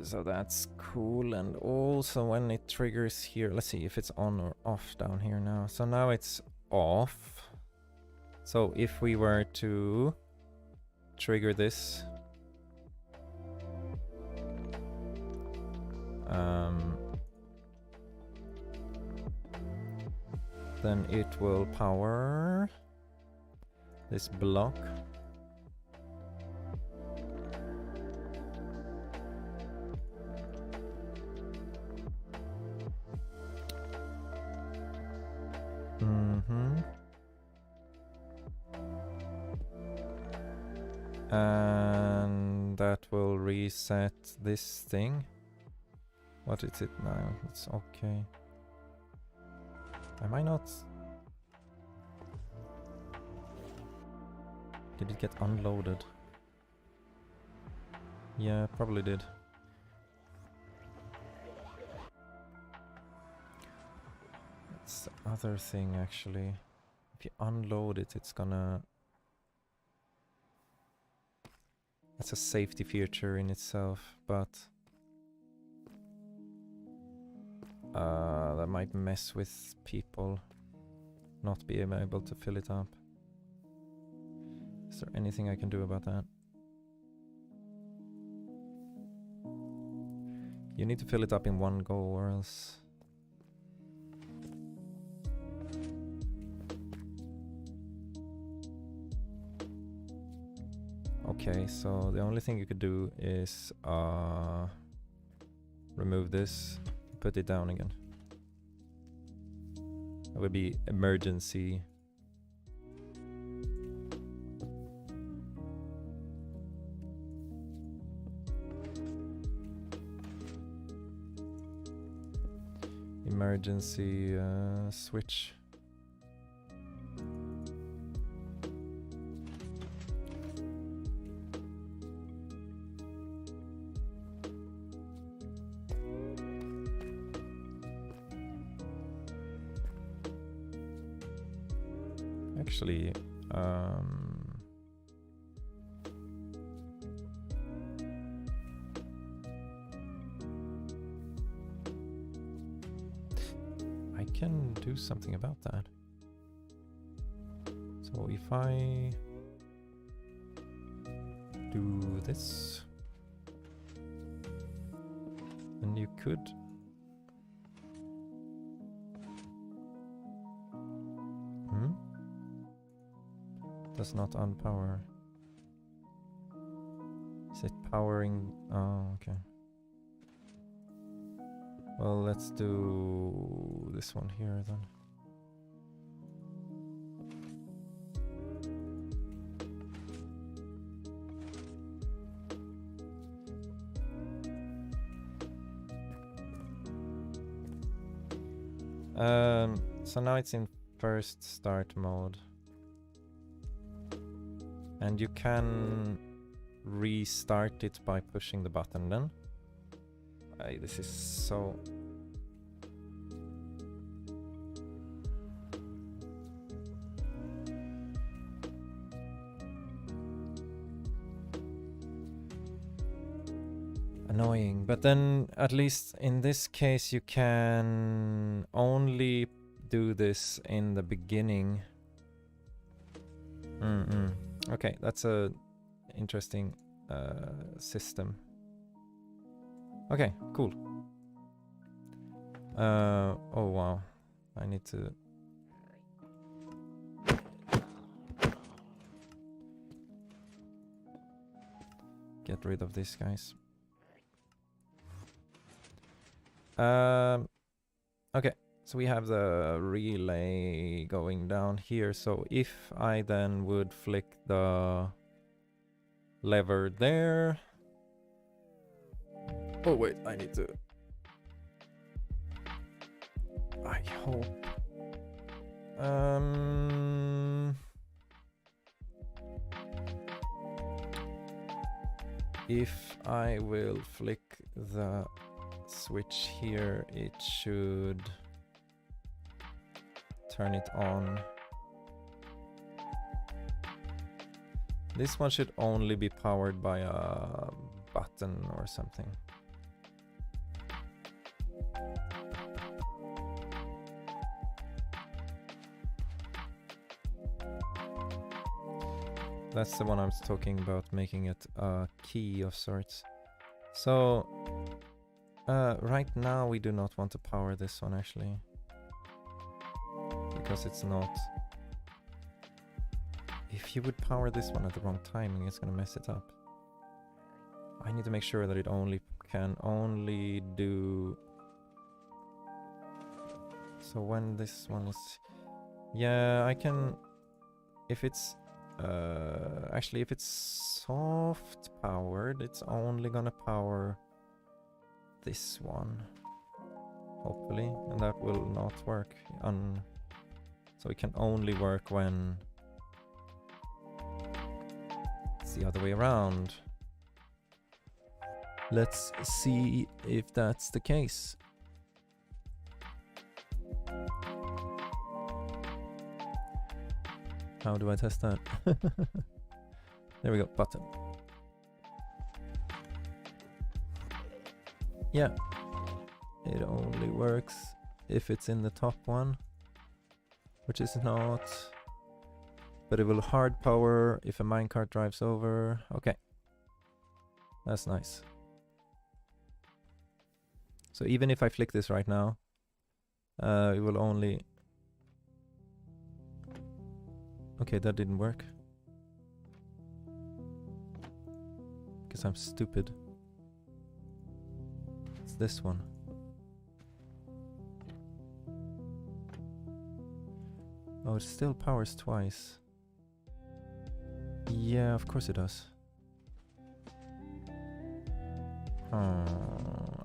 so that's cool. And also when it triggers here, let's see if it's on or off down here now. So now it's off. So if we were to trigger this, then it will power this block. And that will reset this thing. What is it now? It's okay. Am I not? Did it get unloaded? Yeah, probably did. That's the other thing actually. If you unload it, it's gonna... That's a safety feature in itself, but... that might mess with people. Not being able to fill it up. Is there anything I can do about that? You need to fill it up in one go or else... Okay, so the only thing you could do is remove this, put it down again. That would be emergency. Emergency switch. Actually, I can do something about that. So if I do this, then you could does not unpower. Is it powering? Oh, okay. Well, let's do this one here then. So now it's in first start mode. And you can restart it by pushing the button then. This is so... annoying. But then, at least in this case, you can only do this in the beginning. Okay, that's a interesting system. Okay, cool. Oh wow, I need to get rid of this, guys. Okay, so we have the relay going down here. So if I then would flick the lever there. Oh wait, I need to... I hope... if I will flick the switch here, it should turn it on. This one should only be powered by a button or something. That's the one I was talking about, making it a key of sorts. So, right now we do not want to power this one actually. Because it's not... If you would power this one at the wrong timing, it's gonna mess it up. I need to make sure that it can only do... So when this one is... Yeah, I can... If it's Actually, if it's soft powered, it's only gonna power this one, hopefully, and that will not work. So it can only work when it's the other way around. Let's see if that's the case. How do I test that? There we go, button. Yeah, it only works if it's in the top one, which is not, but it will hard power if a minecart drives over. Okay, that's nice. So even if I flick this right now, it will only... Okay, that didn't work. Because I'm stupid. It's this one. Oh, it still powers twice. Yeah, of course it does.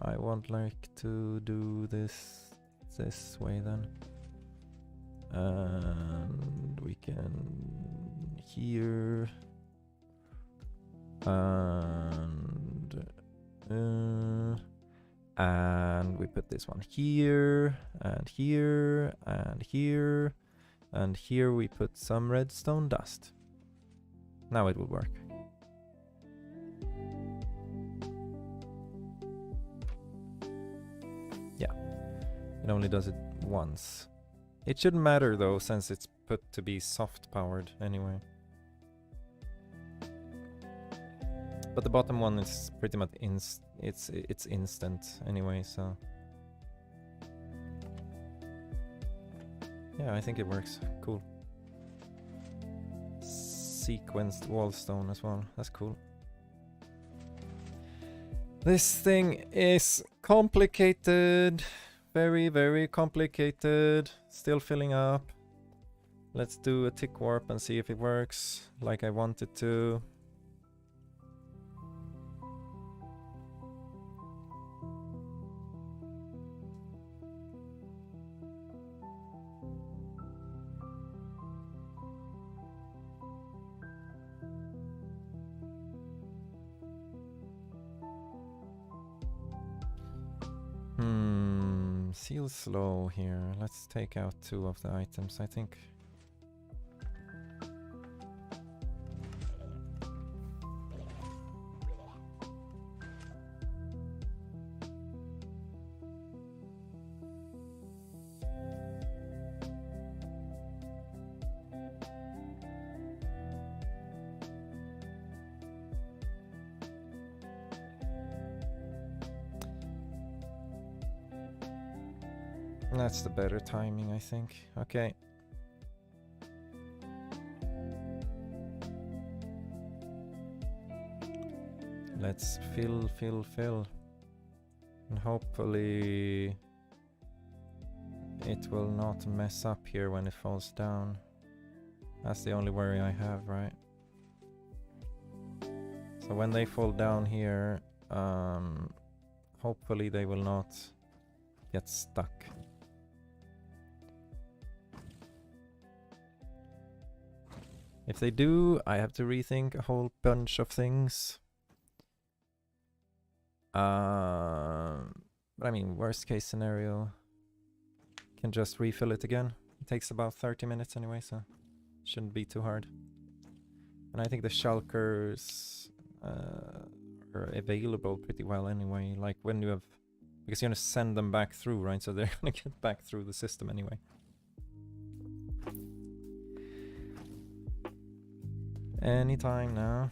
I won't like to do this way then. And we can here and we put this one here and here and here and here we put some redstone dust. Now it will work. Yeah, it only does it once. It shouldn't matter though, since it's put to be soft powered anyway. But the bottom one is pretty much it's instant anyway, so yeah, I think it works. Cool. Sequenced wallstone as well. That's cool. This thing is complicated. Very, very complicated. Still filling up. Let's do a tick warp and see if it works like I want it to. Seal slow here. Let's take out 2 of the items, I think. That's the better timing, I think. Okay. Let's fill. And hopefully it will not mess up here when it falls down. That's the only worry I have, right? So when they fall down here, hopefully they will not get stuck. If they do, I have to rethink a whole bunch of things. But I mean, worst case scenario, can just refill it again. It takes about 30 minutes anyway, so shouldn't be too hard. And I think the shulkers are available pretty well anyway. Like when you have, because you're gonna send them back through, right? So they're gonna get back through the system anyway. Anytime now.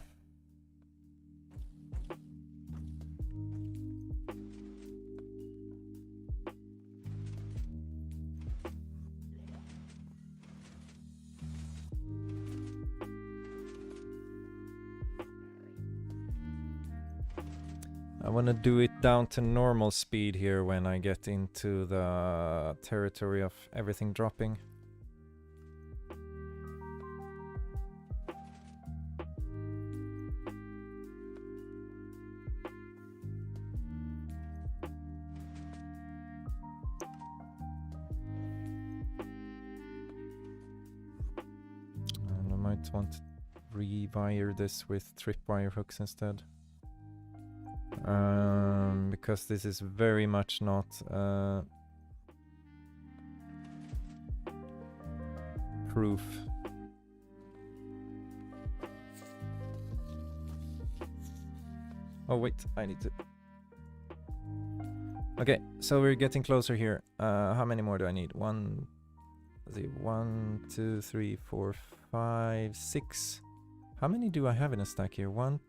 I want to do it down to normal speed here when I get into the territory of everything dropping. might want to rewire this with tripwire hooks instead. Because this is very much not proof. Oh wait, I need to... Okay, so we're getting closer here. How many more do I need? One, let's see, 1, 2, 3, 4, 5, 6. How many do I have in a stack here? 1,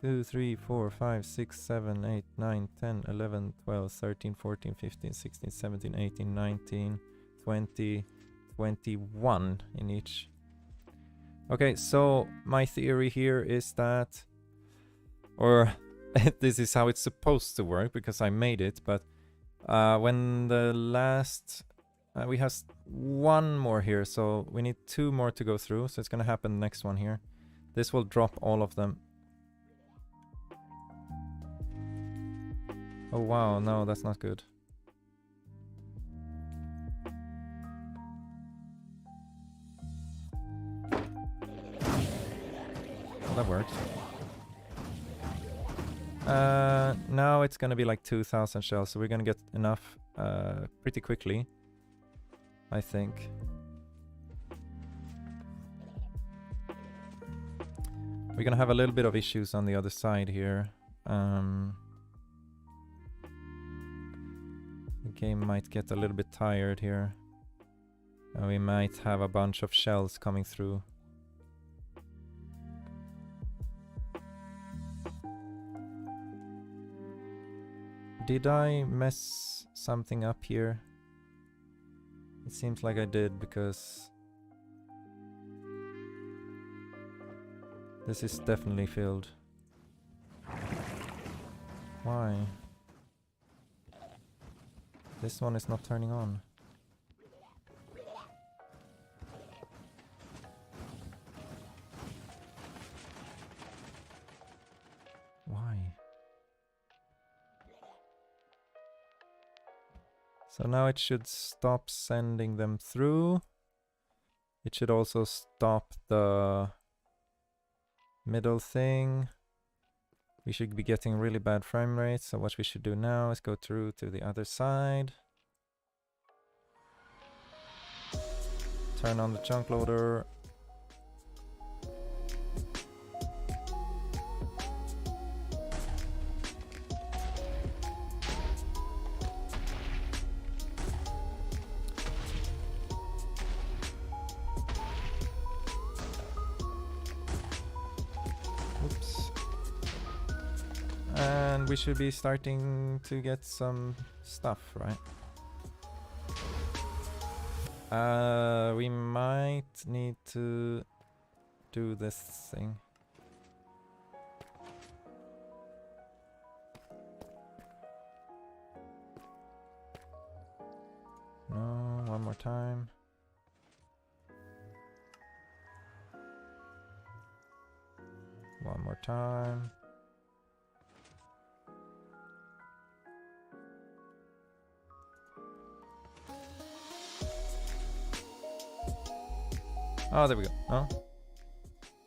2, 3, 4, 5, 6, 7, 8, 9, 10, 11, 12, 13, 14, 15, 16, 17, 18, 19, 20, 21 in each. Okay, so my theory here is that, or this is how it's supposed to work because I made it, but when the last, we have one more here, so we need 2 more to go through, so it's gonna happen next one here. This will drop all of them. Oh wow, no, that's not good. Well, that worked. Now it's gonna be like 2,000 shells, so we're gonna get enough pretty quickly, I think. We're gonna have a little bit of issues on the other side here. The game might get a little bit tired here. And we might have a bunch of shells coming through. Did I mess something up here? It seems like I did, because this is definitely filled. Why? This one is not turning on. Why? So now it should stop sending them through. It should also stop the middle thing. We should be getting really bad frame rates, so what we should do now is go through to the other side. Turn on the chunk loader. And we should be starting to get some stuff, right? We might need to do this thing. No, one more time. One more time. Oh, there we go. Oh,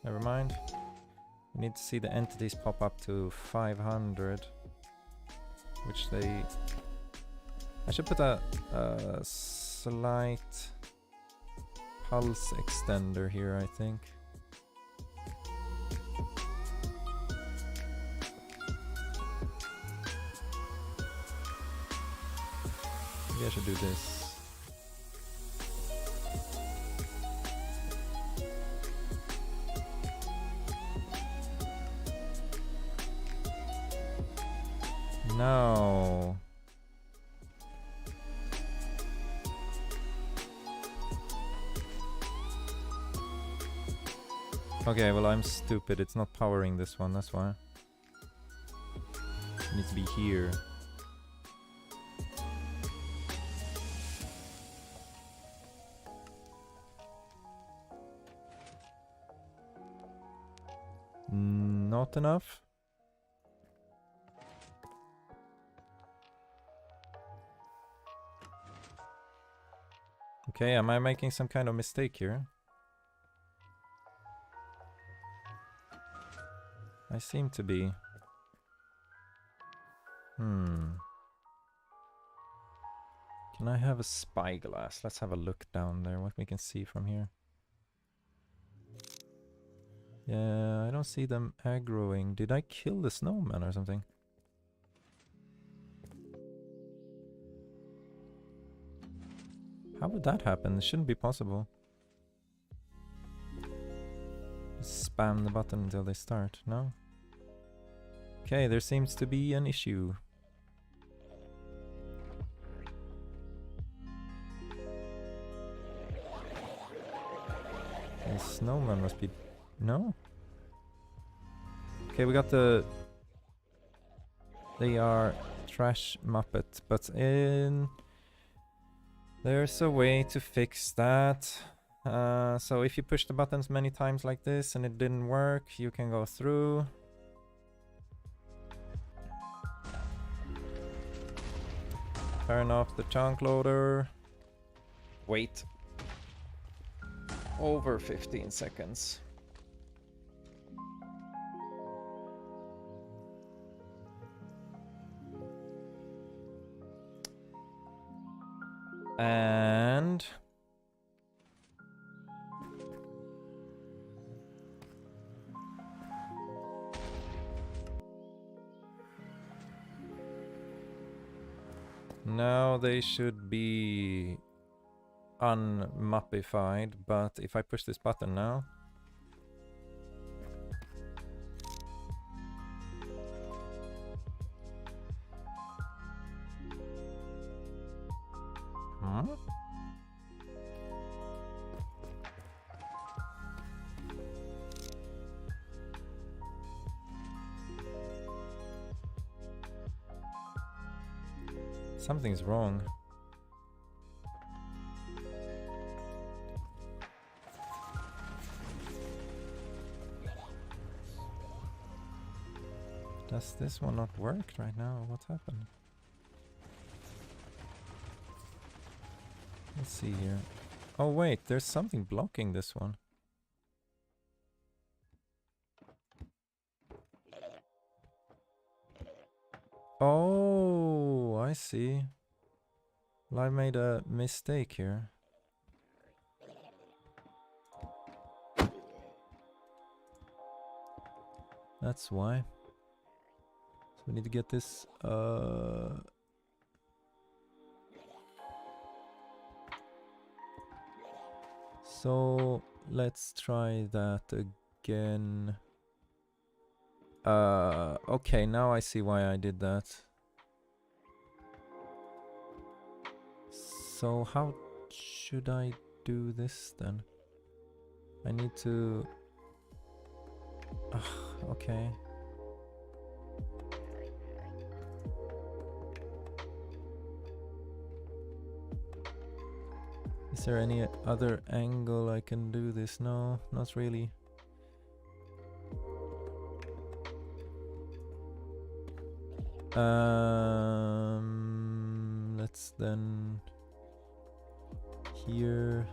never mind. We need to see the entities pop up to 500, which they... I should put a slight pulse extender here, I think. Maybe I should do this. No. Okay, well, I'm stupid. It's not powering this one, that's why. It needs to be here. Not enough? Okay, am I making some kind of mistake here? I seem to be. Can I have a spyglass? Let's have a look down there, what we can see from here. Yeah, I don't see them aggroing. Did I kill the snowman or something? How would that happen? It shouldn't be possible. Just spam the button until they start, no? Okay, there seems to be an issue. The snowman must be... No? Okay, we got the... They are trash Muppet, but in... There's a way to fix that. So if you push the buttons many times like this and it didn't work, you can go through. Turn off the chunk loader. Wait. Over 15 seconds. And now they should be unmappified, but if I push this button now, something's wrong. Does this one not work right now? What happened? Let's see here. Oh wait, there's something blocking this one. Oh, I see. Well, I made a mistake here. That's why. So we need to get this so let's try that again. Okay, now I see why I did that. So how should I do this then? I need to... okay. Is there any other angle I can do this? No, not really. Let's then here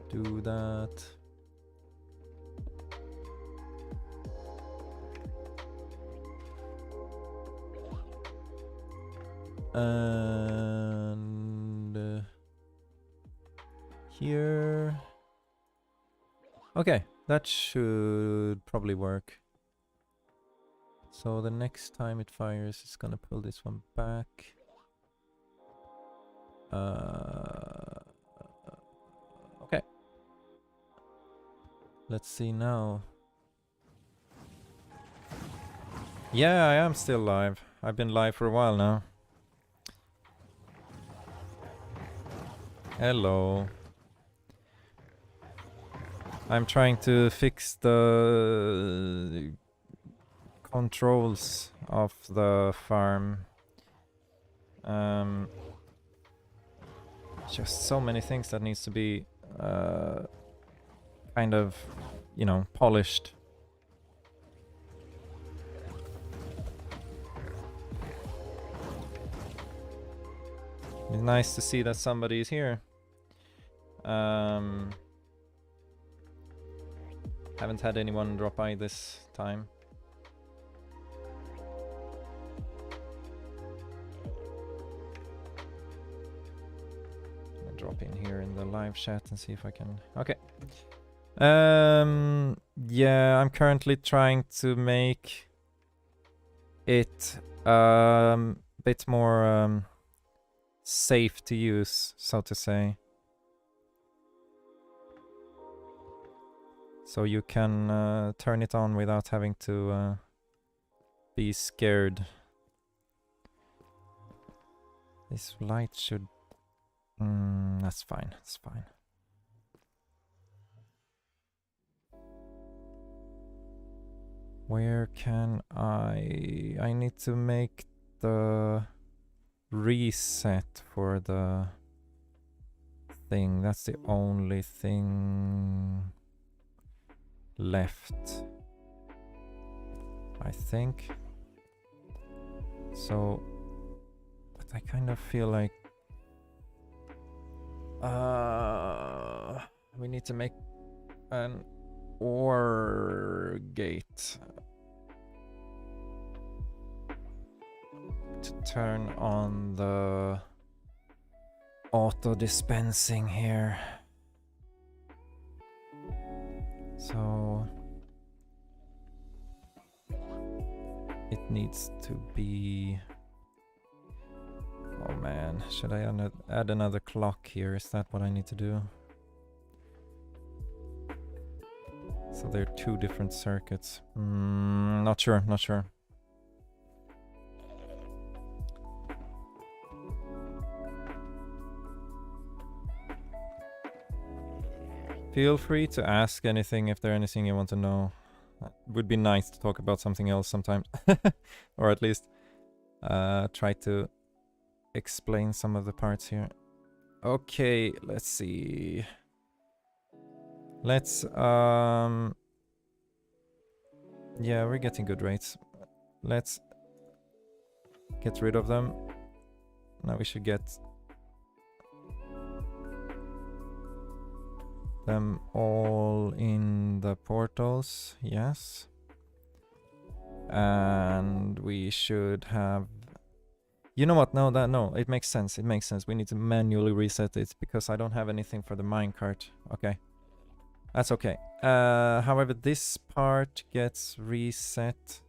do that. And here. Okay, that should probably work. So the next time it fires, it's gonna pull this one back. Okay. Let's see now. Yeah, I am still live. I've been live for a while now. Hello. I'm trying to fix the controls of the farm. Just so many things that needs to be kind of, you know, polished. It's nice to see that somebody is here. Haven't had anyone drop by this time. I'll drop in here in the live chat and see if I can. Okay. Yeah, I'm currently trying to make it bit more safe to use, so to say. So you can turn it on without having to be scared. This light should... that's fine, that's fine. Where can I need to make the reset for the thing. That's the only thing left, I think. So, but I kind of feel like we need to make an OR gate to turn on the auto dispensing here. So it needs to be... Oh man, should I add another clock here? Is that what I need to do? So there are two different circuits. Not sure, not sure. Feel free to ask anything if there's anything you want to know. It would be nice to talk about something else sometimes. Or at least try to explain some of the parts here. Okay, let's see. Let's yeah, we're getting good rates. Let's get rid of them. Now we should get them all in the portals, yes. And we should have... You know what? No, it makes sense. It makes sense. We need to manually reset it because I don't have anything for the minecart. Okay. That's okay. However, this part gets reset.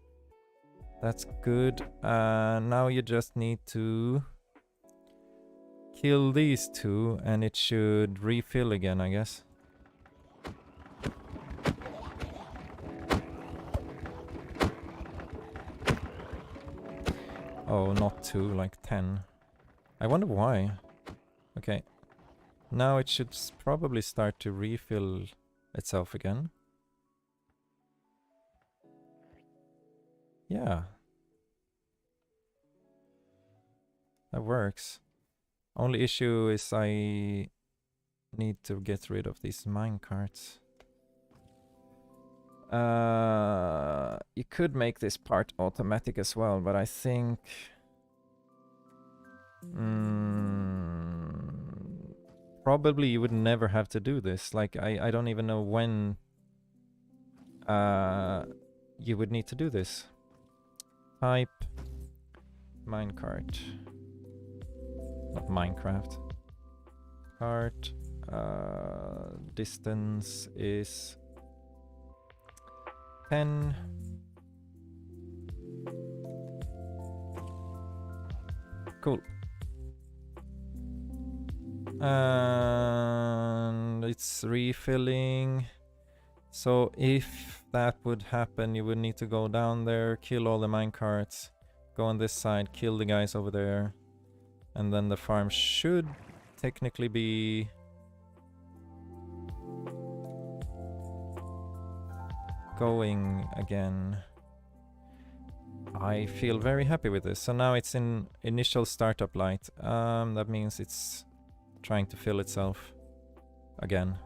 That's good. Now you just need to kill these two and it should refill again, I guess. Oh, not 2, like 10. I wonder why. Okay. Now it should probably start to refill itself again. Yeah. That works. Only issue is I need to get rid of these minecarts. You could make this part automatic as well, but I think probably you would never have to do this. Like I don't even know when you would need to do this. Type minecart, not Minecraft. Cart distance is 10. Cool. And it's refilling. So if that would happen, you would need to go down there, kill all the minecarts, go on this side, kill the guys over there, and then the farm should technically be going again. I feel very happy with this. So now it's in initial startup light. That means it's trying to fill itself again.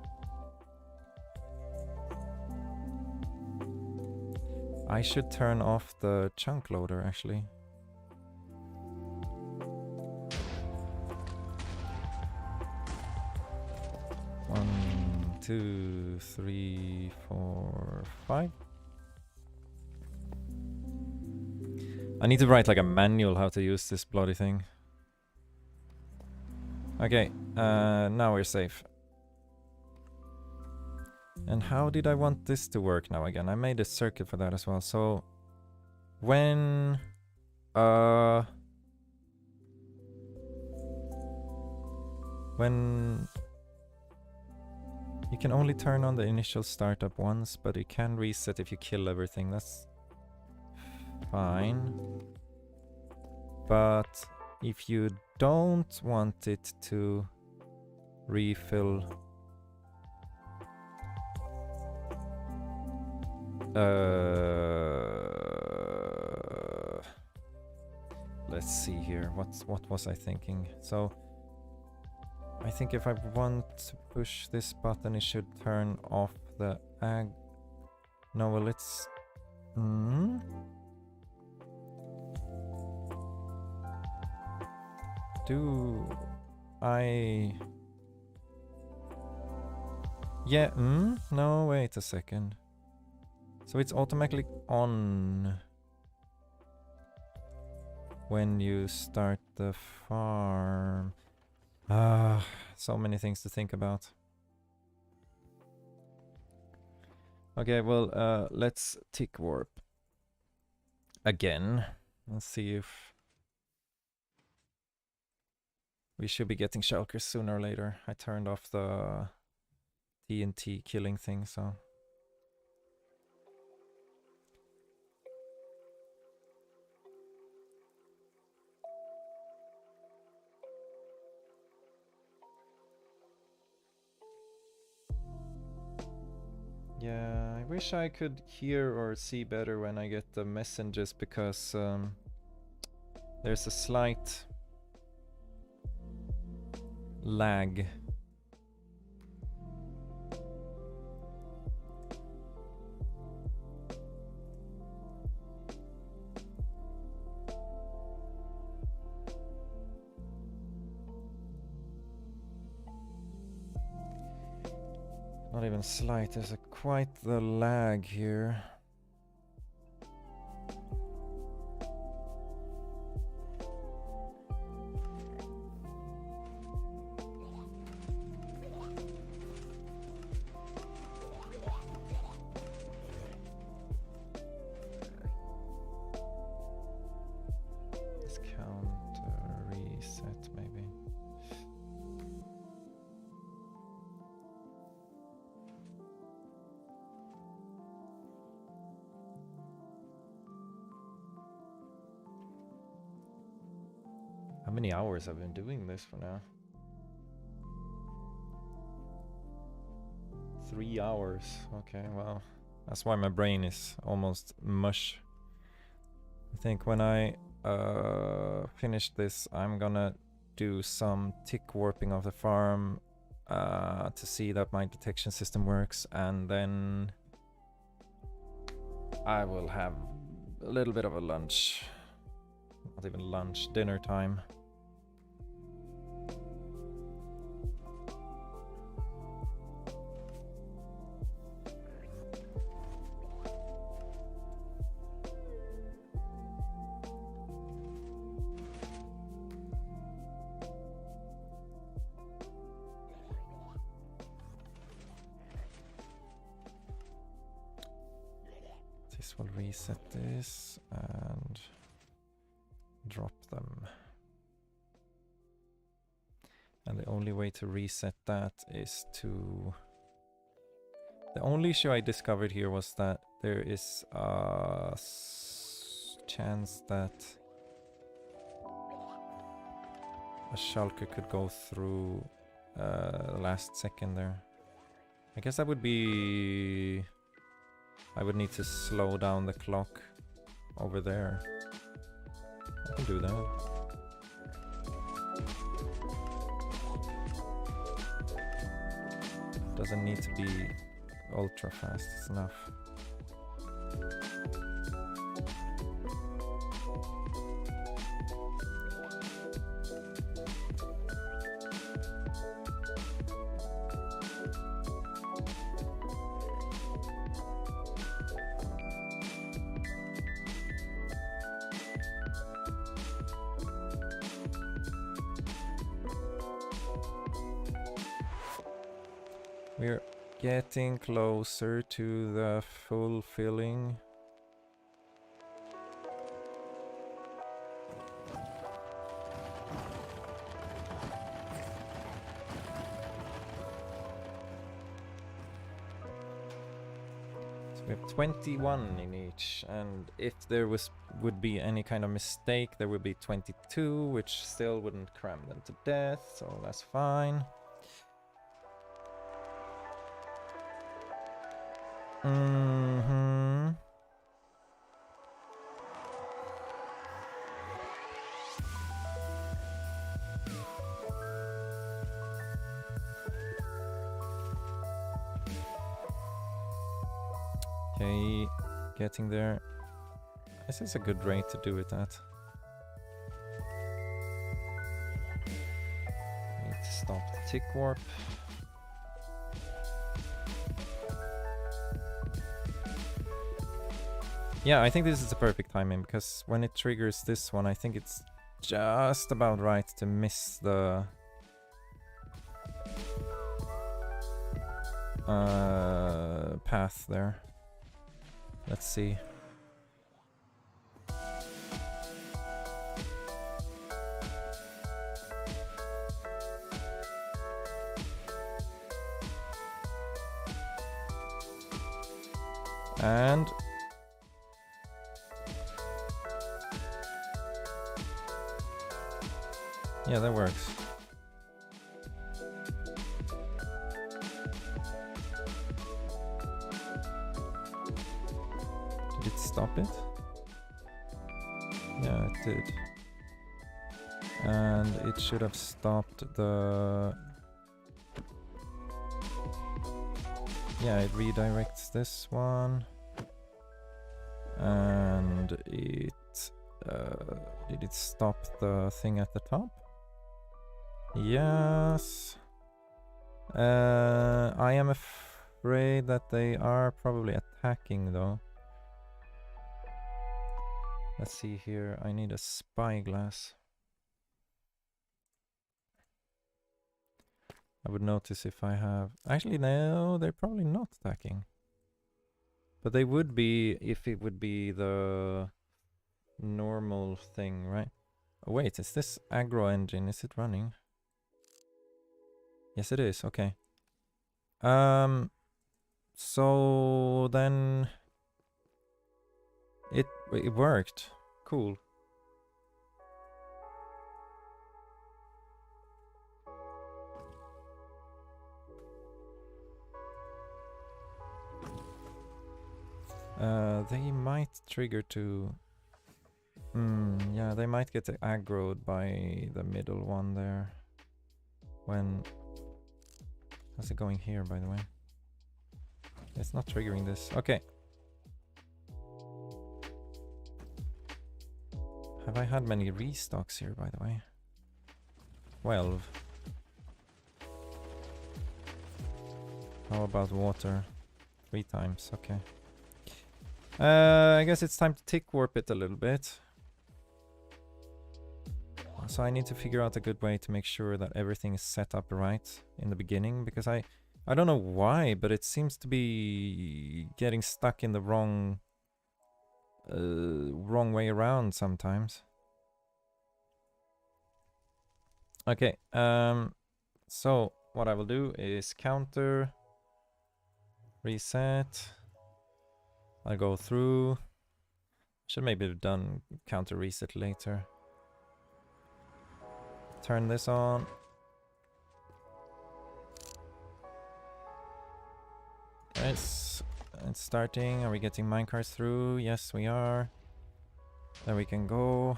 I should turn off the chunk loader actually. One, 2, 3, 4, 5. I need to write like a manual how to use this bloody thing. Okay, now we're safe. And how did I want this to work now again? I made a circuit for that as well. So when you can only turn on the initial startup once, but you can reset if you kill everything. That's fine. But if you don't want it to refill, let's see here. What was I thinking? So I think if I want to push this button, it should turn off the no, well, it's do I no, wait a second. So it's automatically on when you start the farm. So many things to think about. Okay, well, let's tick warp again. Let's see if we should be getting Shulkers sooner or later. I turned off the TNT killing thing, so. Yeah, I wish I could hear or see better when I get the messages, because there's a slight lag. Not even slight, there's quite the lag here. Let's count reset maybe. How many hours have I been doing this for now? 3 hours. Okay, well, that's why my brain is almost mush. I think when I finish this, I'm gonna do some tick warping of the farm to see that my detection system works, and then I will have a little bit of a lunch. Not even lunch, dinner time. This will reset this and drop them. And the only way to reset that is to... The only issue I discovered here was that there is a chance that a Shulker could go through the last second there. I guess that would be... I would need to slow down the clock over there. I can do that. Doesn't need to be ultra fast, it's enough. We're getting closer to the full filling. So we have 21 in each, and if there would be any kind of mistake, there would be 22, which still wouldn't cram them to death, so that's fine. Okay, getting there. This is a good rate to do it at. Need to stop the tick warp. Yeah, I think this is the perfect timing, because when it triggers this one, I think it's just about right to miss the path there. Let's see. And yeah, that works. Did it stop it? Yeah, it did. And it should have stopped the... Yeah, it redirects this one. And it... did it stop the thing at the top? Yes. I am afraid that they are probably attacking though. Let's see here. I need a spyglass. I would notice if I have... Actually, no, they're probably not attacking. But they would be if it would be the normal thing, right? Oh, wait, is this aggro engine? Is it running? Yes, it is. Okay. So then it worked. Cool. They might trigger to... yeah, they might get aggroed by the middle one there. When... How's it going here, by the way? It's not triggering this. Okay. Have I had many restocks here, by the way? 12. How about water? 3 times, okay. I guess it's time to tick warp it a little bit. So I need to figure out a good way to make sure that everything is set up right in the beginning, because I don't know why, but it seems to be getting stuck in the wrong way around sometimes. Okay, so what I will do is counter, reset. I'll go through. Should maybe have done counter reset later. Turn this on. It's starting. Are we getting minecarts through? Yes, we are. There we can go.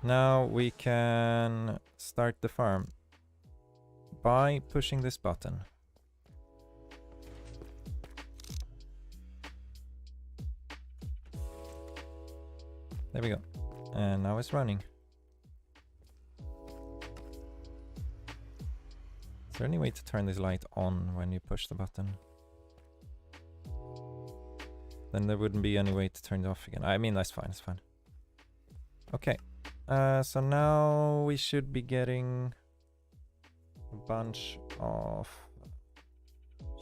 Now we can start the farm by pushing this button. There we go. And now it's running. Is there any way to turn this light on when you push the button? Then there wouldn't be any way to turn it off again. I mean, that's fine, it's fine. Okay. So now we should be getting a bunch of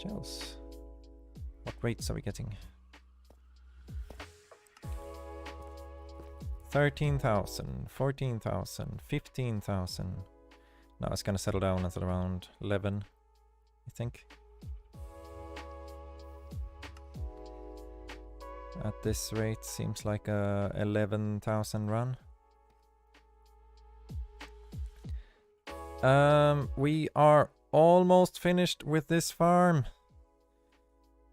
shells. What rates are we getting? 13,000, 14,000, 15,000. Now it's gonna settle down at around 11, I think. At this rate, seems like a 11,000 run. We are almost finished with this farm.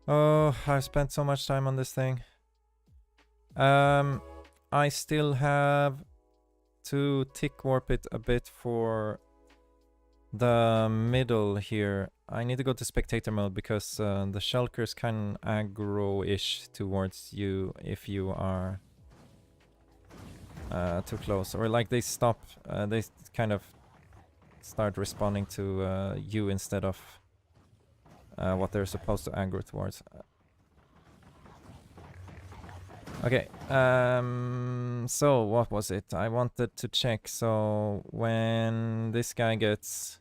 Oh, I've spent so much time on this thing. I still have to tick warp it a bit for the middle here. I need to go to spectator mode because the Shulker is kind of aggro-ish towards you if you are too close. Or like they stop, they kind of start responding to you instead of what they're supposed to aggro towards. Okay, so what was it? I wanted to check, so when this guy gets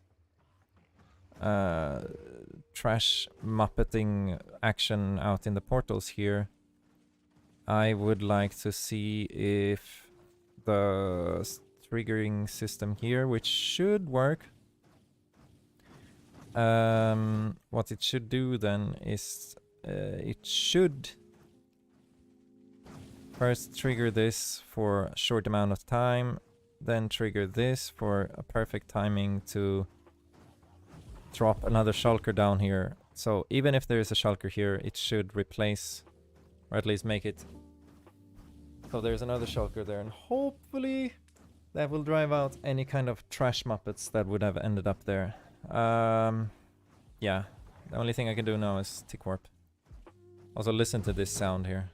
trash muppeting action out in the portals here, I would like to see if the triggering system here, which should work, what it should do then is it should first trigger this for a short amount of time, then trigger this for a perfect timing to drop another Shulker down here. So even if there is a Shulker here, it should replace, or at least make it so there's another Shulker there, and hopefully that will drive out any kind of trash muppets that would have ended up there. Yeah, the only thing I can do now is tick warp. Also listen to this sound here.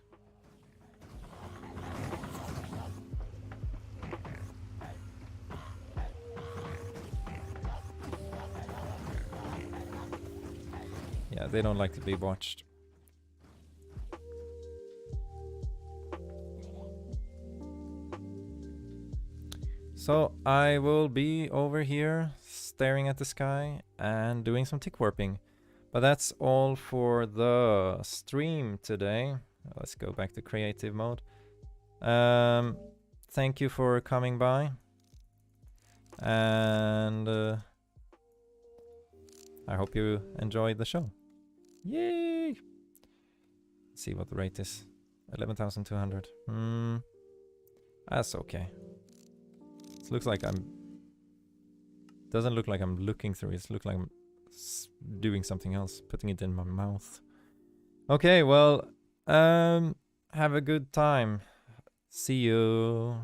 Yeah, they don't like to be watched. So I will be over here staring at the sky and doing some tick warping. But that's all for the stream today. Let's go back to creative mode. Thank you for coming by. And I hope you enjoyed the show. Yay! Let's see what the rate is. 11,200. That's okay. It looks like I'm... Doesn't look like I'm looking through it. It looks like I'm doing something else. Putting it in my mouth. Okay, well... have a good time. See you.